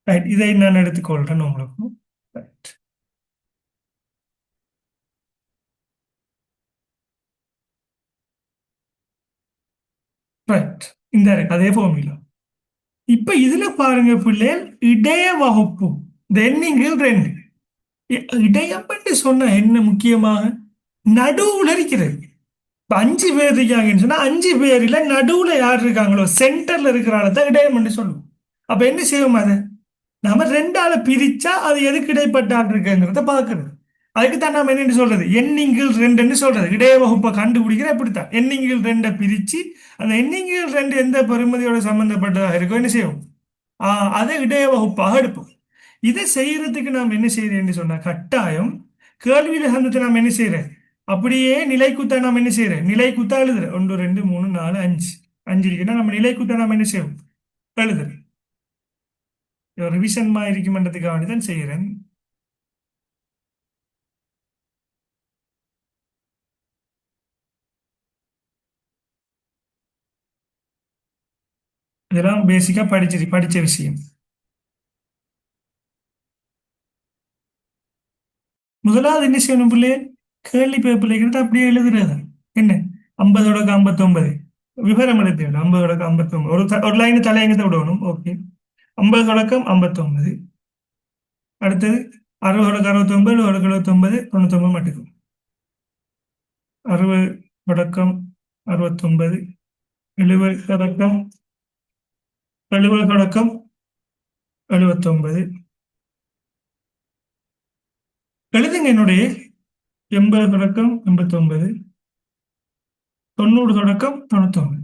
ரைட், இதை நான் எடுத்துக்கொள்றேன் உங்களுக்கு. ரைட். ரைட், இந்த இருக்கு அதே ஃபார்முலா. இப்ப இதுல பாருங்க பிள்ளைகள், இடைய வகுப்பு இந்த எண்ணிங்கள் 2. இடையம் என்று சொன்ன என்ன முக்கியமாக நடுவுல இருக்கிறது. இப்ப 5 பேர் இருக்காங்கன்னு சொன்னா 5 பேர்ல நடுவுல யார் இருக்காங்களோ சென்டர்ல இருக்கிறால தான் இடையம் என்று சொல்லுவோம். அப்ப என்ன செய்வோம், அதை நாம 2ஆல பிரிச்சா அது எதுக்கு இடைப்பட்ட ஆள் இருக்குங்கிறத பாக்குறது. அதுக்கு தான் நாம என்னன்னு சொல்றது, எண்ணிங்கள் 2ன்னு சொல்றது. இடைய வகுப்பை கண்டுபிடிக்கிற இப்படித்தான், எண்ணிங்கள் 2 பிரிச்சு அந்த எண்ணிங்கள் 2 எந்த பெறுமதியோட சம்பந்தப்பட்டதாக இருக்கோ என்ன செய்வோம், அதை இடைய வகுப்பாக எடுப்போம். இதை செய்யறதுக்கு நாம் என்ன செய்யறேன்னு சொன்னா கட்டாயம் கேள்வியில சந்தத்தை நாம் என்ன செய்யறேன் அப்படியே நிலை குத்தா நாம் என்ன செய்யறேன் நிலை குத்தா எழுதுற ஒன்று ரெண்டு மூணு நாலு அஞ்சு அஞ்சு இருக்குன்னா நம்ம நிலை குத்தா நாம் என்ன செய்வோம் எழுதுறேன் ரிவிஷன் மாதிரி இருக்குமன்றதுக்காக வேண்டி தான் செய்யறேன். இதெல்லாம் பேசிக்கா படிச்ச விஷயம். முதலாவது என்ன செய்யணும் பிள்ளை கேள்வி பேப்பர்ல அப்படியே எழுதுறது என்ன 50 59 விவரம் எழுதி 50 59 ஒரு லைன் தலையங்கத்தை விடணும். ஓகே 50 59 அடுத்தது 60 69 70 99 மட்டும் 60 69 70 70 79 எழுதுங்க என்னுடைய 80 89 90 99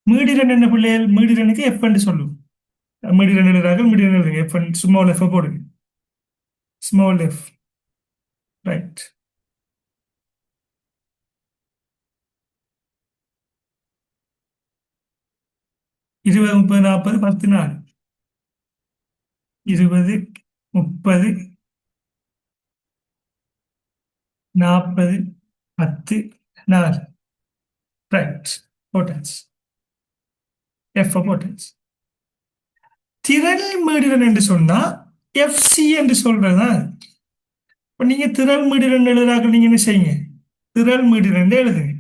மீடிரன் என்ன பிள்ளைகள் மீடிரனுக்கு எஃப் என்று சொல்லுவோம். மீடிரன் எழுதுறார்கள் மீடிரன் எழுதுங்க எஃப் ஸ்மால் எஃப் போடுங்க ஸ்மால் எஃப் ரைட். இருபது 30 40 10 4 20 30 40 10 4 ரைட் போட்டாச்சு எஃப் போட்டாச்சு. திரள் மீடிரன் என்று சொன்னா எஃப்சி என்று சொல்றதா. இப்ப நீங்க திரள் மீடிரன் எழுதுறாங்க நீங்க என்ன செய்யுங்க திரள் மீடிரன் எழுதுங்க.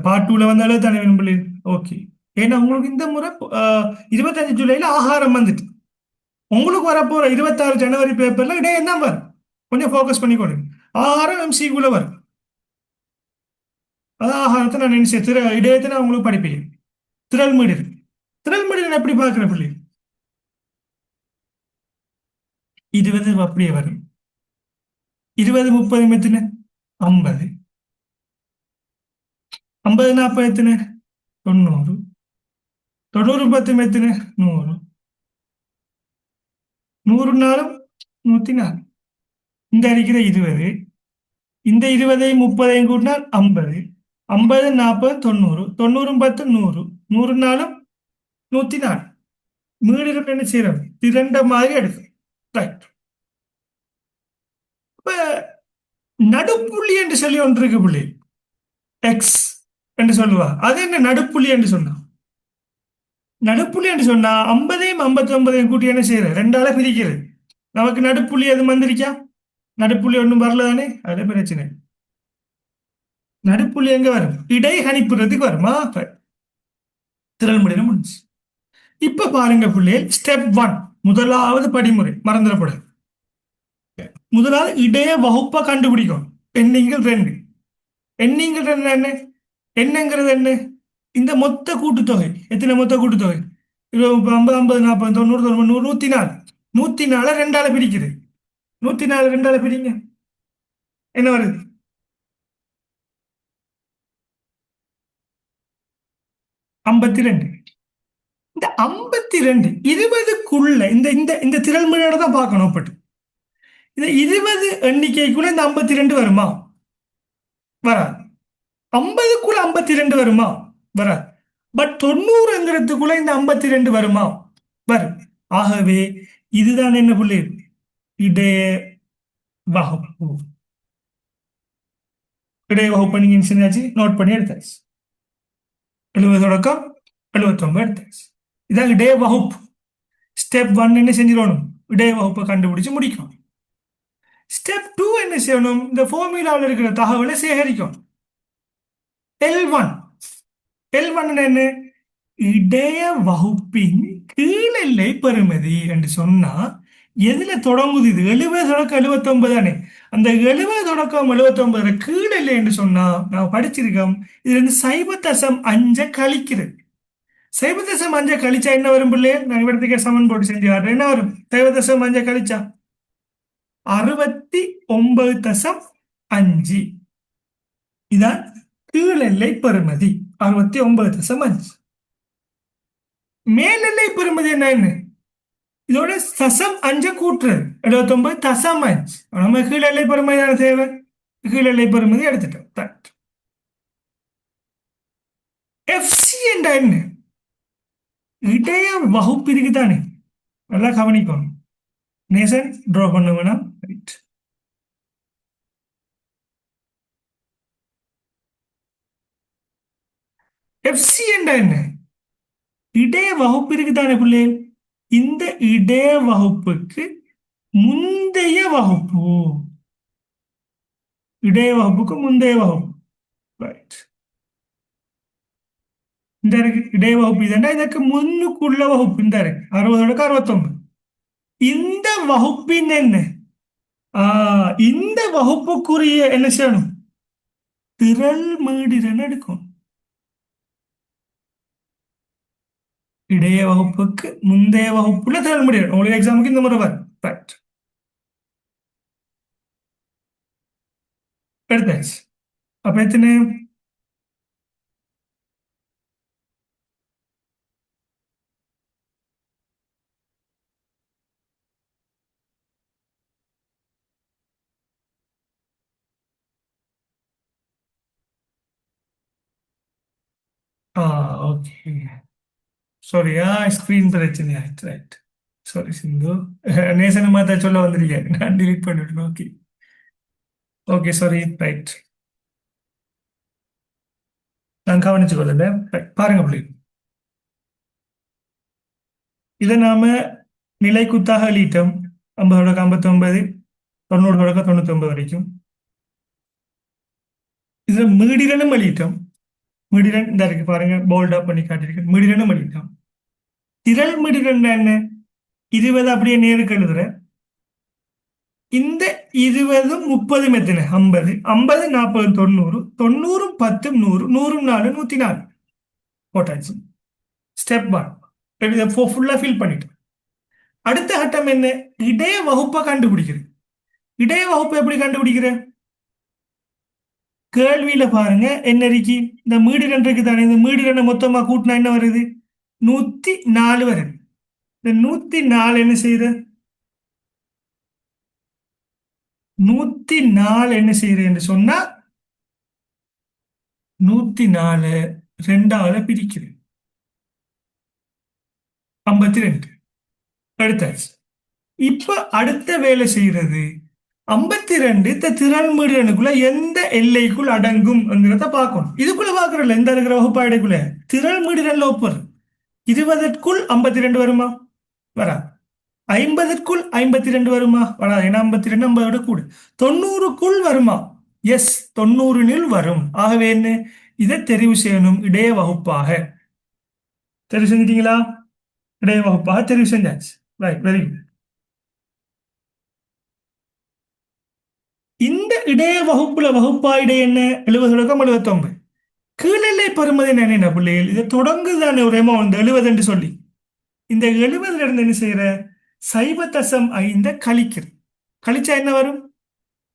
பார்ட் 2ல வந்தாலே தானே வேணும். ஓகே ஏன்னா உங்களுக்கு இந்த முறை 25 ஜூலைல ஆகாரம் வந்துட்டு உங்களுக்கு வரப்போற 26 ஜனவரி பேப்பர்ல இடையே என்ன வரும் கொஞ்சம் ஃபோக்கஸ் பண்ணி கொடுங்க. ஆகாரம் எம்சிக்குள்ள வரும். அதான் ஆகாரத்தை நான் நினைச்சேன் இடையத்தை நான் உங்களுக்கு படிப்பேன். திரள் மீடிரன் திரள் மீடிரன் எப்படி பார்க்கிற பிள்ளை 20 அப்படியே வரும். 20 30 எத்தனை 50 50 40 எத்தனை 90 90 10 எத்தனை 100 100 நாளும் 104 இந்த அடிக்கிற 20 இந்த 20 30 கூட்டினால் 50 50 40 90 90 10 100 100 நாளும் 104 மீடிரன் என்ன செய்யறது திரண்ட மாதிரி எடுக்கும். ரைட். இப்ப நடுப்புள்ளி என்று சொல்லி ஒன்று இருக்கு புள்ளி எக்ஸ் என்று சொல்லுவா. அது என்ன நடுப்புள்ளி என்று சொன்னா நடுப்புள்ளி என்று சொன்னா 50 59 கூட்டி என்ன செய்யறது 2ஆல பிரிக்கிறது. நமக்கு நடுப்புள்ளி எதுவும் வந்திருக்கா நடுப்புள்ளி ஒன்றும் வரல தானே அது பிரச்சனை. நடுப்புள்ளி எங்க வரும் இடை கணிப்புறதுக்கு வருமா திரள் முடியும் முடிஞ்சு. இப்ப பாருங்க பிள்ளைகள் ஸ்டெப் 1 முதலாவது படிமுறை மறந்துடப்படாது. முதலாவது இடைய வகுப்பை கண்டுபிடிக்கும். எண்ணிங்கள் 2 எண்ணிங்கள் 2 என்ன என்னங்கிறது என்ன இந்த மொத்த கூட்டுத்தொகை எத்தனை மொத்த கூட்டுத்தொகை 50 50 40 90 104 104 2ஆல பிரிக்குது 104 2ஆல பிரிங்க என்ன வருது 52. இந்த 52 20க்குள்ள இந்த இந்த இந்த திரள் மீனோட தான் பார்க்கணும். பட்டு இந்த 20 எண்ணிக்கைக்குள்ள இந்த 52 வருமா வராது. 50க்குள்ள 52 வருமா வராது. பட் 90ங்கிறதுக்குள்ள இந்த 52 வருமா வரும். ஆகவே இதுதான் என்ன புள்ளி இடைய வகுப்பு. இடைய வகுப்பு நீங்க நோட் பண்ணி எடுத்தாச்சு. 70 79 எடுத்தாச்சு. இதான் இடைய வகுப்பு. ஸ்டெப் 1 என்ன செஞ்சிடணும் இடைய வகுப்பை கண்டுபிடிச்சு முடிக்கணும். ஸ்டெப் 2 என்ன செய்யணும் இந்த ஃபார்முலாவில் இருக்கிற தகவலை சேகரிக்கும். L1 என்ன இடைய வகுப்பின் கீழெல்லை பெறுமதி என்று சொன்னா எதுல தொடங்குது இது 70 79 தானே. அந்த 70 79 கீழெல்லை என்று சொன்னா நான் படிச்சிருக்கோம் இதுல இருந்து 0.5 கழிக்கிறது. 0.5 கழிச்சா என்ன வரும் பிள்ளையே நான் இவரத்துக்கு சமன் போட்டு செஞ்சு காட்டுறேன். என்ன வரும் 0.5 கழிச்சா 69.5. இதான் கீழெல்லை பெறுமதி 69.5. மேலெல்லை பெறுமதி என்ன இதோட தசம் அஞ்சு கூட்டுறது 79 தசம் அஞ்சு நம்ம கீழெல்லை பெறுமதி தானே தேவை. கீழெல்லை பெறுமதி எடுத்துட்டோம். எஃப்சி என்ற என்ன? இடைய வகுப்பு இருக்குதானே, நல்லா கவனிக்கணும். நேசன் ட்ரா பண்ண வேணாம். ரைட். எஃப்சி என்ற என்ன? இடைய வகுப்பு இருக்குதானே பிள்ளைகள். இந்த இடைய வகுப்புக்கு முந்தைய வகுப்பு. இடைய வகுப்புக்கு முந்தைய வகுப்பு. ரைட். இந்த இருக்கு இடைய வகுப்பு. இதெண்டா இதற்கு முன்னுக்குள்ள வகுப்பு இந்த இருக்கு 60 69. இந்த வகுப்பின் என்ன? இந்த வகுப்புக்குரிய என்ன செய்யணும்? திரள் மீடிரன் எடுக்கும். இடைய வகுப்புக்கு முந்தைய வகுப்புல திரள் மீடிரன். உங்களுக்கு எக்ஸாமுக்கு இந்த முறை வரும். ரைட். எடுத்தாச்சு. அப்ப எத்தனை? ஆ ஓகே. சாரியா, ஸ்கிரீன் பிரச்சனை ஆயிடுச்சு. ரைட். சாரி சிந்து. நேசன மாதா சொல்ல வந்திருக்கேன், நான் டிலீட் பண்ணிவிட்டேன். ஓகே. Okay sorry. ரைட். நான் கவனிச்சு கொள்ளல. Right. பாருங்க பிள்ளை, இதை நாம நிலை குத்தாக எழுதிட்டோம். 50 59, 90 99 வரைக்கும். இதுல மீடிரனும் எழுதிட்டோம். மீடிரன் இந்த இருக்கு பாருங்க, போல்டா பண்ணி காட்டியிருக்கேன். மீடிரனும் எழுதிட்டோம். திரள் மீடிரன் என்ன? 20 அப்படியே நேருக்கு எழுதுறேன். இந்த 20 30 எத்தனை? 50 50 40 90 90 10 100 100 4 104 போட்டாச்சு. ஸ்டெப் 1 ஃபுல்லா ஃபில் பண்ணிட்டு அடுத்த கட்டம் என்ன? இடைய வகுப்பை கண்டுபிடிக்கிறது. இடைய வகுப்பை எப்படி கண்டுபிடிக்கிற? கேள்வியில பாருங்க என்ன இருக்கு. இந்த மீடிரன் இருக்கு தானே, இந்த மீடிரனை மொத்தமா கூட்டினா என்ன வருது? 104 வருது. இந்த 104 என்ன செய்யுது? 104 என்ன செய்யுது என்று சொன்னா 104 2ஆல பிரிக்குது. 52 எடுத்தாச்சு. இப்ப அடுத்த வேலை செய்யறது 52 இந்த திறன் மீடியனுக்குள்ள எந்த எல்லைக்குள் அடங்கும் பார்க்கணும். இதுக்குள்ள பாக்குறல எந்த இருக்கிற வகுப்பாடைக்குள்ள திறன் மீடியன்ல ஒப்பர் 20க்குள் 52 வருமா? வரா. 50க்குள் 52 வருமா? வராது. ஏன்னா 52 50 கூட. 90க்குள் வருமா? எஸ், 90 வரும். ஆகவே என்ன? இதை தெரிவு செய்யணும். இடைய வகுப்பாக தெரிவு செஞ்சிட்டீங்களா? இடைய வகுப்பாக தெரிவு செஞ்சாச்சு. Right, very good. இந்த இடைய வகுப்புல வகுப்பாயிடை என்ன? 70 79. கீழெல்லை பெறுமதி என்ன பிள்ளைகள்? இதை தொடங்குதானே ஒரு அமௌண்ட் 70 என்று சொல்லி இந்த 70 இருந்து என்ன செய்யற? 0.5 கழிக்கிறது. கழிச்சா என்ன வரும்?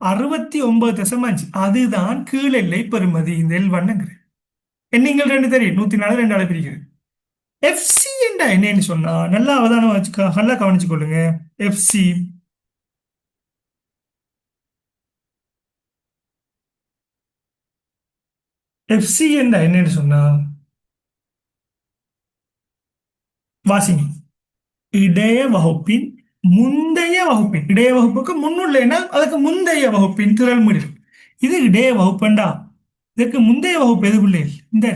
69.5. அதுதான் கீழெல்லை பெறுமதி. இந்த L1 எண்ணிங்கள் ரெண்டு தெரியும். 104 2ஆல பிரிக்கிறது. எஃப்சி என்றா என்னன்னு சொன்னா நல்லா அவதானம் வச்சுக்க, நல்லா கவனிச்சு கொள்ளுங்க. எஃப்சி எஃப்சி என்றா என்னன்னு சொன்னா வாசிங்க. இடைய வகுப்பின் முந்தைய வகுப்பின், இடைய வகுப்புக்கு முன்னுள்ளேன்னா அதுக்கு முந்தைய வகுப்பின் திரள் முடிவு. இது இடைய வகுப்புண்டா. இதுக்கு முந்தைய வகுப்பு எது பிள்ளைகள்? இந்த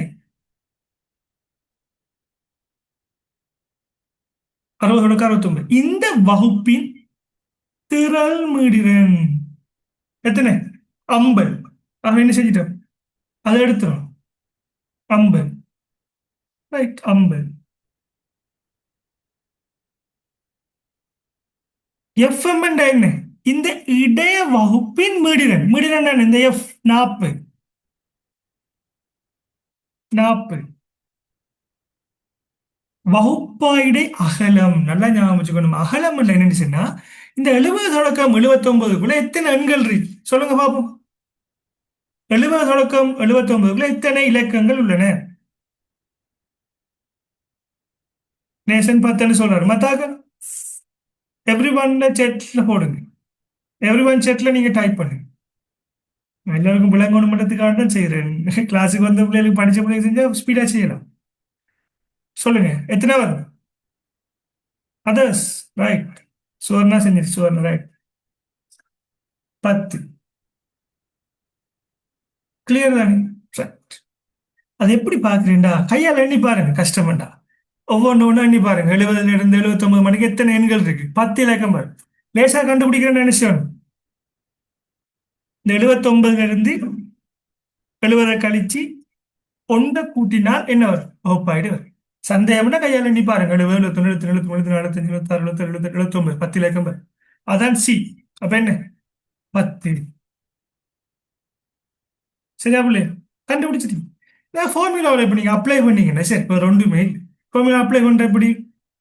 60 69. இந்த வகுப்பின் திரள் மீடிரன் எத்தனை? 50. அவன் என்ன செஞ்சிட்டோம்? அதை எடுத்துரும். 50. ரைட், 50. எஃப்எம் என்ன? இந்த இடைய வகுப்பின் மீடிரன். மீடிரன் இந்த எஃப் 40 40. வகுப்பாயிடை அகலம். நல்லா ஞாபகம் வச்சுக்கணும். அகலம் இல்லை என்னன்னு சொன்னா இந்த 70 தொடக்கம் 79க்குள்ள எத்தனை எண்கள் இருக்கு சொல்லுங்க பாப்போம். 70 தொடக்கம் 79க்குள்ள எத்தனை இலக்கங்கள் உள்ளன? நேசன் 10 சொல்றாரு. மத்தாக்கள் எவ்ரி ஒன்ல செட்ல போடுங்க. எவ்ரி ஒன் செட்ல நீங்க டைப் பண்ணுங்க. நான் எல்லாருக்கும் விளங்கணும் மட்டத்துக்காக தான் செய்யறேன். கிளாஸுக்கு வந்த பிள்ளைகளுக்கு படிச்ச பிள்ளைங்க செஞ்சா ஸ்பீடா செய்யலாம். சொல்லுங்க எத்தனை வரும்? அதர்ஸ். ரைட். சுவர்ணா செஞ்சிரு. சுவர்ணா ரைட். 10. கிளியர் தானே? Right. அது எப்படி பாக்குறீண்டா? கையால் எண்ணி பாருங்க, கஷ்டமாண்டா. ஒவ்வொன்று ஒன்று எண்ணி பாருங்க. 70ல இருந்து 79 மணிக்கு எத்தனை எண்கள் இருக்கு? 10 இலக்கம் பாரு. லேசா கண்டுபிடிக்கிறேன்னு நினைச்சோம். இந்த 79ல இருந்து 70 கழிச்சு ஒன்றை கூட்டினால் என்ன வரும்? வகுப்பாயிடு வரும். சந்தேகம்னா கையால் எண்ணி பாருங்க. 70, 71, 73, 74, 75, 76, 77, 78, 79, 10 இலக்கம் பாரு. அதான் சி. அப்ப என்ன? 10. சரியா பிள்ளை? கண்டுபிடிச்சிட்டீங்க. நான் ஃபார்முலாவில் இப்போ நீங்கள் அப்ளை பண்ணீங்கன்னா சரி, இப்போ ரெண்டுமே ஃபார்முலா அப்ளை பண்ணுற எப்படி?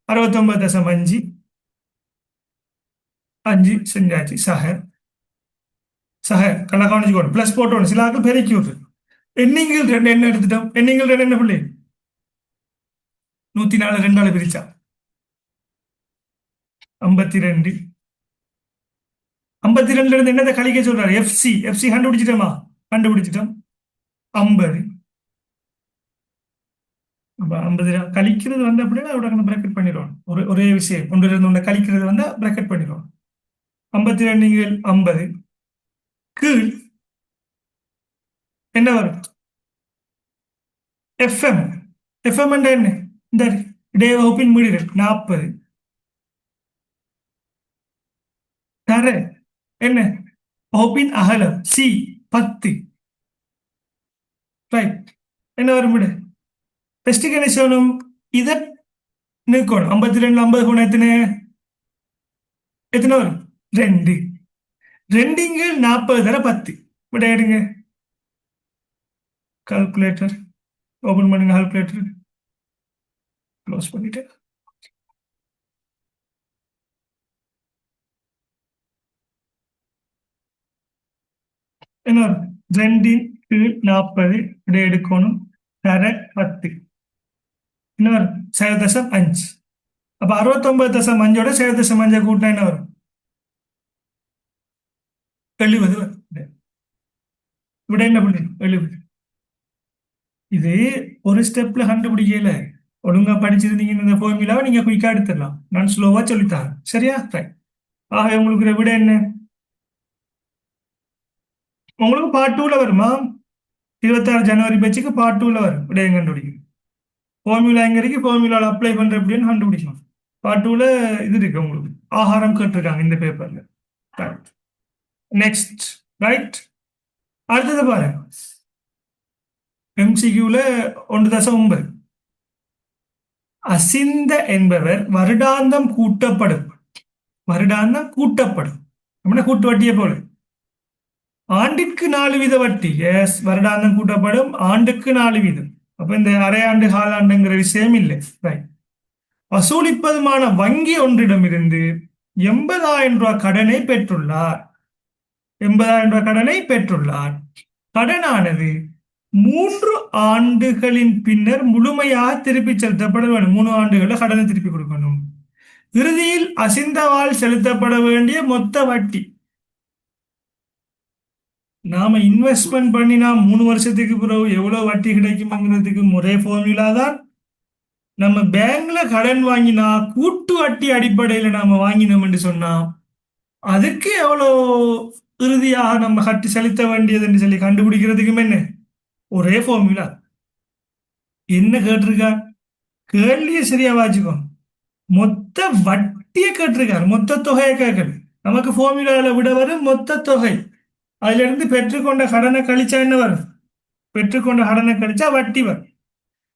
69.5 5 செஞ்சாச்சு. சக சக கணக்கு கவனிச்சுக்கோணும். ப்ளஸ் போட்டோணும். சில ஆட்கள் பெருக்கி விட்டுரு. எண்ணிங்கள் ரெண்டு என்ன எடுத்துட்டோம்? எண்ணிங்கள் ரெண்டு என்ன பிள்ளை? 104 2ஆல பிரிச்சா 52. 52ல இருந்து என்னத்தை கழிக்க சொல்றாரு? எஃப்சி. எஃப்சி கண்டுபிடிச்சிட்டோமா? கண்டுபிடிச்சிட்டோம். 50. அப்ப 50 கழிக்கிறது வந்து அப்படின்னா அதோட நம்ம பிரக்கெட் பண்ணிடுவோம். ஒரே விஷயம் ஒன்றுல இருந்து ஒன்றை கழிக்கிறது வந்து பிரக்கெட் பண்ணிடுவோம். 52 50 கீழ் என்ன வரும்? எஃப்எம். எஃப்எம் என்ன? இந்த இடைய வகுப்பின் முடிவு 40. தர என்ன? வகுப்பின் அகலம் சி 10. ரைட். என்ன வரும் விட? பெஸ்ட்டுக்கு என்ன செய்யணும்? இதை நீக்கணும். 52 50 போன எத்தனை? எத்தனை வரும்? 2. 2 40 தர 10. விட எடுங்க. கால்குலேட்டர் ஓபன் பண்ணுங்க. கால்குலேட்டர் க்ளோஸ் பண்ணிட்டு என்ன வரும்? 2 40 விட எடுக்கணும். தர 10. என்ன வரும்? 0.5. அப்ப 69.5ஓட 0.5 கூட்டினா என்ன வரும்? 70 வரும். விட என்ன பண்ணு? 70. இது ஒரு ஸ்டெப்ல கண்டுபிடிக்கல. ஒழுங்கா படிச்சிருந்தீங்கன்னு இந்த ஃபார்முலாவை நீங்க குயிக்கா எடுத்துடலாம். நான் ஸ்லோவா சொல்லித்தரேன். சரியா? ரைட். ஆக உங்களுக்கு விட என்ன? உங்களுக்கு பார்ட் 2ல வருமா? 26 ஜனவரி பேச்சுக்கு பார்ட் 2ல வரும். விடயம் கண்டுபிடிக்கும். ஃபார்முலா எங்க இருக்கு? ஃபார்முலாவில் அப்ளை பண்ற எப்படின்னு கண்டுபிடிக்கணும். பார்ட் 2ல இது இருக்கு உங்களுக்கு. ஆகாரம் கேட்டிருக்காங்க இந்த பேப்பர்ல. ரைட். நெக்ஸ்ட். ரைட். அடுத்தது பாருங்க. எம்சிக்யூல 1.9. அசிந்த என்பவர் வருடாந்தம் கூட்டப்படும். வருடாந்தம் கூட்டப்படும். அப்படின்னா கூட்டு வட்டியை போல. ஆண்டிற்கு 4 வீத வட்டி. எஸ், வருடாந்தம் கூட்டப்படும். ஆண்டுக்கு 4 வீதம். அப்ப இந்த அரையாண்டு காலாண்டுங்கிற விஷயம் இல்லை. ரைட். வசூலிப்பதுமான வங்கி ஒன்றிடமிருந்து 80,000 ரூபாய் கடனை பெற்றுள்ளார். 80,000 ரூபாய் கடனை பெற்றுள்ளார். கடனானது 3 ஆண்டுகளின் பின்னர் முழுமையாக திருப்பி செலுத்தப்பட வேண்டும். 3 ஆண்டுகளில் கடனை திருப்பி கொடுக்கணும். இறுதியில் அசிந்தவால் செலுத்தப்பட வேண்டிய மொத்த வட்டி. நாம இன்வெஸ்ட்மெண்ட் பண்ணி நாம் 3 வருஷத்துக்கு பிறகு எவ்வளவு வட்டி கிடைக்கும்ங்கிறதுக்கு முறை ஃபார்முலா தான். நம்ம பேங்க்ல கடன் வாங்கினா கூட்டு வட்டி அடிப்படையில் நாம வாங்கினோம் என்று சொன்னா அதுக்கு எவ்வளோ இறுதியாக நம்ம கட்டி செலுத்த வேண்டியது என்று சொல்லி கண்டுபிடிக்கிறதுக்கும் என்ன ஒரே ஃபார்முலா. என்ன கேட்டிருக்கா? கேள்வியை சரியா வாச்சுக்கோ. மொத்த வட்டியை கேட்டிருக்காரு. மொத்த தொகையை கேட்கல. நமக்கு ஃபார்முலால விட வரும் மொத்த தொகை. அதுல இருந்து பெற்றுக்கொண்ட கடனை கழிச்சா என்ன வரும்? பெற்றுக்கொண்ட கடனை கழிச்சா வட்டி வரும்.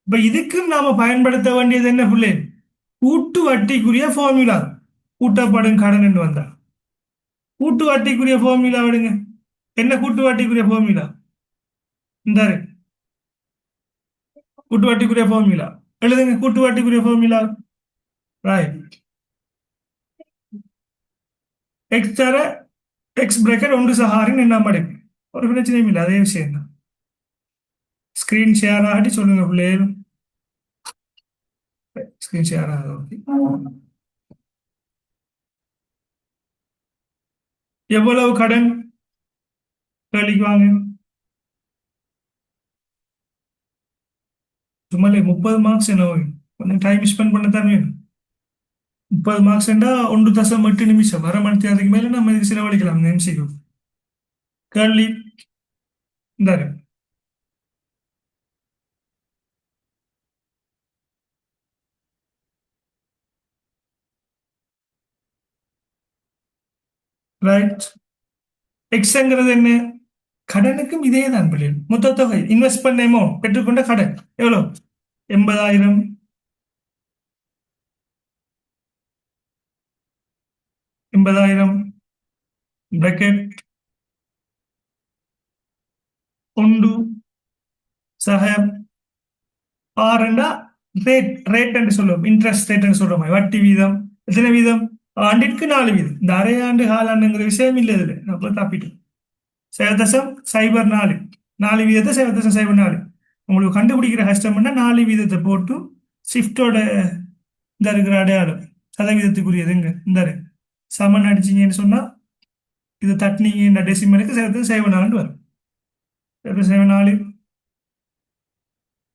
இப்ப இதுக்கும் நாம பயன்படுத்த வேண்டியது என்ன பிள்ளை? கூட்டு வட்டிக்குரிய ஃபார்முலா. கூட்டப்படும் கடன் என்று வந்தா கூட்டு வட்டிக்குரிய ஃபார்முலா விடுங்க. என்ன கூட்டு வட்டிக்குரிய ஃபார்முலா? இந்த கூட்டு வட்டிக்குரிய ஃபார்முலா எழுதுங்க. கூட்டு வட்டிக்குரிய ஃபார்முலா. ரைட். எக்ஸ் தர எக்ஸ் பிரேக்கர் ஒன்று சஹாரின்னு என்ன படிப்பு. ஒரு பிரச்சனையும் இல்லை. அதே விஷயம் தான். ஸ்கிரீன் ஷேர் ஆகிட்டு சொல்லுங்க பிள்ளைகள். ஸ்கிரீன் ஷேர் ஆகுது. ஓகே. எவ்வளவு கடன் கேள்விக்கு வாங்க. சும்மா 30 மார்க்ஸ் என்ன கொஞ்சம் டைம் ஸ்பெண்ட் பண்ணத்தான் வேணும். 30 மார்க்ஸ்ண்டா 1.8 நிமிஷம் அரை மணி நேரத்துக்கு மேல நம்ம இதுக்கு செலவழிக்கலாம் இந்த எம்சிக்கு. கேள்வி இந்தாரு. ரைட். எக்ஸ்ங்கிறது என்ன? கடனுக்கும் இதே தான் பிள்ளைகள். மொத்த தொகை இன்வெஸ்ட் பண்ண அமௌண்ட் பெற்றுக்கொண்ட கடன் எவ்வளோ? 80,000. 80,000 பிரக்கெட் ஒன்று சக ஆறுண்டா ரேட் ரேட் என்று சொல்லுவோம். இன்ட்ரெஸ்ட் ரேட் என்று சொல்றோம். வட்டி வீதம் எத்தனை வீதம்? ஆண்டிற்கு 4 வீதம். இந்த அரையாண்டு காலாண்டுங்கிற விஷயம் இல்லை இதுல. நம்ம தப்பிட்டோம். 0.04 4 வீதத்தை 0.04. உங்களுக்கு கண்டுபிடிக்கிற கஷ்டம்னா 4 வீதத்தை போட்டு ஷிஃப்டோட இந்த இருக்கிற அடையாளம் சதவீதத்துக்குரியதுங்க இந்த சமன் அடிச்சிங்கன்னு சொன்னா இது தட்டினீங்க இந்த டெசிமலுக்கு 0.74 வரும். 0.74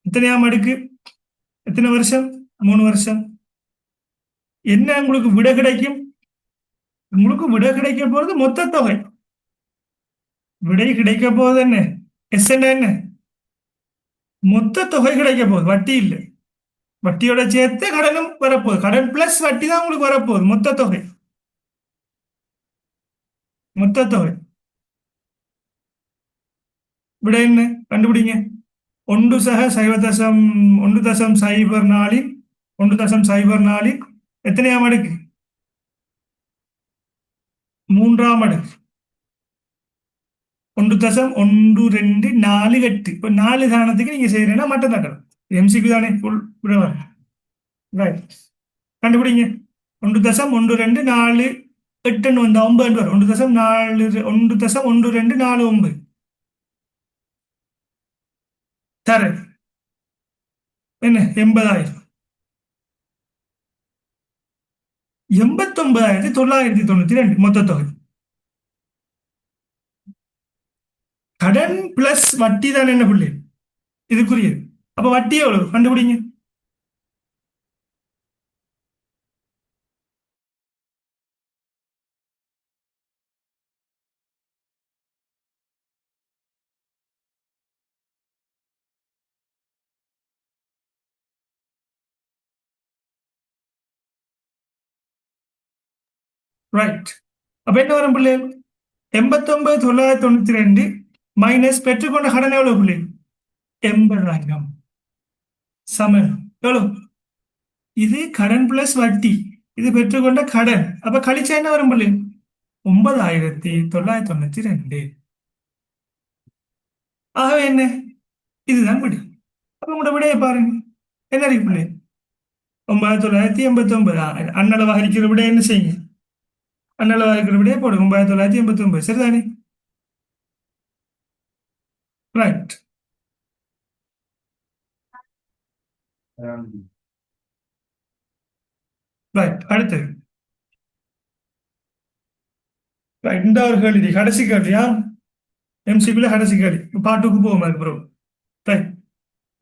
எத்தனையாம் அடுக்கு? எத்தனை வருஷம்? 3 வருஷம். என்ன உங்களுக்கு விட கிடைக்கும்? உங்களுக்கு விட கிடைக்க போறது மொத்த தொகை. விடை கிடைக்க போகுது என்ன? எஸ் என்ன? மொத்த தொகை கிடைக்க போகுது, வட்டி இல்லை. வட்டியோட சேர்த்து கடனும் வரப்போகுது. கடன் பிளஸ் வட்டி தான் உங்களுக்கு வரப்போகுது. மொத்த தொகை. மொத்த தொகை விட என்ன கண்டுபிடிங்க. ஒன்று சக 0.1.04 1.04 எத்தனையாம் அடுக்கு? 3ஆம் அடுக்கு. 1.124 இப்போ 4 தானத்துக்கு நீங்க செய்யறீங்கன்னா மட்டும் தட்டணும். எம்சிக்கு தானே ஃபுல் விட. ரைட். கண்டுபிடிங்க. 1.124 வந்தா 9 வரும். 1.1249 தர என்ன? 80,000. 89,992 மொத்த தொகை. கடன் பிளஸ் வட்டி தான் என்ன பிள்ளை இதுக்குரியது. அப்ப வட்டி எவ்வளவு கண்டுபிடிங்க. ரைட். அப்ப என்ன வரும் பிள்ளை? 89,992 மைனஸ் பெற்றுக்கொண்ட கடன் எவ்வளவு பிள்ளை? 80,000 சமன் எவ்வளவு? இது கடன் பிளஸ் வட்டி, இது பெற்றுக்கொண்ட கடன். அப்ப கழிச்சா என்ன வரும் பிள்ளை? 9,992. ஆகவே என்ன? இதுதான் விடை. அப்ப உங்களோட விடையை பாருங்க. என்ன இருக்கு பிள்ளை? 9,989. அன்னளவாக இருக்கிற விட என்ன செய்யுங்க? அன்னளவாக இருக்கிற விடையை போடுங்க. 9,989 சரிதானே? ரைட். ரைட். அடுத்து ரைட். இந்த ஒரு கேள்வி கடைசி கேள்வியா? எம்சிபில கடைசி கேள்வி. பாட்டுக்கு போவோம் அதுக்கு பிறகு. ரைட்.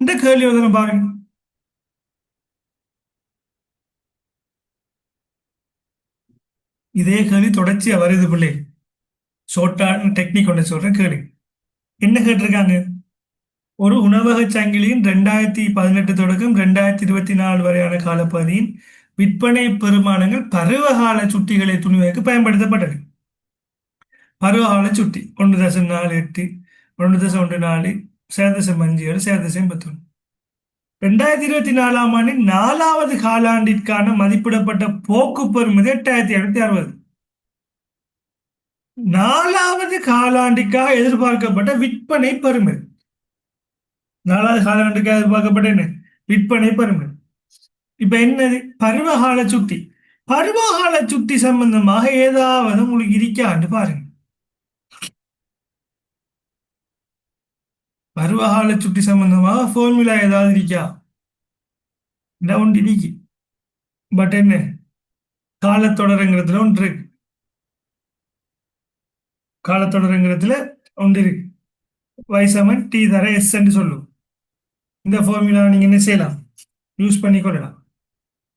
இந்த கேள்வி வந்து பாருங்க. இதே கேள்வி தொடர்ச்சியா வருது பிள்ளை. ஷோர்ட்டான டெக்னிக் ஒன்று சொல்றேன் கேள்வி. என்ன கேட்டிருக்காங்க? ஒரு உணவக சங்கிலியின் 2018 தொடக்கம் 2024 வரையான காலப்பகுதியின் விற்பனை பெருமானங்கள் பருவகால சுட்டிகளை துணிவதற்கு பயன்படுத்தப்பட்டது. பருவகால சுட்டி 1.48 1.14 0.57 0.81. 2024 4வது காலாண்டிற்கான மதிப்பிடப்பட்ட போக்கு பெறுமதி 8,760. 4வது காலாண்டிற்காக எதிர்பார்க்கப்பட்ட விற்பனை பெறுமதி. 4வது காலாண்டுக்காக எதிர்பார்க்கப்பட்ட என்ன? விற்பனை பெறுமதி. இப்ப என்னது? பருவகால சுட்டி. பருவகால சுட்டி சம்பந்தமாக ஏதாவது உங்களுக்கு இருக்கான்னு பாருங்க. பருவகால சுட்டி சம்பந்தமாக ஃபார்முலா ஏதாவது இருக்கா? ஒன்று இருக்கு. பட் என்ன? காலத்தொடருங்கிறதுல ஒன்று இருக்கு. காலத்தொடருங்கிறதுல ஒன்று இருக்கு. Y சமன் டி தர எஸ் என்று சொல்லும். இந்த ஃபார்முலாவை நீங்க என்ன செய்யலாம், யூஸ் பண்ணி கொள்ளலாம்.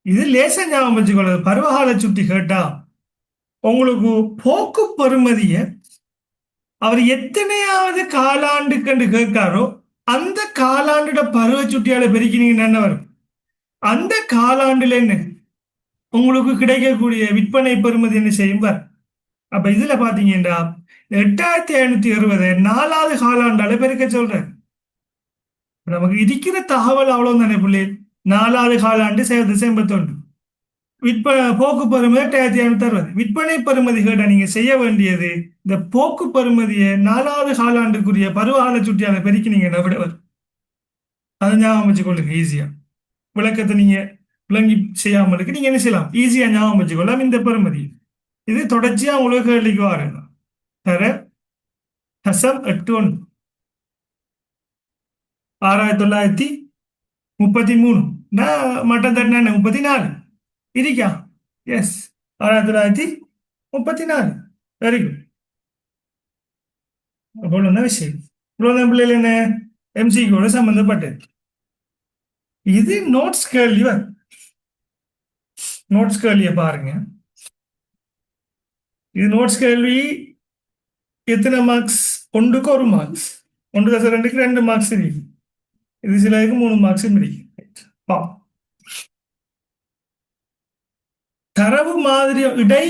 இது லேசா ஞாபகம் வச்சுக்கொள்ளது. பருவகால சுட்டி கேட்டா உங்களுக்கு போக்கு பெறுமதிய அவர் எத்தனையாவது காலாண்டுக்கு என்று கேட்காரோ அந்த காலாண்டோட பருவ சுட்டியால பெருக்கினீங்கன்னா என்ன வரும், அந்த காலாண்டுல என்ன உங்களுக்கு கிடைக்கக்கூடிய விற்பனை பெறுமதி என்ன செய்யும் பார். அப்ப இதுல பாத்தீங்கன்னா 8560 4வது காலாண்டால பெருக்க சொல்றேன். நமக்கு இருக்கிற தகவல் அவ்வளவு தானே புள்ளி. 4வது காலாண்டு டிசம்பர் 1 போக்கு பெறுமதி 8560. விற்பனை பெறுமதி கேட்ட நீங்க செய்ய வேண்டியது இந்த போக்கு பெறுமதியை 4வது காலாண்டுக்குரிய பருவகால சுட்டியால பெருக்கினீங்கன்னா விட அதை ஞாபகம் வச்சுக்கொள்ளுங்க ஈஸியா. விளக்கத்தை நீங்க விளங்கி செய்யாம இருக்கு, நீங்க என்ன செய்யலாம், ஈஸியா ஞாபகம் வச்சுக்கொள்ளலாம் இந்த பெறுமதி. இது தொடர்ச்சியா உங்களுக்கு கேள்விக்கு வரேன். தர தசம் 81 6933 மட்டம் தட்டின 34 இருக்கா? எஸ், 6934. Very good. அவ்வளோ விஷயம். இவ்வளோ பிள்ளைகள் என்ன எம்சிக்யூட சம்பந்தப்பட்டது. இது நோட்ஸ் கேள்வி. நோட்ஸ் கேள்வியை பாருங்க. இது நோட்ஸ் கேள்வி. எத்தனை மார்க்ஸ்? ஒன்றுக்கு ஒரு மார்க்ஸ், 1+2க்கு 2 மார்க்ஸ் இருக்கு. இது சிலருக்கு 3 மார்க்ஸ் இருக்கு. தரவு மாதிரி இடை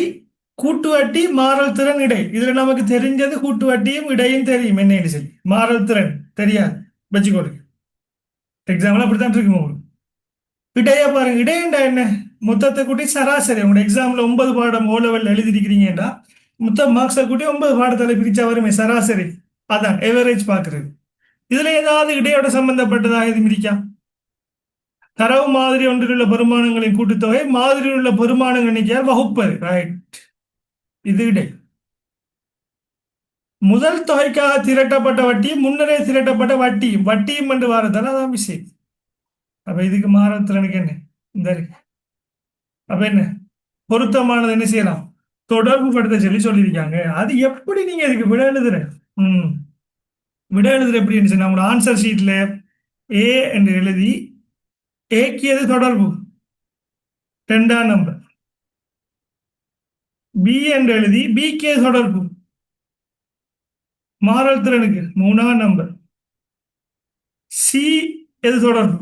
கூட்டு வட்டி மாறல் திறன் இடை. இதுல நமக்கு தெரிஞ்சது கூட்டு வட்டியும் இடையும் தெரியும். என்ன சரி, மாறல் திறன் தெரியாது வச்சுக்கோங்க. எக்ஸாம்பிள் அப்படித்தான் இருக்கும் உங்களுக்கு. இடையா பாருங்க, இடையண்டா என்ன, மொத்தத்தை கூட்டி சராசரி. உங்களோட எக்ஸாம்ல 9 பாடம் ஓ லெவல் எழுதிருக்கிறீங்கன்னா மொத்த மார்க்ஸை கூட்டி 9 பாடத்தில் பிரிச்சா வருமே சராசரி. அதான் எவரேஜ் பாக்குறது. இதுல ஏதாவது இடையோட சம்பந்தப்பட்டதாக இது மிரிக்கா? தரவு மாதிரி ஒன்றில் உள்ள பெருமானங்களின் கூட்டுத்தொகை மாதிரியில் உள்ள பெருமானங்கள் எண்ணிக்கையால் வகுப்பது. ரைட், இது இடை. முதல் தொகைக்காக திரட்டப்பட்ட வட்டியும் முன்னரே திரட்டப்பட்ட வட்டியும் என்று வாரதால அதான் விஷயம். அப்ப இதுக்கு மாறத்திறனுக்கு என்ன இந்த இருக்கு. அப்ப என்ன பொருத்தமானது என்ன செய்யலாம், தொடர்பு படுத்த சொல்லியிருக்காங்க. அது எப்படி நீங்க இதுக்கு விட எழுதுற, விட எழுதுற எப்படி இருந்துச்சு? நம்மளோட ஆன்சர் ஷீட்ல ஏ என்று எழுதி ஏக்கு எது தொடர்பு 2ஆம் நம்பர், பி என்று எழுதி பிக்கு எது தொடர்பு மாறல் திறனுக்கு 3ஆம் நம்பர், சி எது தொடர்பு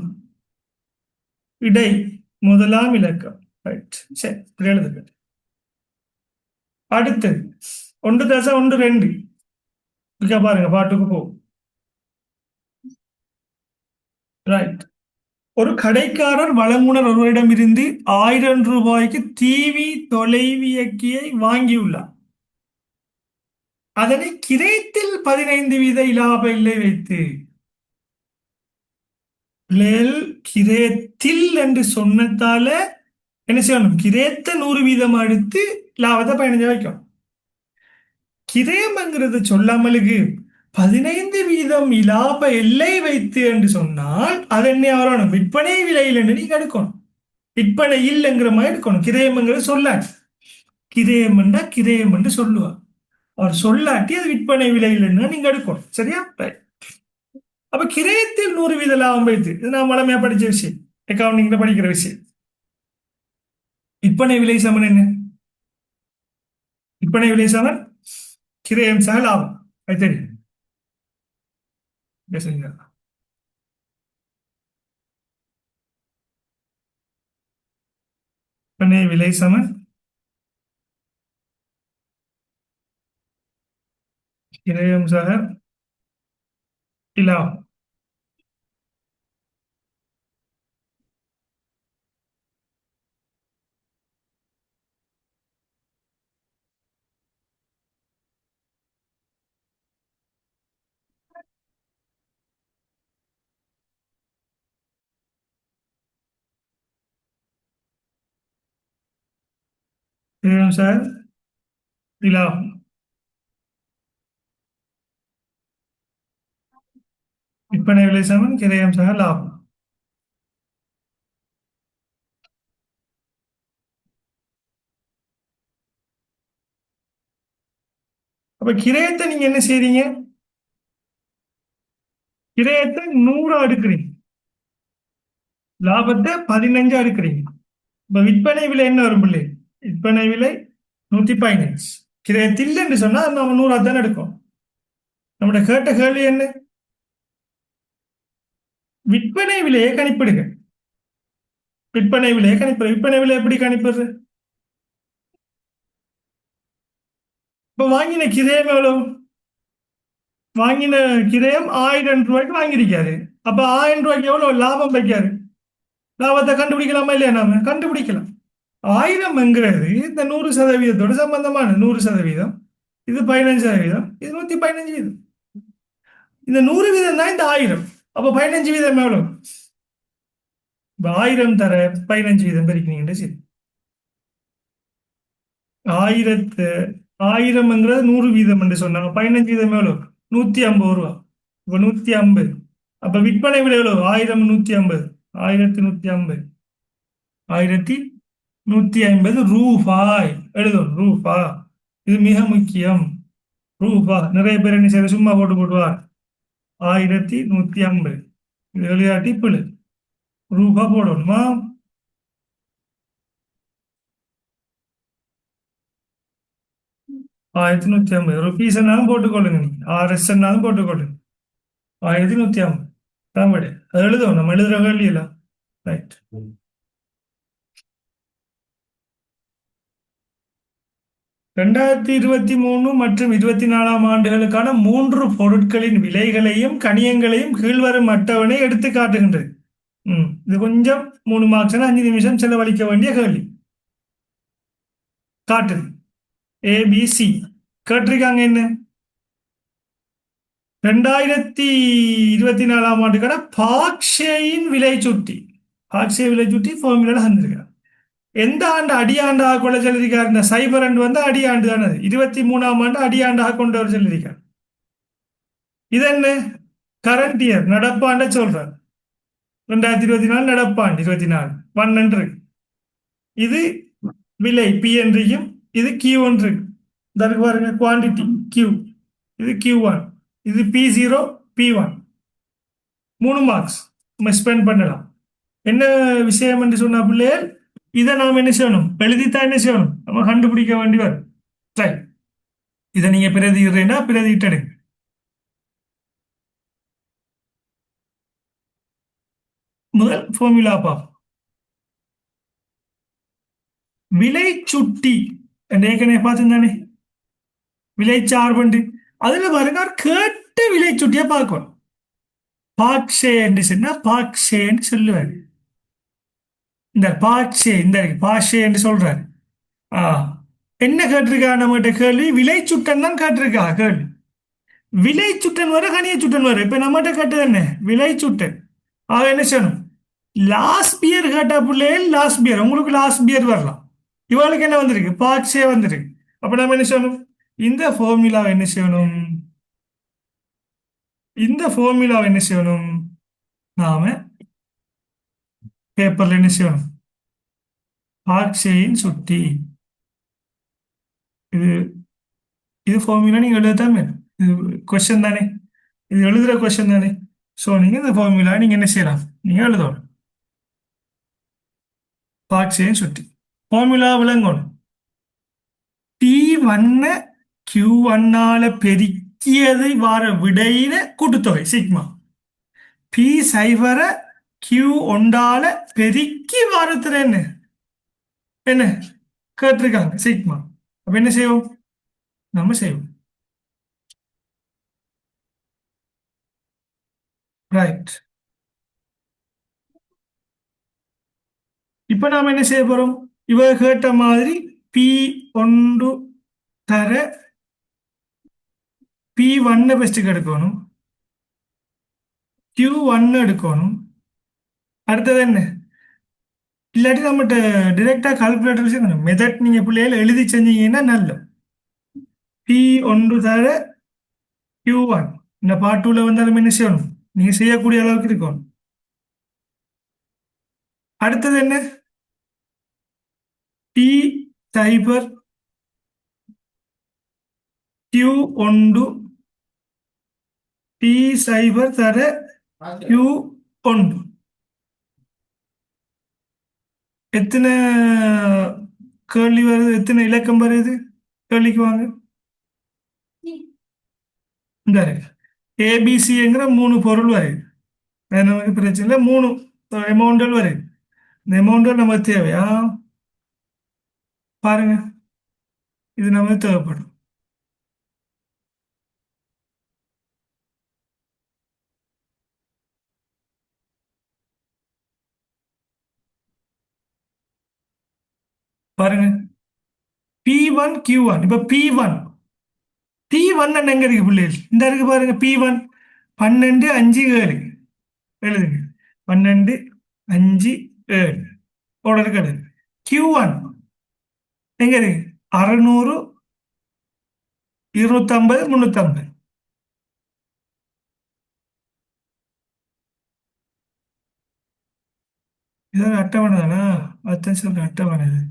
இடை 1ஆம் இலக்கம். ரைட், சரி எழுதுங்க. அடுத்து 1+1 2 பாருங்க, பாட்டுக்கு போ. ரைட், ஒரு கடைக்காரர் வழங்குனர் ஒருவரிடமிருந்து 1000 ரூபாய்க்கு டிவி தொலைவியக்கியை வாங்கியுள்ளார். அதனை கிரயத்தில் 15% இலாப இல்லை வைத்து, கிரயத்தில் என்று சொன்னதால என்ன செய்யணும், கிரயத்தை 100% எடுத்து லாபத்தை 15 வைக்கும். கிரயம்ங்கிறது சொல்லாமலுக்கு 15% இலாப எல்லை வைத்து என்று சொன்னால் அது என்ன வரணும், விற்பனை விலையில் என்று நீங்க எடுக்கணும். விற்பனை இல்லைங்கிற மாதிரி எடுக்கணும். கிரயம்ங்கிறது சொல்லாட்டி, கிரயம் என்றா கிரயம் என்று சொல்லுவார். அவர் சொல்லாட்டி அது விற்பனை விலையில் நீங்க எடுக்கணும். சரியா? அப்ப கிரயத்தில் 100% லாபம் வைத்து, இது நான் வளமையா படிச்ச விஷயம், அக்கவுண்டிங்ல படிக்கிற விஷயம். விற்பனை விலை சமன் என்ன? விற்பனை விலை சமன் கிரயம் சக லாபம். அது தெரியும். விற்பனை விலை சமன் கிரயம் சக லாபம். கிரயம் சக லாபம். விற்பனை விலை சமன் கிரயம் சக லாபம். அப்ப கிரயத்தை நீங்க என்ன செய்றீங்க? கிரயத்தை 100 எடுக்கிறீங்க, லாபத்தை 15 எடுக்கிறீங்க. இப்ப விற்பனை விலை என்ன வரும் பிள்ளை? விற்பனை விலை 115. கிரயத்தில் இல்லைன்னு சொன்னா நம்ம 100 தானே எடுக்கும். நம்மட கேட்ட கேள்வி என்ன? விற்பனை விலையை கணிப்பிடுங்க. விற்பனை விலையை கணிப்பு. விற்பனை விலை எப்படி கணிப்பது? இப்ப வாங்கின கிரயம் எவ்வளவு? வாங்கின கிரயம் 1000 ரூபாய்க்கு வாங்கியிருக்காரு. அப்ப 1000 ரூபாய்க்கு எவ்வளவு லாபம் வைக்காரு? லாபத்தை கண்டுபிடிக்கலாமா இல்லையா? நாம கண்டுபிடிக்கலாம். 1000ங்கிறது இந்த 100%தோட சம்பந்தமான 100%. இது 15%. இது 115%. இந்த 100% தான் இந்த 1000. அப்ப 15% எவ்வளவு? 1000 தர 15% பெருக்கினீங்க சரி. 1000 1000ங்கிறது 100% என்று சொன்னாங்க. 15% எவ்வளவு? 150 ரூபா. இப்ப 150. அப்ப விற்பனை விலை எவ்வளவு? 1000 150. 1150. 1150 ரூபாய் எழுதும். ரூபா. இது மிக முக்கியம். ரூபா. நிறைய பேர் என்ன செய்ய சும்மா போட்டு போட்டுவார். 1150. இது விளையாட்டி பிள்ளை. ரூபா போடணுமா? 1150 ருபீஸ் என்னாலும் போட்டுக்கொள்ளுங்க. நீ RS என்னாலும் போட்டுக்கொள்ளுங்க. 1150 தமிழ் அது எழுதும். நம்ம எழுதுற கேள்வி இல்லை. ரைட். 2023 மற்றும் 24ஆம் ஆண்டுகளுக்கான 3 பொருட்களின் விலைகளையும் கணியங்களையும் கீழ்வரும் அட்டவணை எடுத்து காட்டுகின்றது. இது கொஞ்சம் 3 மார்க்ஸ் 5 நிமிஷம் செலவழிக்க வேண்டிய கேள்வி. காட்டுது. ABC கேட்டிருக்காங்க. என்ன? 2024ஆம் ஆண்டுக்கான பாக்ஷேயின் விலை சுட்டி. பாக்ஷே விலை சுட்டி ஃபார்முலா தந்திருக்கிறார். எந்த ஆண்டு அடியாண்டாக கொள்ள சொல்லியிருக்கார்? இந்த சைபர் அண்டு வந்து அடியாண்டு தானே. 23ஆம் ஆண்டு அடியாண்டாக கொண்டு வர சொல்லியிருக்கார். இது என்ன? கரண்ட் இயர் நடப்பாண்ட சொல்றார். 2024 நடப்பாண்டு 24 1 இருக்கு. இது விலை பி என்றையும், இது Q1 இருக்கு. இதற்கு பாருங்க குவான்டிட்டி Q. இது Q1. இது P0 P1. 3 மார்க்ஸ் நம்ம ஸ்பெண்ட் பண்ணலாம். என்ன விஷயம் என்று சொன்ன பிள்ளைகள் இதை நாம் என்ன செய்யணும்? எழுதித்தான் என்ன செய்யணும்? நம்ம கண்டுபிடிக்க வேண்டி வரும். சரி, இதை நீங்க பிரதிடுறீங்கன்னா பிரதிட்டெடுங்க. முதல் ஃபார்முலா பார்ப்போம். விலை சுட்டி ஏற்கனவே பார்த்துருந்தானே. விலை சார்பண்டு அதுல பாருங்க கேட்ட விலை சுட்டியா பார்க்கணும். பாக்ஷே என்று சொன்னா பாக்ஷேன்னு சொல்லுவாரு. இந்த பாக்ஷே இந்த பாஷே என்று சொல்றாரு. ஆ என்ன கேட்டிருக்கா? நம்மகிட்ட கேள்வி விலை சுட்டன் தான் கேட்டிருக்கா கேள்வி. விலை சுட்டன் வர கனிய சுட்டன் வர. இப்ப நம்மகிட்ட கேட்டது என்ன? விலை சுட்டன். ஆக என்ன செய்யணும்? லாஸ்ட் பியர் கேட்டா பிள்ளைகள் லாஸ்ட் பியர் உங்களுக்கு லாஸ்ட் பியர் வரலாம். இவளுக்கு என்ன வந்திருக்கு? பாக்ஸே வந்திருக்கு. அப்ப நம்ம என்ன செய்யணும்? இந்த ஃபார்முலாவை என்ன செய்யணும்? இந்த ஃபார்முலாவை என்ன செய்யணும்? நாம பேப்பர்ல என்ன செய்யணும்? பாக்ஸேயின் சுட்டி. இது இது ஃபார்முலா நீங்க எழுதத்தான் வேணும். இது கொஸ்டின் தானே. இது எழுதுற கொஸ்டின் தானே. ஸோ நீங்க இந்த ஃபார்முலா நீங்க என்ன செய்யலாம்? நீங்க எழுதணும். பாக்ஸேயின் சுட்டி ஃபார்முலா விளங்கணும். P1 Q1ஆல பெருக்கியது வார விடையில கூட்டுத்தொகை சிக்மா. P0 Q1ஆல பெருக்கி வாரத்துல என்ன என்ன கேட்டிருக்காங்க சிக்மா. அப்ப என்ன செய்வோம்? நம்ம செய்வோம். ரைட். இப்ப நாம என்ன செய்ய போறோம்? இவ கேட்ட மாதிரி P1 தர P1 பெஸ்ட்டுக்கு எடுக்கணும். Q1 எடுக்கணும். அடுத்தது என்ன? இல்லாட்டி நம்மகிட்ட டிரெக்டா கால்குலேட்டர் செய்யணும். மெத்தட் நீங்க பிள்ளைகள் எழுதி செஞ்சீங்கன்னா நல்ல. P1 தர Q1 இந்த பார்ட் 2ல வந்தாலும் என்ன செய்யணும்? நீங்க செய்யக்கூடிய அளவுக்கு இருக்கணும். அடுத்தது என்ன? T சைபர் கியூ ஒன்று டி சைபர் தர கியூ ஒன்று எத்தனை கேள்வி வருது, எத்தனை இலக்கம் வருது கேள்விக்கு வாங்க. இந்த ஏபிசிங்கிற 3 பொருள் வருது. அது நமக்கு பிரச்சனை இல்லை, 3 அமௌண்ட்கள் வருது. இந்த அமௌண்ட்கள் நமக்கு தேவையா பாருங்க, இது நமக்கு தேவைப்படும். பாருங்க P1 Q1. இப்ப P1 P1 எங்க இருக்கு பிள்ளைகள்? இந்த இருக்கு பாருங்க. P1 12 5 7 எழுதுங்க. 12 5 7 ஓட இருக்கு. Q1 எங்க இருக்கு? 600 250 350. இது அட்டவணை தானா? அதான் சொல்ற அட்டவணை இது.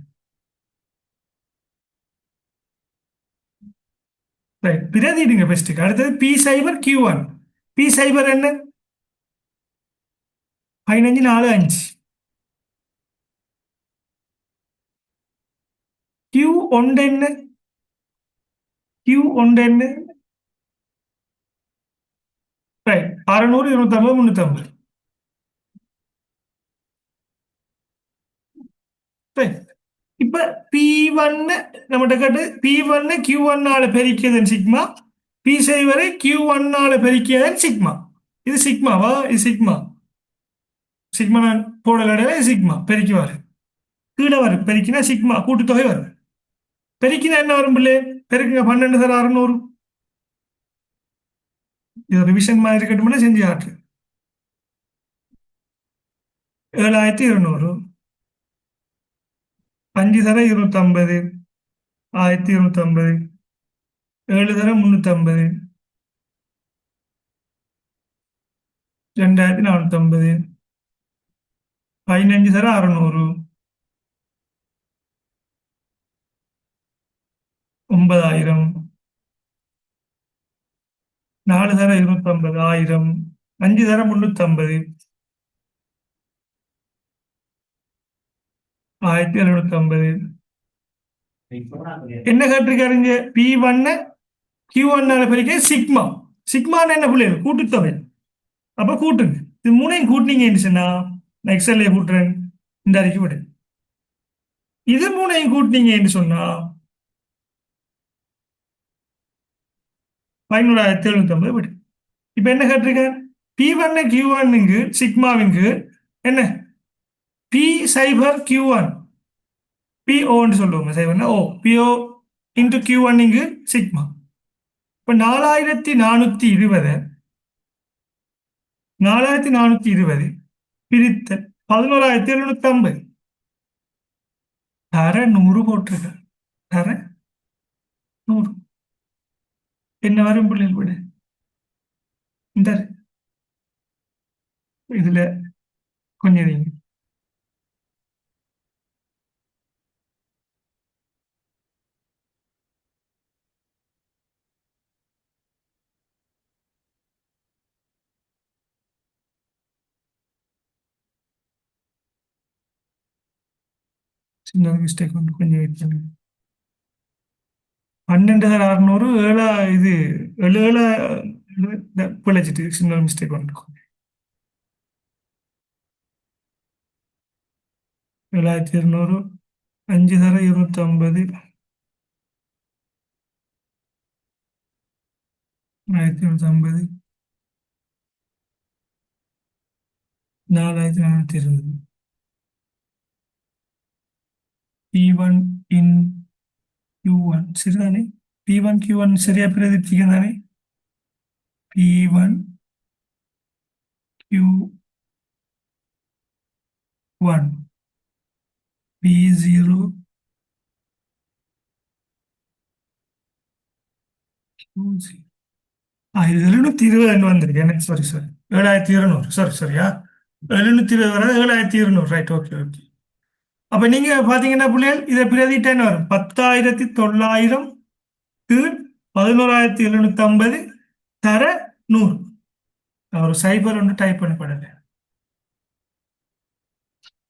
ரைட், பிரதிடுங்க ஃபர்ஸ்ட்டுக்கு. அடுத்தது பி சைபர் Q1. பி சைபர் என்ன? 15 4 5. Q1 என்ன? Q1 என்ன? ரைட், 600 250 350. ரைட், இப்ப P1 நம்மகிட்ட கேட்டு P1 Q1 பெருக்கியதன் சிக்மா, பி சைபரை Q1 பெருக்கியதன் சிக்மா. இது சிக்மாவா? இது சிக்மா. சிக்மா நான் போடல, சிக்மா பெருக்கி வரும். கீழே வரும் பெருக்கினா சிக்மா கூட்டுத்தொகை வரும். பெருக்கினா என்ன வரும் பிள்ளை? பெருக்குங்க 12 சார் 600. இது ரிவிஷன் மாதிரி இருக்கட்டும்னா செஞ்சு காட்டு. 7200 5 தர 250 1250 7 தர 350 2450 15 தர 600 9000 4 தர 250 1000 5 தர 350 1750. என்ன கேட்டிருக்காருங்க? P1 Q1 பெருக்க சிக்மா. சிக்மான்னு என்ன பிள்ளைகள்? கூட்டுத்தொகை. அப்ப கூட்டுங்க. இது மூணையும் கூட்டினீங்கன்னு சொன்னா நான் எக்ஸல்ல கூட்டுறேன். இந்த அறிக்கை விடு. இது மூணையும் கூட்டினீங்கன்னு சொன்னா 11,750 விடு. இப்ப என்ன கேட்டிருக்காரு? P1 Q1 சிக்மாவிங்கு என்ன? பி சைபர் Q1 பிஓன்னு சொல்லுவோம். சைபர்னா ஓ பிஓ இன்டு Q1 சிக்மா. இப்ப 4420 பிரித்தல் 11,750 தர 100 போட்டிருக்க. தர 100 என்ன வரும் பிள்ளைகள் விடு. இந்த இதுல கொஞ்சம் நீங்க சின்ன மிஸ்டேக் வந்து கொஞ்சம் வெயிட் பண்ணுங்க. 12,600 ஏழா இது 7 பிழைச்சிட்டு சின்ன மிஸ்டேக் வந்துருக்கும். 7,200 5 தர 250 1250 4,420 P1 in Q1 சரிதானே? P1 Q1 சரியா பிரதித்திருக்கேன் தானே? P1 Q1 P0 Q0. இது 720 வந்திருக்கு எனக்கு. Sorry sorry 7,200. சாரி சரியா 720 வர 7,200. Right, okay okay. அப்ப நீங்க பாத்தீங்கன்னா பிள்ளைகள் இதை பிரதிட்டேன்னு வரும் 10,900 கீழ் 11,750 தர 100. நான் ஒரு சைபர் ஒன்று டைப் பண்ணி படல.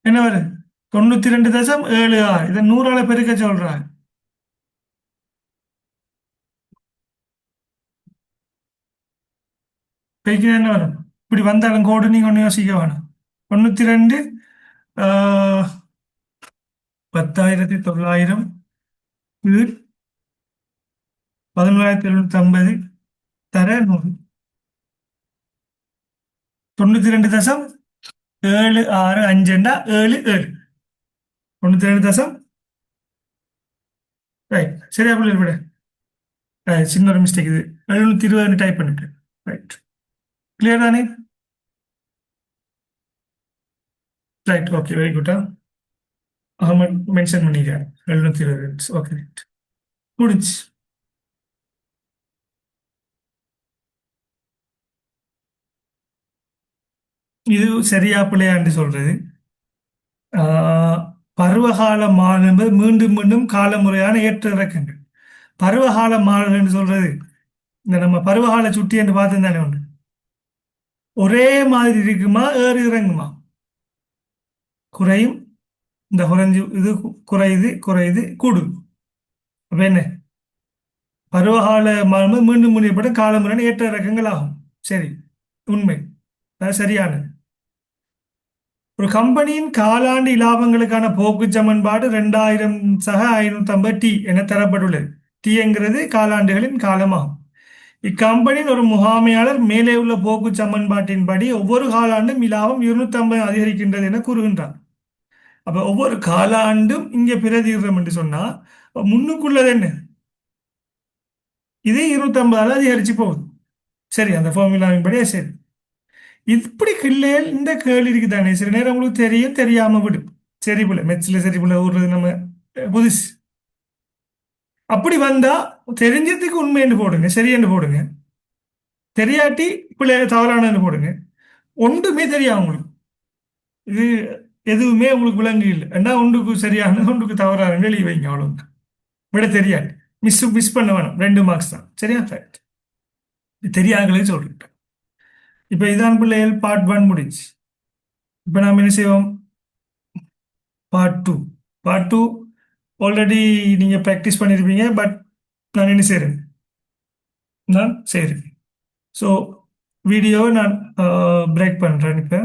என்ன வருது? 92.76. இதை 100ஆல பெருக்க சொல்றாங்க. பெருக்கினா என்ன வரும்? இப்படி வந்தாலும் கோடு நீங்க ஒன்று யோசிக்க வேணும். 92, 10,900 கீழ் 11,750 தர 100. 92.765 77. 92. ரைட், சரியா பிள்ளை விட. சின்ன ஒரு மிஸ்டேக் இது. 720 டைப் பண்ணிட்டு. ரைட், கிளியர் தானே? ரைட், ஓகே, வெரி குட்டா. அகமது மென்ஷன் பண்ணிக்கிறேன். 720. ஓகே, ரைட், முடிஞ்சு. இது சரியா பிள்ளையாண்டு சொல்றது. ஆஹ், பருவகால மாறுதல் என்பது மீண்டும் மீண்டும் காலமுறையான ஏற்ற இறக்கங்கள். பருவகால மாறுதல் என்று சொல்றது இந்த நம்ம பருவகால சுட்டி என்று பார்த்து தானே உண்டு. ஒரே மாதிரி இருக்குமா, ஏறு இறங்குமா? குறையும். இந்த குறைஞ்சு இது குறையுது குறையுது கூடுது. அப்ப என்ன? பருவகால மாறும்போது மீண்டும் முடியப்படும் காலமுறையான ஏற்ற இறக்கங்கள் ஆகும். சரி, உண்மை. அது சரியானது. ஒரு கம்பெனியின் காலாண்டு இலாபங்களுக்கான போக்கு சமன்பாடு 2000 - 550 டி என தரப்பட்டுள்ளது. டி காலாண்டுகளின் காலமாகும். இக்கம்பெனியின் ஒரு முகாமையாளர் மேலே உள்ள போக்கு சமன்பாட்டின்படி ஒவ்வொரு காலாண்டும் இலாபம் 250 அதிகரிக்கின்றது என கூறுகின்றார். அப்ப ஒவ்வொரு காலாண்டும் இங்க பிரதிடுறோம் என்று சொன்னா முன்னுக்குள்ளது என்ன? இது 250 அதிகரிச்சு போகுது. சரி, அந்த ஃபார்முலாவின் படியே சரி. இப்படி கிள்ளையில் இந்த கேள்வி இருக்குதானே, சில நேரம் உங்களுக்கு தெரியும் தெரியாம விடும். சரி போல மெச்சில சரி போல விடுறது நம்ம புதுசு. அப்படி வந்தா தெரிஞ்சதுக்கு உண்மைன்னு போடுங்க, சரியென்று போடுங்க. தெரியாட்டி பிள்ளை தவறானன்னு போடுங்க. ஒன்றுமே தெரியாது உங்களுக்கு. இது எதுவுமே உங்களுக்கு விளங்கு இல்லை. ஏன்னா ஒன்றுக்கு சரியான ஒன்றுக்கு தவறான வெளியே வைங்க, அவ்வளவுதான். விட தெரியாது. மிஸ் பண்ண வேணும். 2 மார்க்ஸ் தான். சரியா? ஃபேக்ட். தெரியாங்களே சொல்லிட்டேன். இப்ப இதான் பிள்ளைகள் பார்ட் 1 முடிச்சு. இப்ப நாம் என்ன செய்வோம்? பார்ட் 2. பார்ட் 2 ஆல்ரெடி நீங்க ப்ராக்டிஸ் பண்ணியிருப்பீங்க. பட் நான் என்ன செய்றேன்? நான் செய்கிறேன். ஸோ வீடியோவை நான் பிரேக் பண்றேன் இப்போ.